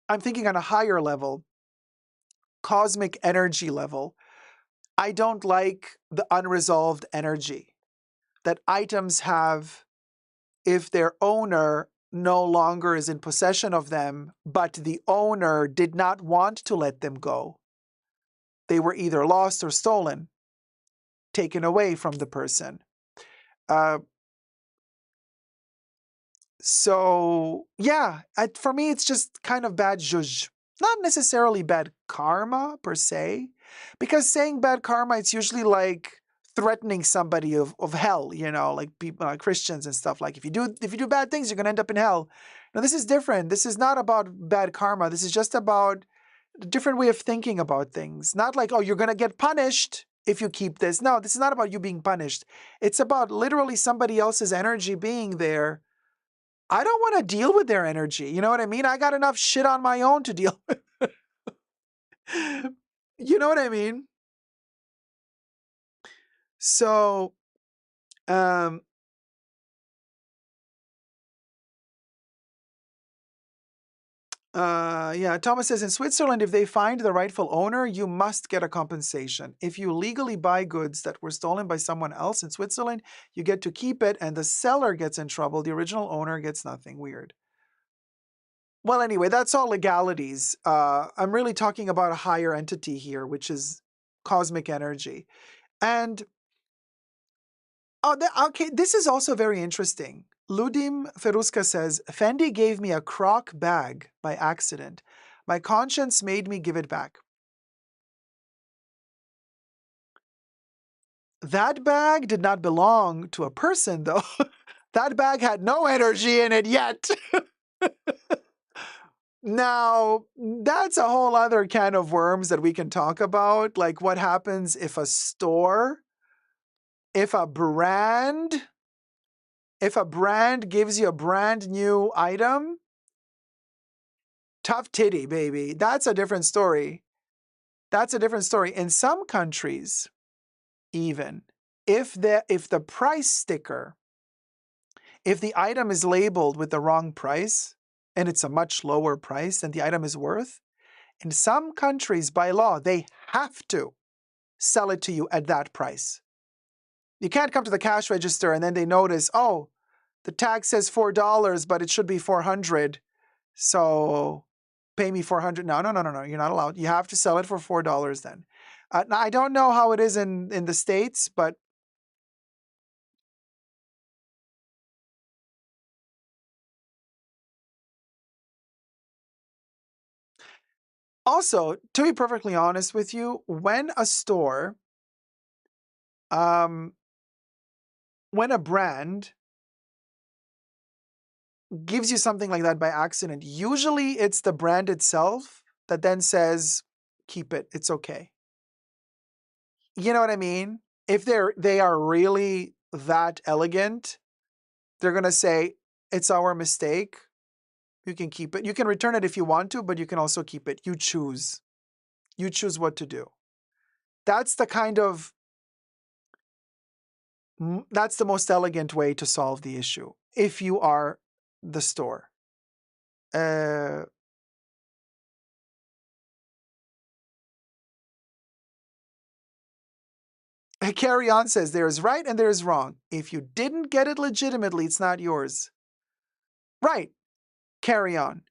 I'm thinking on a higher level, cosmic energy level. I don't like the unresolved energy. that items have if their owner no longer is in possession of them, but the owner did not want to let them go. They were either lost or stolen, taken away from the person. So, yeah, for me, it's just kind of bad zhuzh. Not necessarily bad karma, per se, because saying bad karma, it's usually like threatening somebody of hell, you know, like people, Christians and stuff. Like, if you do bad things, you're going to end up in hell. Now, this is different. This is not about bad karma. This is just about a different way of thinking about things. Not like, oh, you're going to get punished if you keep this. No, this is not about you being punished. It's about literally somebody else's energy being there. I don't want to deal with their energy. You know what I mean? I got enough shit on my own to deal with. You know what I mean? So, yeah, Thomas says, in Switzerland, if they find the rightful owner, you must get a compensation. If you legally buy goods that were stolen by someone else in Switzerland, you get to keep it and the seller gets in trouble. The original owner gets nothing. Weird. Well, anyway, that's all legalities. I'm really talking about a higher entity here, which is cosmic energy. And, okay, this is also very interesting. Ludim Feruska says, Fendi gave me a croc bag by accident. My conscience made me give it back. That bag did not belong to a person, though. That bag had no energy in it yet. Now, that's a whole other can of worms that we can talk about. Like, what happens if a store, if a brand gives you a brand new item? Tough titty, baby. That's a different story. That's a different story. In some countries, even, if the price sticker, if the item is labeled with the wrong price, and it's a much lower price than the item is worth, in some countries, by law, they have to sell it to you at that price. You can't come to the cash register and then they notice, oh, the tag says $4, but it should be $400. So pay me $400. No. You're not allowed. You have to sell it for $4 then. Now, I don't know how it is in the States, but also, to be perfectly honest with you, when a store, when a brand gives you something like that by accident, usually it's the brand itself that then says, keep it, it's okay. You know what I mean? If they are really that elegant, they're going to say, it's our mistake. You can keep it. You can return it if you want to, but you can also keep it. You choose. You choose what to do. That's the that's the most elegant way to solve the issue. If you are the store. Carry On says, there is right and there is wrong. If you didn't get it legitimately, it's not yours. Right. Carry On.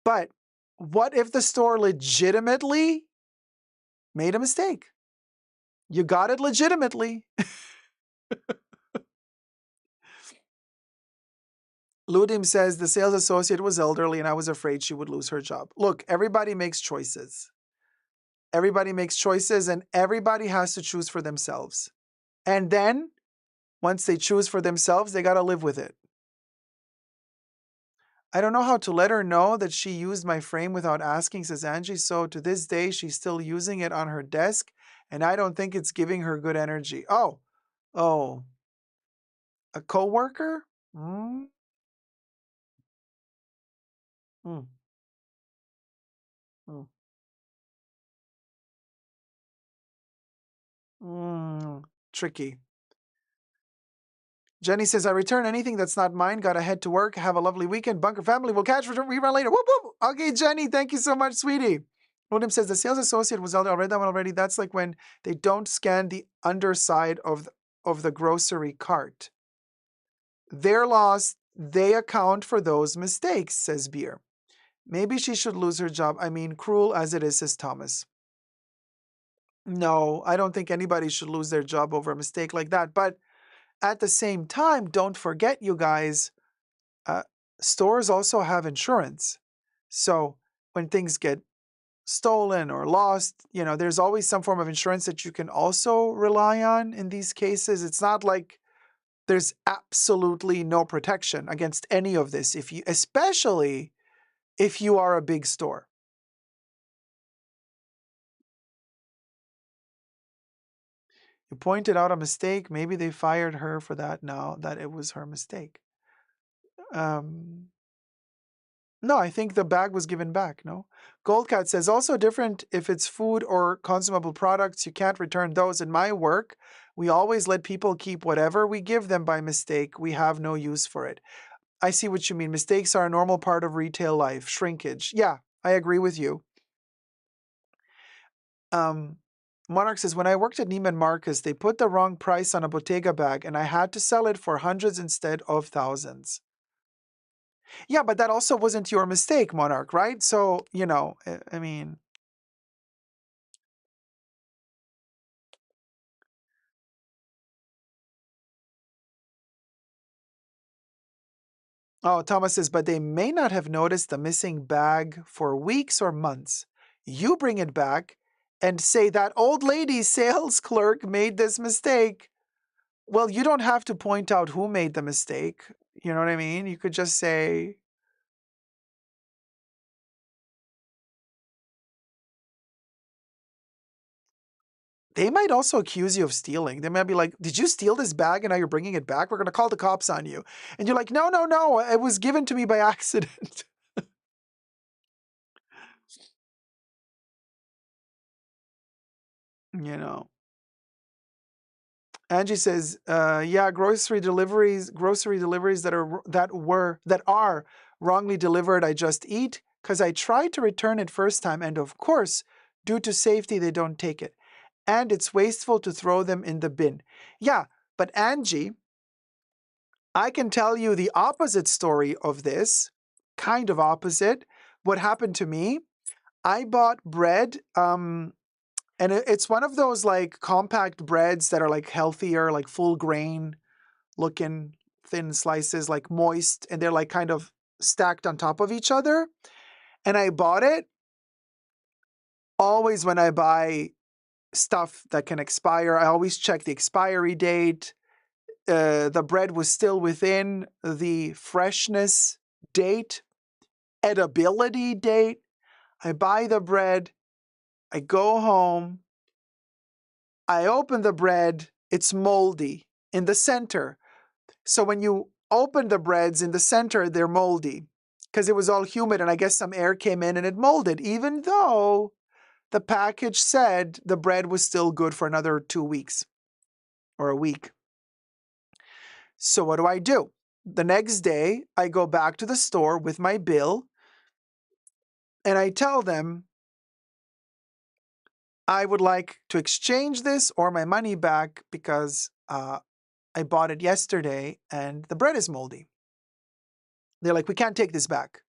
But what if the store legitimately made a mistake? You got it legitimately. Ludim says, the sales associate was elderly and I was afraid she would lose her job. Look, everybody makes choices. Everybody makes choices and everybody has to choose for themselves. And then, once they choose for themselves, they got to live with it. I don't know how to let her know that she used my frame without asking, says Angie. So to this day, she's still using it on her desk, and I don't think it's giving her good energy. Oh, a coworker? Mm. Mm. Mm. Tricky. Jenny says, I return anything that's not mine. Gotta head to work. Have a lovely weekend. Bunker family. We'll catch rerun later. Whoop, whoop. Okay, Jenny, thank you so much, sweetie. William says, the sales associate was elderly. I read that one already. That's like when they don't scan the underside of of the grocery cart. Their loss, they account for those mistakes, says Beer. Maybe she should lose her job. I mean, cruel as it is, says Thomas. No, I don't think anybody should lose their job over a mistake like that. But at the same time, don't forget, you guys, stores also have insurance. So when things get stolen or lost, there's always some form of insurance that you can also rely on in these cases. It's not like there's absolutely no protection against any of this, especially if you are a big store. You pointed out a mistake. Maybe they fired her for that now that it was her mistake. No, I think the bag was given back, no? Goldcat says, also different if it's food or consumable products. You can't return those. In my work, we always let people keep whatever we give them by mistake. We have no use for it. I see what you mean. Mistakes are a normal part of retail life. Shrinkage. Yeah, I agree with you. Monarch says, when I worked at Neiman Marcus, they put the wrong price on a Bottega bag and I had to sell it for hundreds instead of thousands. Yeah, but that also wasn't your mistake, Monarch, right? So, I mean... Oh, Thomas says, but they may not have noticed the missing bag for weeks or months. You bring it back and say that old lady sales clerk made this mistake. Well, you don't have to point out who made the mistake. You know what I mean? You could just say... They might also accuse you of stealing. They might be like, did you steal this bag and now you're bringing it back? We're going to call the cops on you. And you're like, no, it was given to me by accident. Angie says, yeah, grocery deliveries that are wrongly delivered, I just eat because I tried to return it first time. And of course, due to safety, they don't take it. And it's wasteful to throw them in the bin. Yeah, but Angie, I can tell you the opposite story of this, kind of opposite. What happened to me, I bought bread, and it's one of those like compact breads that are like healthier, like full grain looking thin slices, like moist, and they're like kind of stacked on top of each other. And I bought it. Always when I buy stuff that can expire, I always check the expiry date. The bread was still within the freshness date, edibility date. I buy the bread, I go home, I open the bread, it's moldy in the center. So when you open the breads in the center, they're moldy because it was all humid and I guess some air came in and it molded, even though the package said the bread was still good for another 2 weeks or a week. So what do? The next day, I go back to the store with my bill and I tell them I would like to exchange this or my money back because I bought it yesterday and the bread is moldy. They're like, we can't take this back.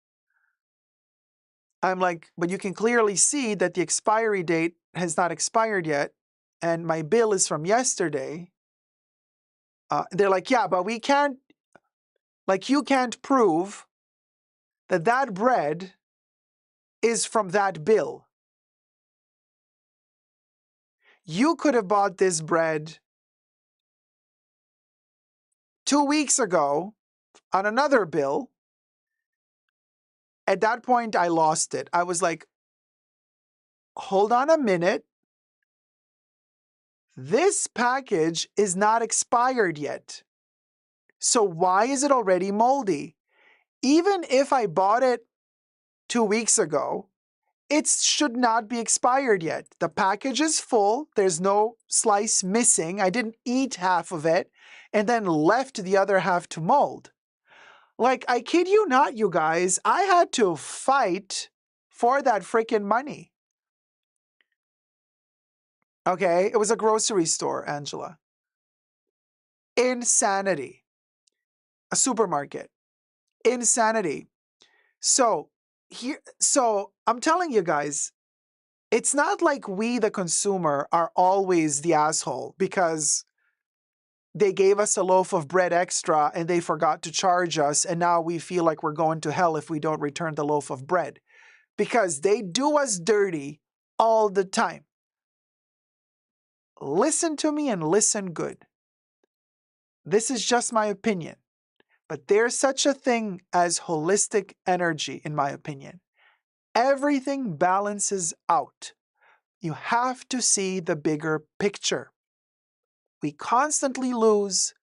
I'm like, but you can clearly see that the expiry date has not expired yet and my bill is from yesterday. They're like, yeah, but we can't, like, you can't prove that that bread is from that bill. You could have bought this bread 2 weeks ago on another bill. At that point, I lost it. I was like, hold on a minute. This package is not expired yet. So why is it already moldy? Even if I bought it 2 weeks ago, it should not be expired yet. The package is full. There's no slice missing. I didn't eat half of it and then left the other half to mold. Like, I kid you not, you guys, I had to fight for that freaking money. Okay, it was a grocery store, Angela. Insanity. A supermarket. Insanity. So I'm telling you guys, it's not like we, the consumer, are always the asshole because they gave us a loaf of bread extra and they forgot to charge us, and now we feel like we're going to hell if we don't return the loaf of bread. Because they do us dirty all the time. Listen to me and listen good. This is just my opinion. But there's such a thing as holistic energy, in my opinion. Everything balances out. You have to see the bigger picture. We constantly lose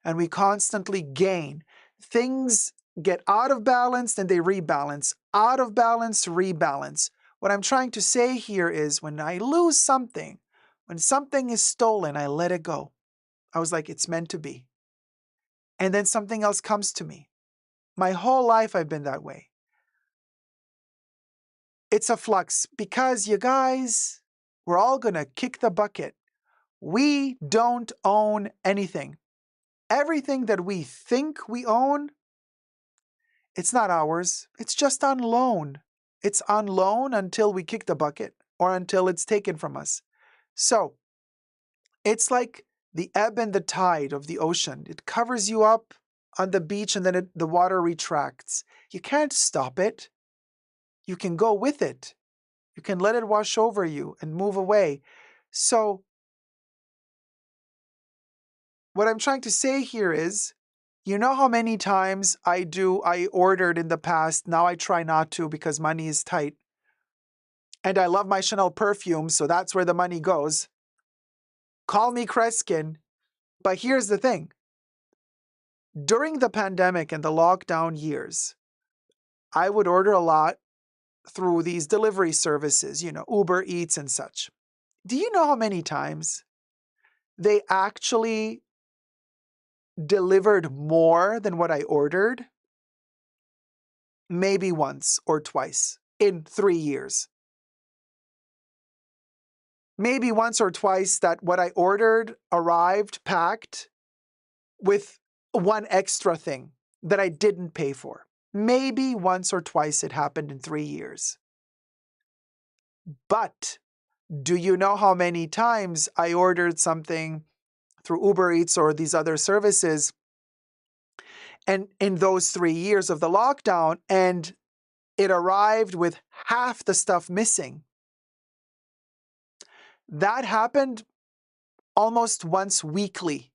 and we constantly gain. Things get out of balance and they rebalance. Out of balance, rebalance. What I'm trying to say here is when I lose something, when something is stolen, I let it go. I was like, it's meant to be. And then something else comes to me. My whole life I've been that way. It's a flux because you guys, we're all going to kick the bucket. We don't own anything. Everything that we think we own, it's not ours. It's just on loan. It's on loan until we kick the bucket or until it's taken from us. So it's like the ebb and the tide of the ocean. It covers you up on the beach and then the water retracts. You can't stop it. You can go with it. You can let it wash over you and move away. So what I'm trying to say here is, you know how many times I ordered in the past, now I try not to because money is tight. And I love my Chanel perfume, so that's where the money goes. Call me Kreskin, but here's the thing. During the pandemic and the lockdown years, I would order a lot through these delivery services, Uber Eats and such. Do you know how many times they actually delivered more than what I ordered? Maybe once or twice in 3 years. Maybe once or twice that what I ordered arrived packed with one extra thing that I didn't pay for. Maybe once or twice it happened in 3 years. But do you know how many times I ordered something through Uber Eats or these other services, and in those 3 years of the lockdown, and it arrived with half the stuff missing? That happened almost once weekly.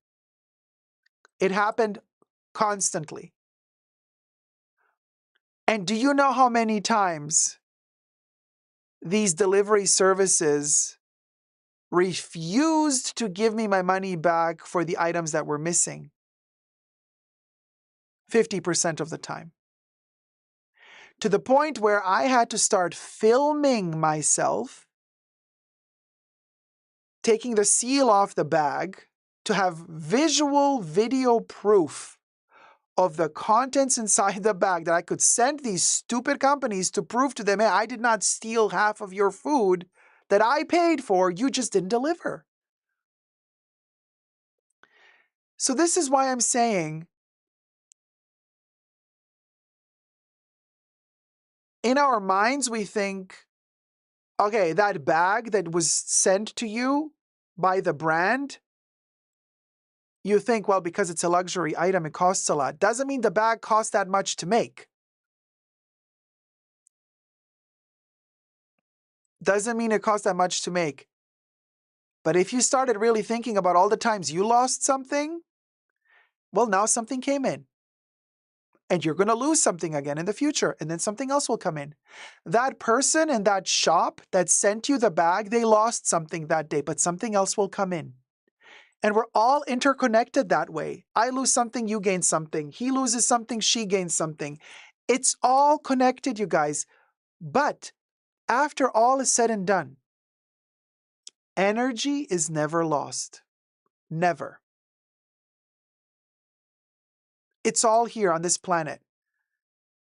It happened constantly. And do you know how many times these delivery services refused to give me my money back for the items that were missing? 50% of the time. To the point where I had to start filming myself, taking the seal off the bag to have visual video proof of the contents inside the bag that I could send these stupid companies to prove to them, hey, I did not steal half of your food that I paid for, you just didn't deliver. So this is why I'm saying, in our minds we think, okay, that bag that was sent to you by the brand, you think, well, because it's a luxury item, it costs a lot. Doesn't mean the bag costs that much to make. Doesn't mean it costs that much to make. But if you started really thinking about all the times you lost something, well, now something came in. And you're going to lose something again in the future, and then something else will come in. That person in that shop that sent you the bag, they lost something that day, but something else will come in. And we're all interconnected that way. I lose something, you gain something. He loses something, she gains something. It's all connected, you guys. But after all is said and done, energy is never lost. Never. It's all here on this planet.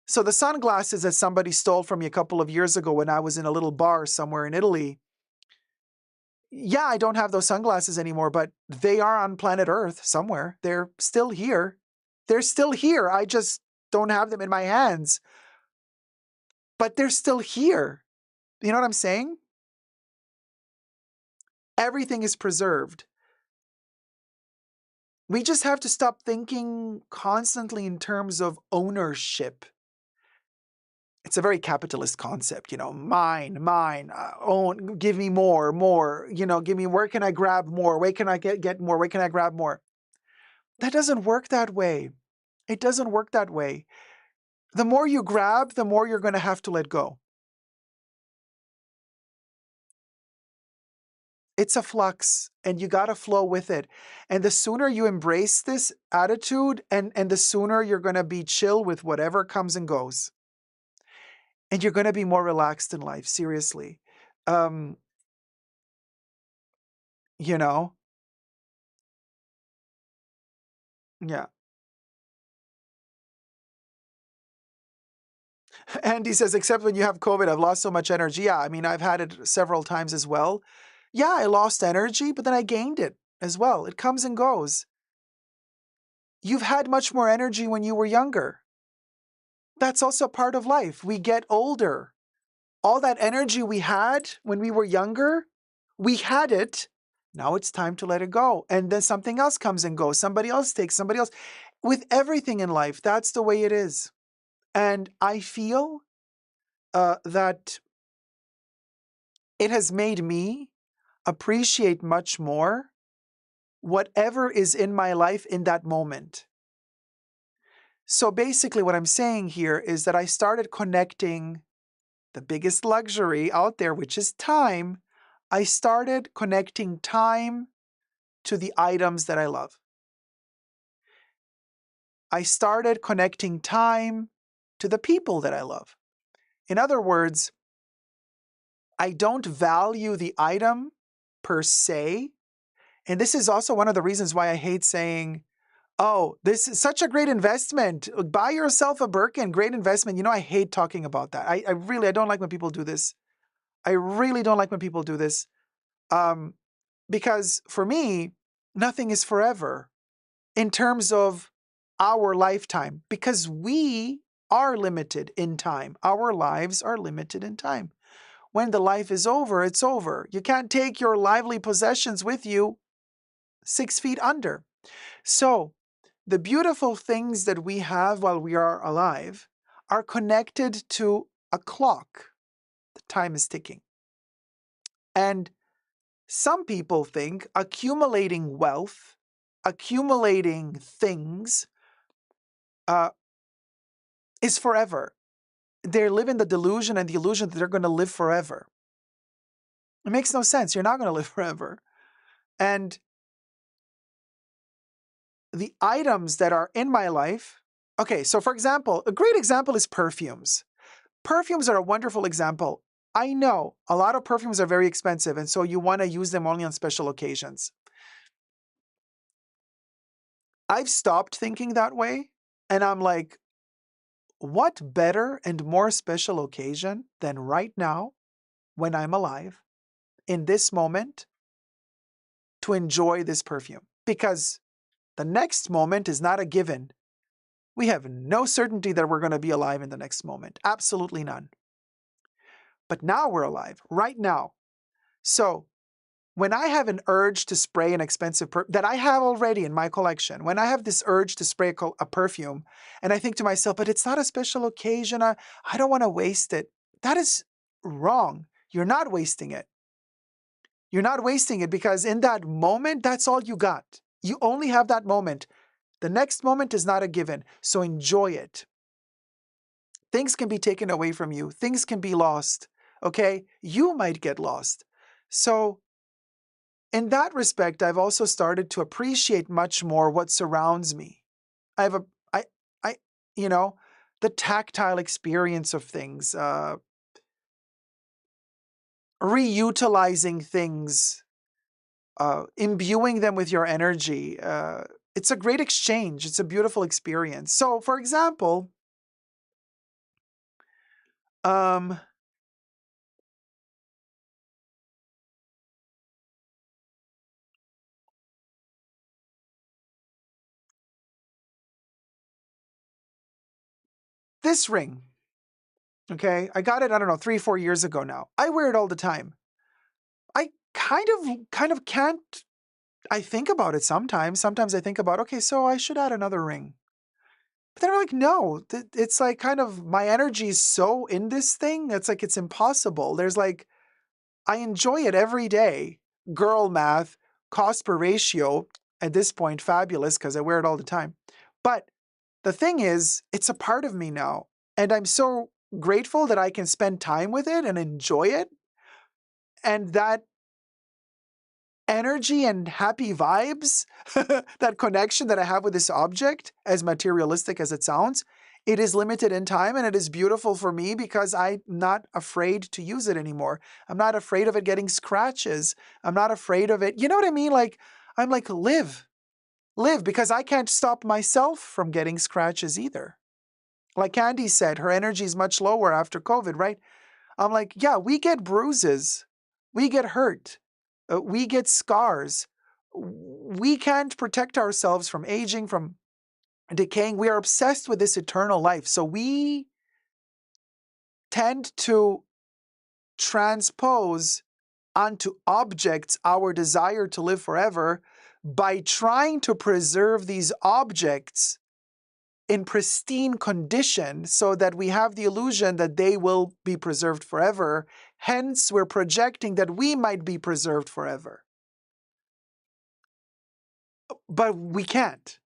So the sunglasses that somebody stole from me a couple of years ago when I was in a little bar somewhere in Italy, yeah, I don't have those sunglasses anymore, but they are on planet Earth somewhere. They're still here. They're still here. I just don't have them in my hands. But they're still here. You know what I'm saying? Everything is preserved. We just have to stop thinking constantly in terms of ownership. It's a very capitalist concept, mine, own, give me more, give me, where can I grab more? Where can I get more? Where can I grab more? That doesn't work that way. It doesn't work that way. The more you grab, the more you're going to have to let go. It's a flux and you got to flow with it. And the sooner you embrace this attitude and the sooner you're going to be chill with whatever comes and goes. And you're going to be more relaxed in life, seriously. You know? Yeah. Andy says, except when you have COVID, I've lost so much energy. Yeah, I mean, I've had it several times as well. Yeah, I lost energy, but then I gained it as well. It comes and goes. You've had much more energy when you were younger. That's also part of life. We get older. All that energy we had when we were younger, we had it. Now it's time to let it go. And then something else comes and goes. Somebody else takes somebody else. With everything in life, that's the way it is. And I feel that it has made me appreciate much more whatever is in my life in that moment. So basically what I'm saying here is that I started connecting the biggest luxury out there, which is time. I started connecting time to the items that I love. I started connecting time to the people that I love. In other words, I don't value the item per se. And this is also one of the reasons why I hate saying, oh, this is such a great investment. Buy yourself a Birkin, great investment. I hate talking about that. I don't like when people do this. I really don't like when people do this. Because for me, nothing is forever in terms of our lifetime, because we are limited in time. Our lives are limited in time. When the life is over, it's over. You can't take your lively possessions with you 6 feet under. So the beautiful things that we have while we are alive are connected to a clock. The time is ticking. And some people think accumulating wealth, accumulating things, is forever. They live in the delusion and the illusion that they're going to live forever. It makes no sense. You're not going to live forever. And the items that are in my life, okay, so for example, a great example is perfumes. Perfumes are a wonderful example. I know a lot of perfumes are very expensive, and so you want to use them only on special occasions. I've stopped thinking that way, and I'm like, what better and more special occasion than right now, when I'm alive, in this moment, to enjoy this perfume? Because the next moment is not a given. We have no certainty that we're going to be alive in the next moment. Absolutely none. But now we're alive, right now. So when I have an urge to spray an expensive that I have already in my collection, when I have this urge to spray a perfume, and I think to myself, but it's not a special occasion, I don't want to waste it. That is wrong. You're not wasting it. You're not wasting it because in that moment, that's all you got. You only have that moment. The next moment is not a given, so enjoy it. Things can be taken away from you. Things can be lost, okay? You might get lost. So in that respect, I've also started to appreciate much more what surrounds me. I have the tactile experience of things, reutilizing things, imbuing them with your energy. It's a great exchange. It's a beautiful experience. So, for example, This ring, okay, I got it, I don't know, 3-4 years ago now. I wear it all the time. I kind of can't, I think about it sometimes. Sometimes I think about, okay, so I should add another ring. But then I'm like, no, it's like kind of my energy is so in this thing. It's like, it's impossible. There's like, I enjoy it every day. Girl math, cost per ratio, at this point, fabulous because I wear it all the time. But the thing is, it's a part of me now. And I'm so grateful that I can spend time with it and enjoy it. And that energy and happy vibes, that connection that I have with this object, as materialistic as it sounds, it is limited in time and it is beautiful for me because I'm not afraid to use it anymore. I'm not afraid of it getting scratches. I'm not afraid of it. You know what I mean? Like, I'm like, live, because I can't stop myself from getting scratches either. Like Candy said, her energy is much lower after COVID, right? I'm like, yeah, we get bruises. We get hurt. We get scars. We can't protect ourselves from aging, from decaying. We are obsessed with this eternal life. So we tend to transpose onto objects our desire to live forever by trying to preserve these objects in pristine condition so that we have the illusion that they will be preserved forever. Hence, we're projecting that we might be preserved forever. But we can't.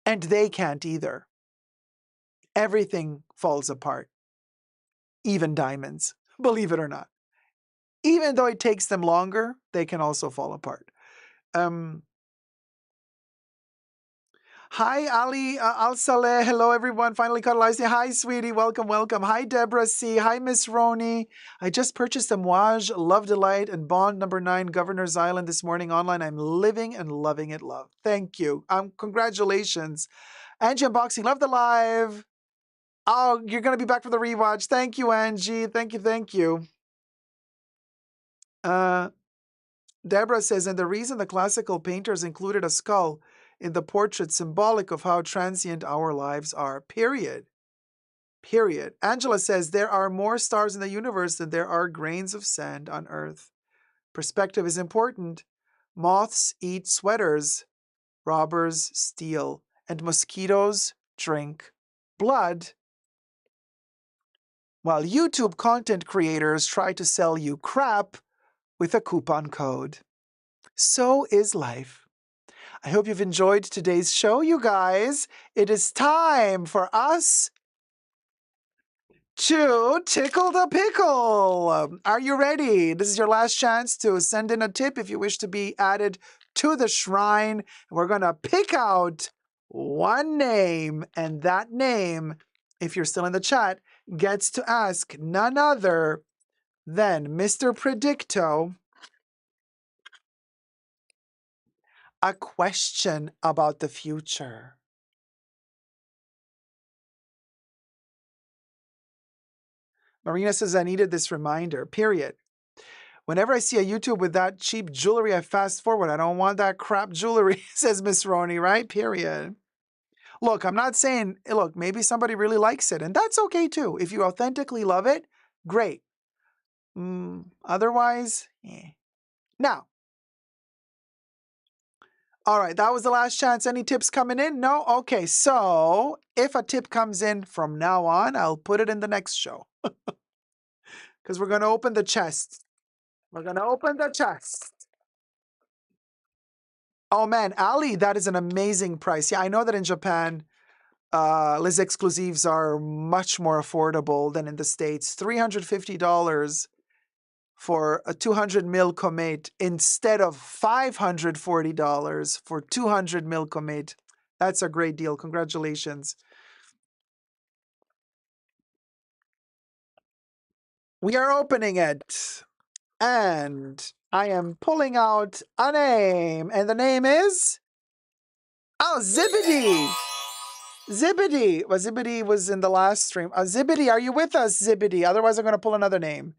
And they can't either. Everything falls apart. Even diamonds, believe it or not. Even though it takes them longer, they can also fall apart. Hi, Ali Al-Saleh. Hello, everyone. Finally caught Lydia. Hi, sweetie. Welcome, welcome. Hi, Deborah C. Hi, Miss Roni. I just purchased a Mouage Love Delight and Bond number 9 Governor's Island this morning online. I'm living and loving it, love. Thank you. Congratulations. Angie Unboxing. Love the live. Oh, you're going to be back for the rewatch. Thank you, Angie. Thank you, thank you. Deborah says, and the reason the classical painters included a skull in the portrait symbolic of how transient our lives are. Period. Period. Angela says, there are more stars in the universe than there are grains of sand on Earth. Perspective is important. Moths eat sweaters. Robbers steal. And mosquitoes drink blood. While YouTube content creators try to sell you crap with a coupon code. So is life. I hope you've enjoyed today's show, you guys. It is time for us to tickle the pickle. Are you ready? This is your last chance to send in a tip if you wish to be added to the shrine. We're going to pick out one name, and that name, if you're still in the chat, gets to ask none other than Mr. Predicto a question about the future. Marina says, I needed this reminder, period. Whenever I see a YouTube with that cheap jewelry, I fast forward. I don't want that crap jewelry, says Miss Roni, right? Period. Look, I'm not saying, look, maybe somebody really likes it, and that's okay too. If you authentically love it, great. Otherwise, Now, all right, that was the last chance. Any tips coming in? No? Okay, so if a tip comes in from now on, I'll put it in the next show. Because we're going to open the chest. We're going to open the chest. Oh man, Ali, that is an amazing price. Yeah, I know that in Japan, Les Exclusives are much more affordable than in the States. $350 for a 200 mil comate instead of $540 for 200 mil comate. That's a great deal. Congratulations. We are opening it. And I am pulling out a name. And the name is... Oh, Zibbity! Zibbity! Well, Zibbity was in the last stream. Zibbity, are you with us, Zibbity? Otherwise, I'm going to pull another name.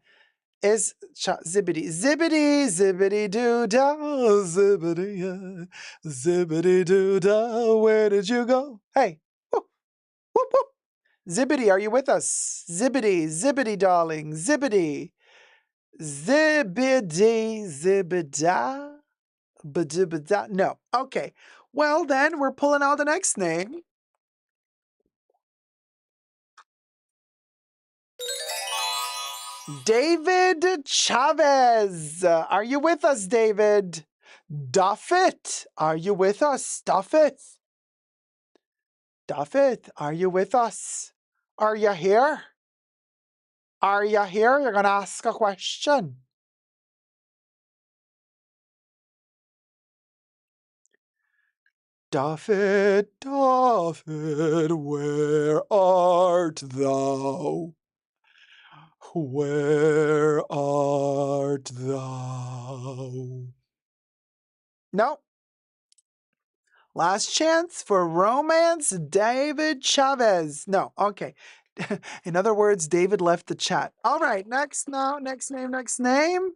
Is Zibbity. Zibbity, zibbity doo dah, zibbity, zibbity doo dah. Where did you go? Hey, whoop, whoop, whoop. Zibbity, are you with us? Zibbity, zibbity, darling, zibbity. Zibbity, zibbida, badibida. No. Okay. Well, then we're pulling out the next name. David Chavez. Are you with us, David? Duffett, are you with us? Duffett? Duffett, are you with us? Are you here? Are you here? You're going to ask a question. Duffett, Duffett, where art thou? Where art thou? No. Last chance for romance, David Chavez. No, okay. In other words, David left the chat. All right, next name.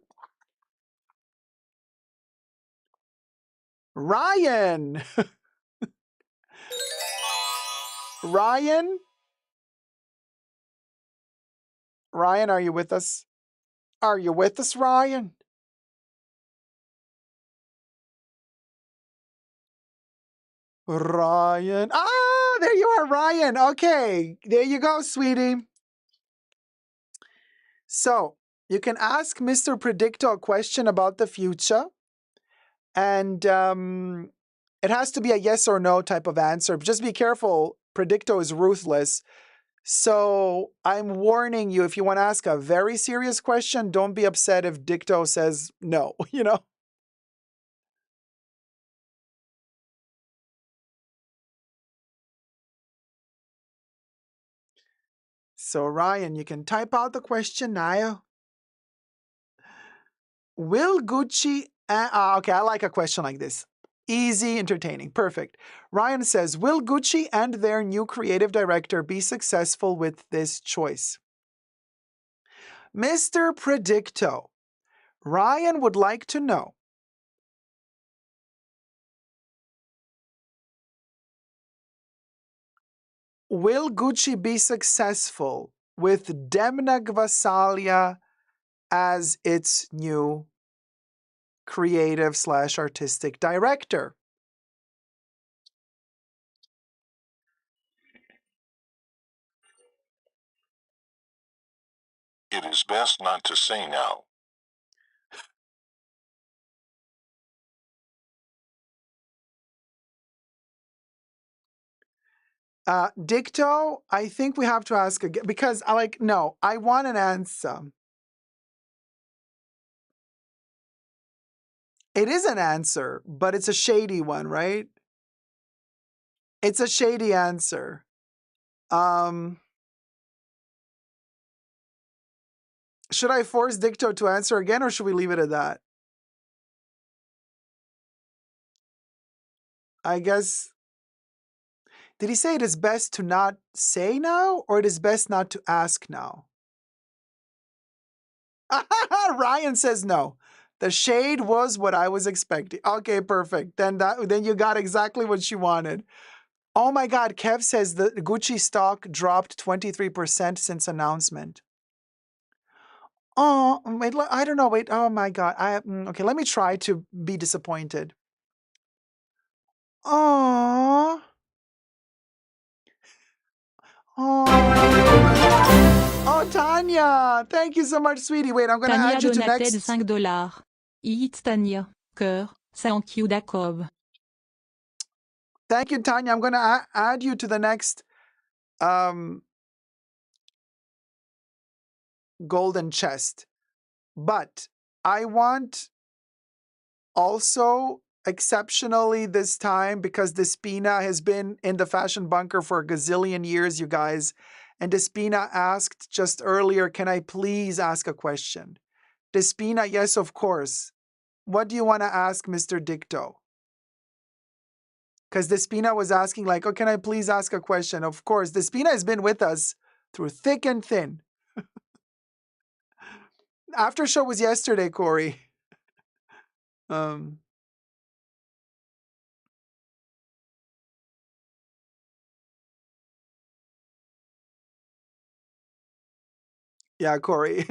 Ryan. Ryan? Ryan, are you with us? Are you with us, Ryan? Ryan. Ah, there you are, Ryan. Okay, there you go, sweetie. So, you can ask Mr. Predicto a question about the future. And it has to be a yes or no type of answer. Just be careful. Predicto is ruthless. So I'm warning you, if you want to ask a very serious question, don't be upset if Dicto says no, you know? So Ryan, you can type out the question now. Will Gucci... okay, I like a question like this. Easy, entertaining, perfect. Ryan says, will Gucci and their new creative director be successful with this choice? Mr. Predicto, Ryan would like to know, will Gucci be successful with Demna Gvasalia as its new creative/artistic director? It is best not to say now. Dicto, I think we have to ask again because I want an answer. It is an answer, but it's a shady one, right? It's a shady answer. Should I force Dicto to answer again or should we leave it at that? I guess. Did he say it is best to not say now or it is best not to ask now? Ryan says no. The shade was what I was expecting. Okay, perfect. Then you got exactly what she wanted. Oh my God, Kev says the Gucci stock dropped 23% since announcement. Oh, wait, I don't know. Wait, oh my God. Okay, let me try to be disappointed. Oh. Oh, Tanya. Thank you so much, sweetie. Wait, I'm going to add you to Tanya next. donated $5. It's Tanya. Cœur. Thank you, Dacob. Thank you, Tanya. I'm going to add you to the next golden chest. But I want also exceptionally this time, because Despina has been in the fashion bunker for a gazillion years, you guys. And Despina asked just earlier, can I please ask a question? Despina, yes, of course. What do you want to ask Mr. Dicto? Because Despina was asking like, oh, can I please ask a question? Of course, Despina has been with us through thick and thin. After show was yesterday, Corey. Yeah, Corey.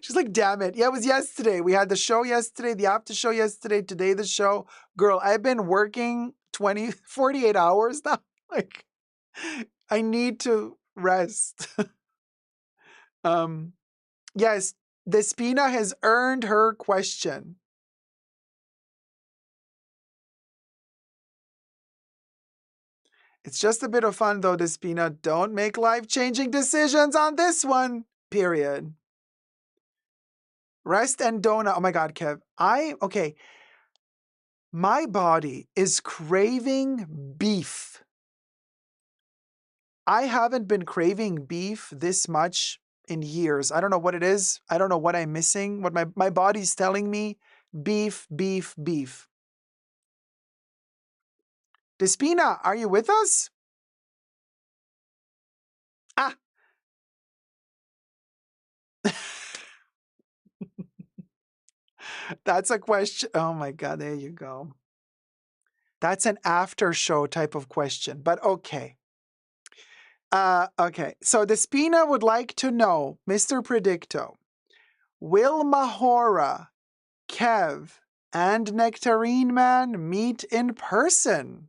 She's like, damn it. Yeah, it was yesterday. We had the show yesterday, the after show yesterday, today the show. Girl, I've been working 48 hours now. Like, I need to rest. Yes, Despina has earned her question. It's just a bit of fun though, Despina. Don't make life-changing decisions on this one. Period. Rest and donut. Oh my God, Kev. Okay. My body is craving beef. I haven't been craving beef this much in years. I don't know what it is. I don't know what I'm missing. What my body's telling me. Beef, beef, beef. Despina, are you with us? Ah. That's a question. Oh my God, there you go. That's an after show type of question, but okay. Okay, so Despina would like to know, Mr. Predicto, will Mahora, Kev, and Nectarine Man meet in person?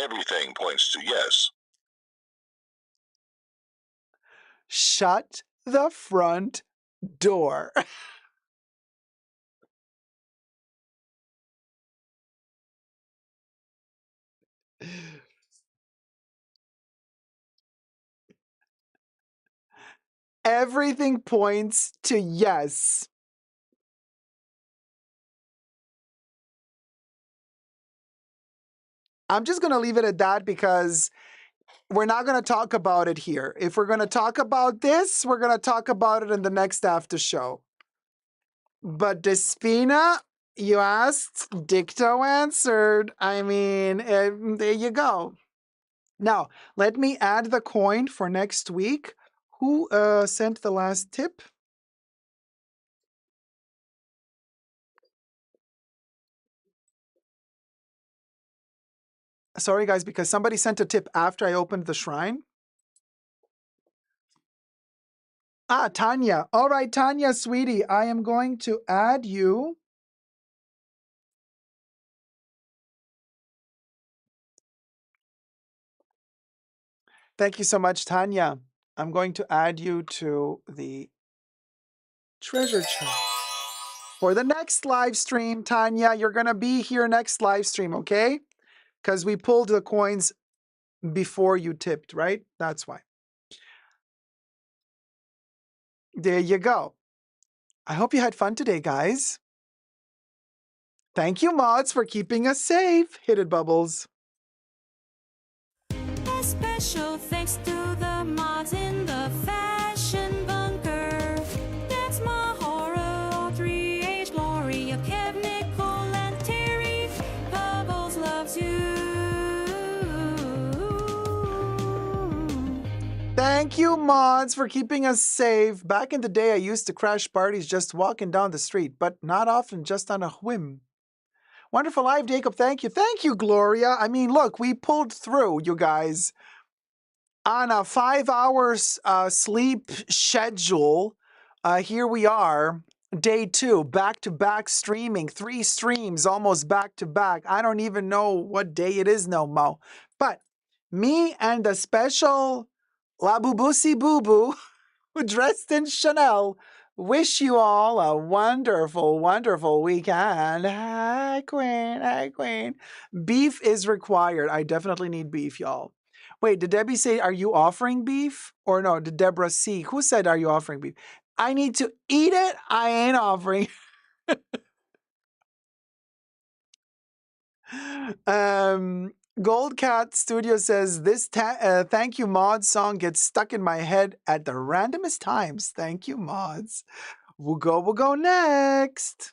Everything points to yes. Shut the front door. Everything points to yes. I'm just going to leave it at that because we're not going to talk about it here. If we're going to talk about this, we're going to talk about it in the next after show. But Despina, you asked, Dicto answered. I mean, there you go. Now, let me add the coin for next week. Who sent the last tip? Sorry, guys, because somebody sent a tip after I opened the shrine. Ah, Tanya. All right, Tanya, sweetie, I am going to add you. Thank you so much, Tanya. I'm going to add you to the treasure chest. For the next live stream, Tanya, you're going to be here next live stream, okay? Because we pulled the coins before you tipped, right? That's why. There you go. I hope you had fun today, guys. Thank you, mods, for keeping us safe. Hit it, Bubbles. A special thanks to the mods in the fashion bunker. That's Mahora, 3H, Gloria, Kev, Nicole, and Terry. Bubbles loves you. Thank you, mods, for keeping us safe. Back in the day, I used to crash parties just walking down the street, but not often, just on a whim. Wonderful live, Dacob. Thank you. Thank you, Gloria. I mean, look, we pulled through, you guys. On a 5 hours sleep schedule, here we are, day 2, back-to-back streaming, 3 streams almost back-to-back. I don't even know what day it is no more. But me and the special Labubu Boo who dressed in Chanel wish you all a wonderful, wonderful weekend. Hi, Queen. Hi, Queen. Beef is required. I definitely need beef, y'all. Wait, did Debbie say, are you offering beef? Or no, did Deborah see? Who said, are you offering beef? I need to eat it. I ain't offering. Gold Cat Studio says, this thank you, mods song gets stuck in my head at the randomest times. Thank you, mods. We'll go next.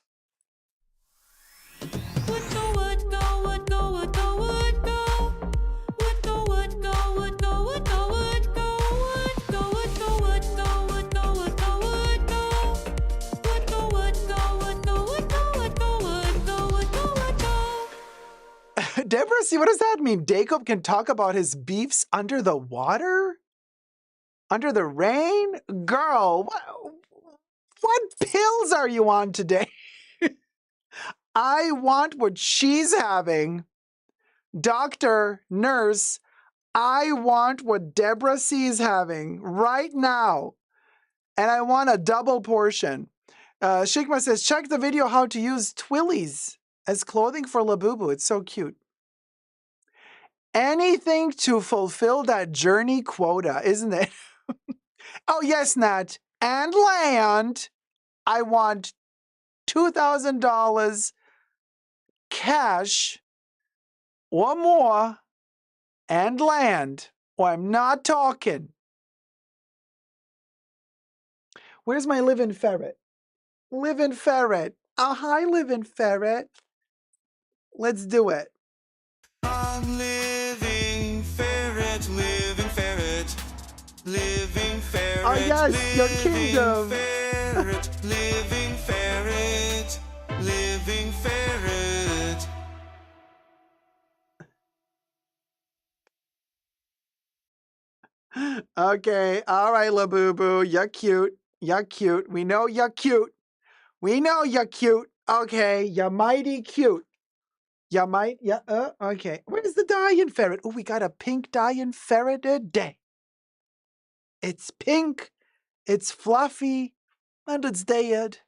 Would go, would go, would go, would go, would go. Would go, would go, would go, would go, would go. Would go, would go, would go, would go, would go, would go. Would go, would go, would go, would go, would go, would go, would go, would go. Deborah, see, what does that mean? Dacob can talk about his beefs under the water? Under the rain? Girl, what pills are you on today? I want what she's having. Doctor, nurse, I want what Deborah C's having right now. And I want a double portion. Shikma says, check the video how to use twillies as clothing for Labubu. It's so cute. Anything to fulfill that journey quota, isn't it? Oh, yes, Nat. And land. I want $2,000 cash or more and land, or I'm not talking. Where's my live-in ferret? Live-in ferret. Hi, live-in ferret. Let's do it. I'm living ferret, living ferret, living ferret. Oh, yes, your kingdom. Ferret, living ferret, living ferret. Okay, all right, Labubu, you're cute. You're cute. We know you're cute. We know you're cute. Okay, you're mighty cute. You might, yeah, okay. Where's the dying ferret? Oh, we got a pink dying ferret today. It's pink, it's fluffy, and it's dead.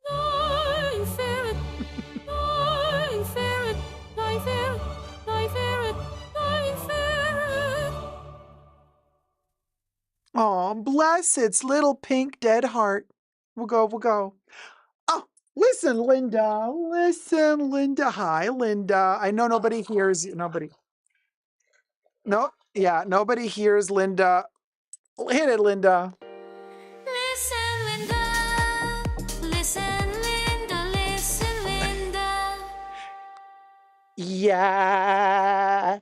Dying ferret, dying ferret, dying ferret, dying ferret, dying ferret. Oh, bless its little pink dead heart. We'll go, we'll go. Oh, listen, Linda. Listen, Linda. Hi, Linda. I know nobody hears you. Nobody. No, yeah, nobody hears Linda. Hit it, Linda. Listen, Linda. Listen, Linda. Listen, Linda. Yeah.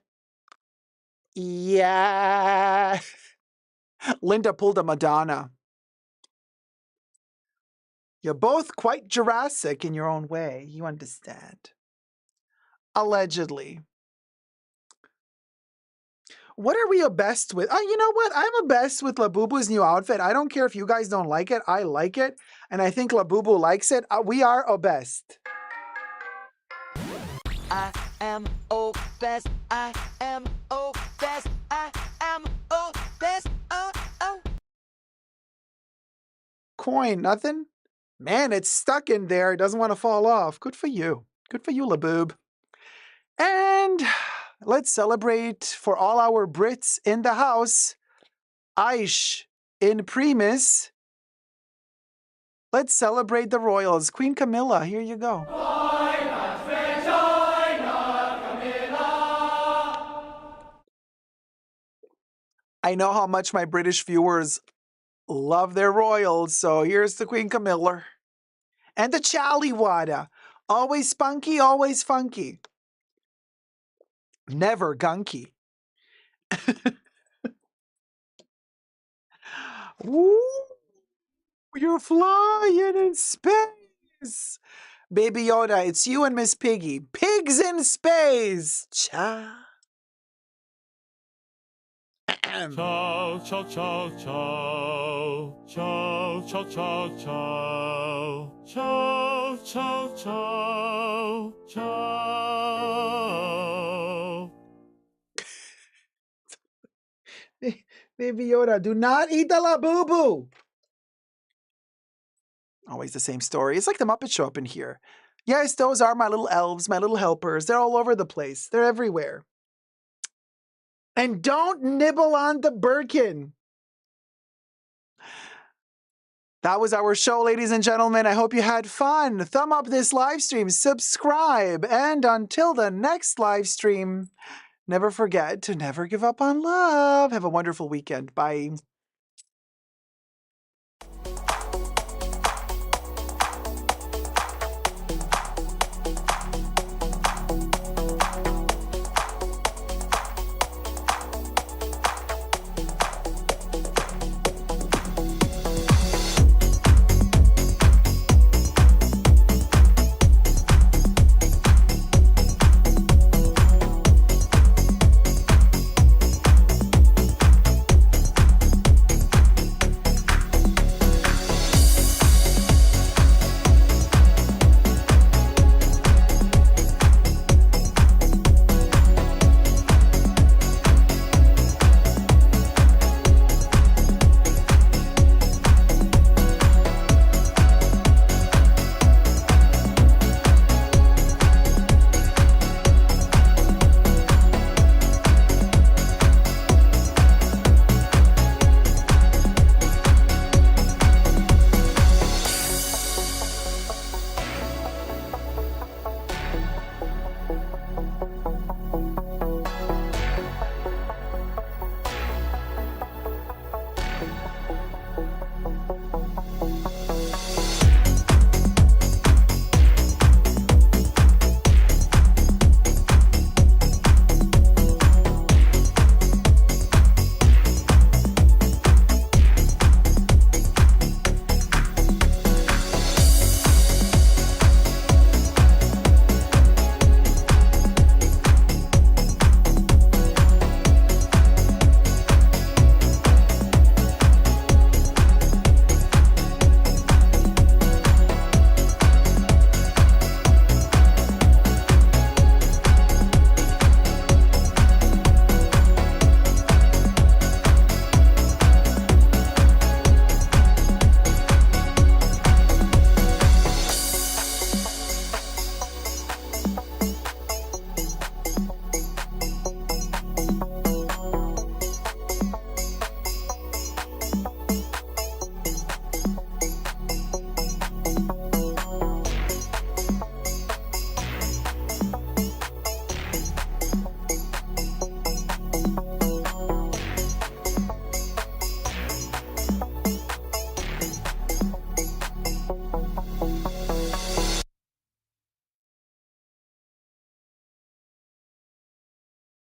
Yeah. Linda pulled a Madonna. You're both quite Jurassic in your own way. You understand. Allegedly. What are we obsessed with? You know what? I'm obsessed with Labubu's new outfit. I don't care if you guys don't like it. I like it. And I think Labubu likes it. We are obsessed. I am obsessed. I am obsessed. I am obsessed. Oh. Coin, nothing? Man, it's stuck in there. It doesn't want to fall off. Good for you. Good for you, Laboob. And let's celebrate for all our Brits in the house. Aish in Primus. Let's celebrate the royals. Queen Camilla, here you go. I know how much my British viewers love their royals, so here's the Queen Camilla. And the Chaliwada. Always spunky, always funky. Never gunky. Ooh, you're flying in space. Baby Yoda, it's you and Miss Piggy. Pigs in space. Cha. Ciao, ciao, ciao, ciao. Ciao, ciao, ciao, ciao. Ciao, ciao, ciao. Ciao. Baby Yoda, do not eat the Labubu. Always the same story. It's like the Muppet Show up in here. Yes, those are my little elves, my little helpers. They're all over the place. They're everywhere. And don't nibble on the Birkin. That was our show, ladies and gentlemen. I hope you had fun. Thumb up this live stream, subscribe, and until the next live stream, never forget to never give up on love. Have a wonderful weekend. Bye.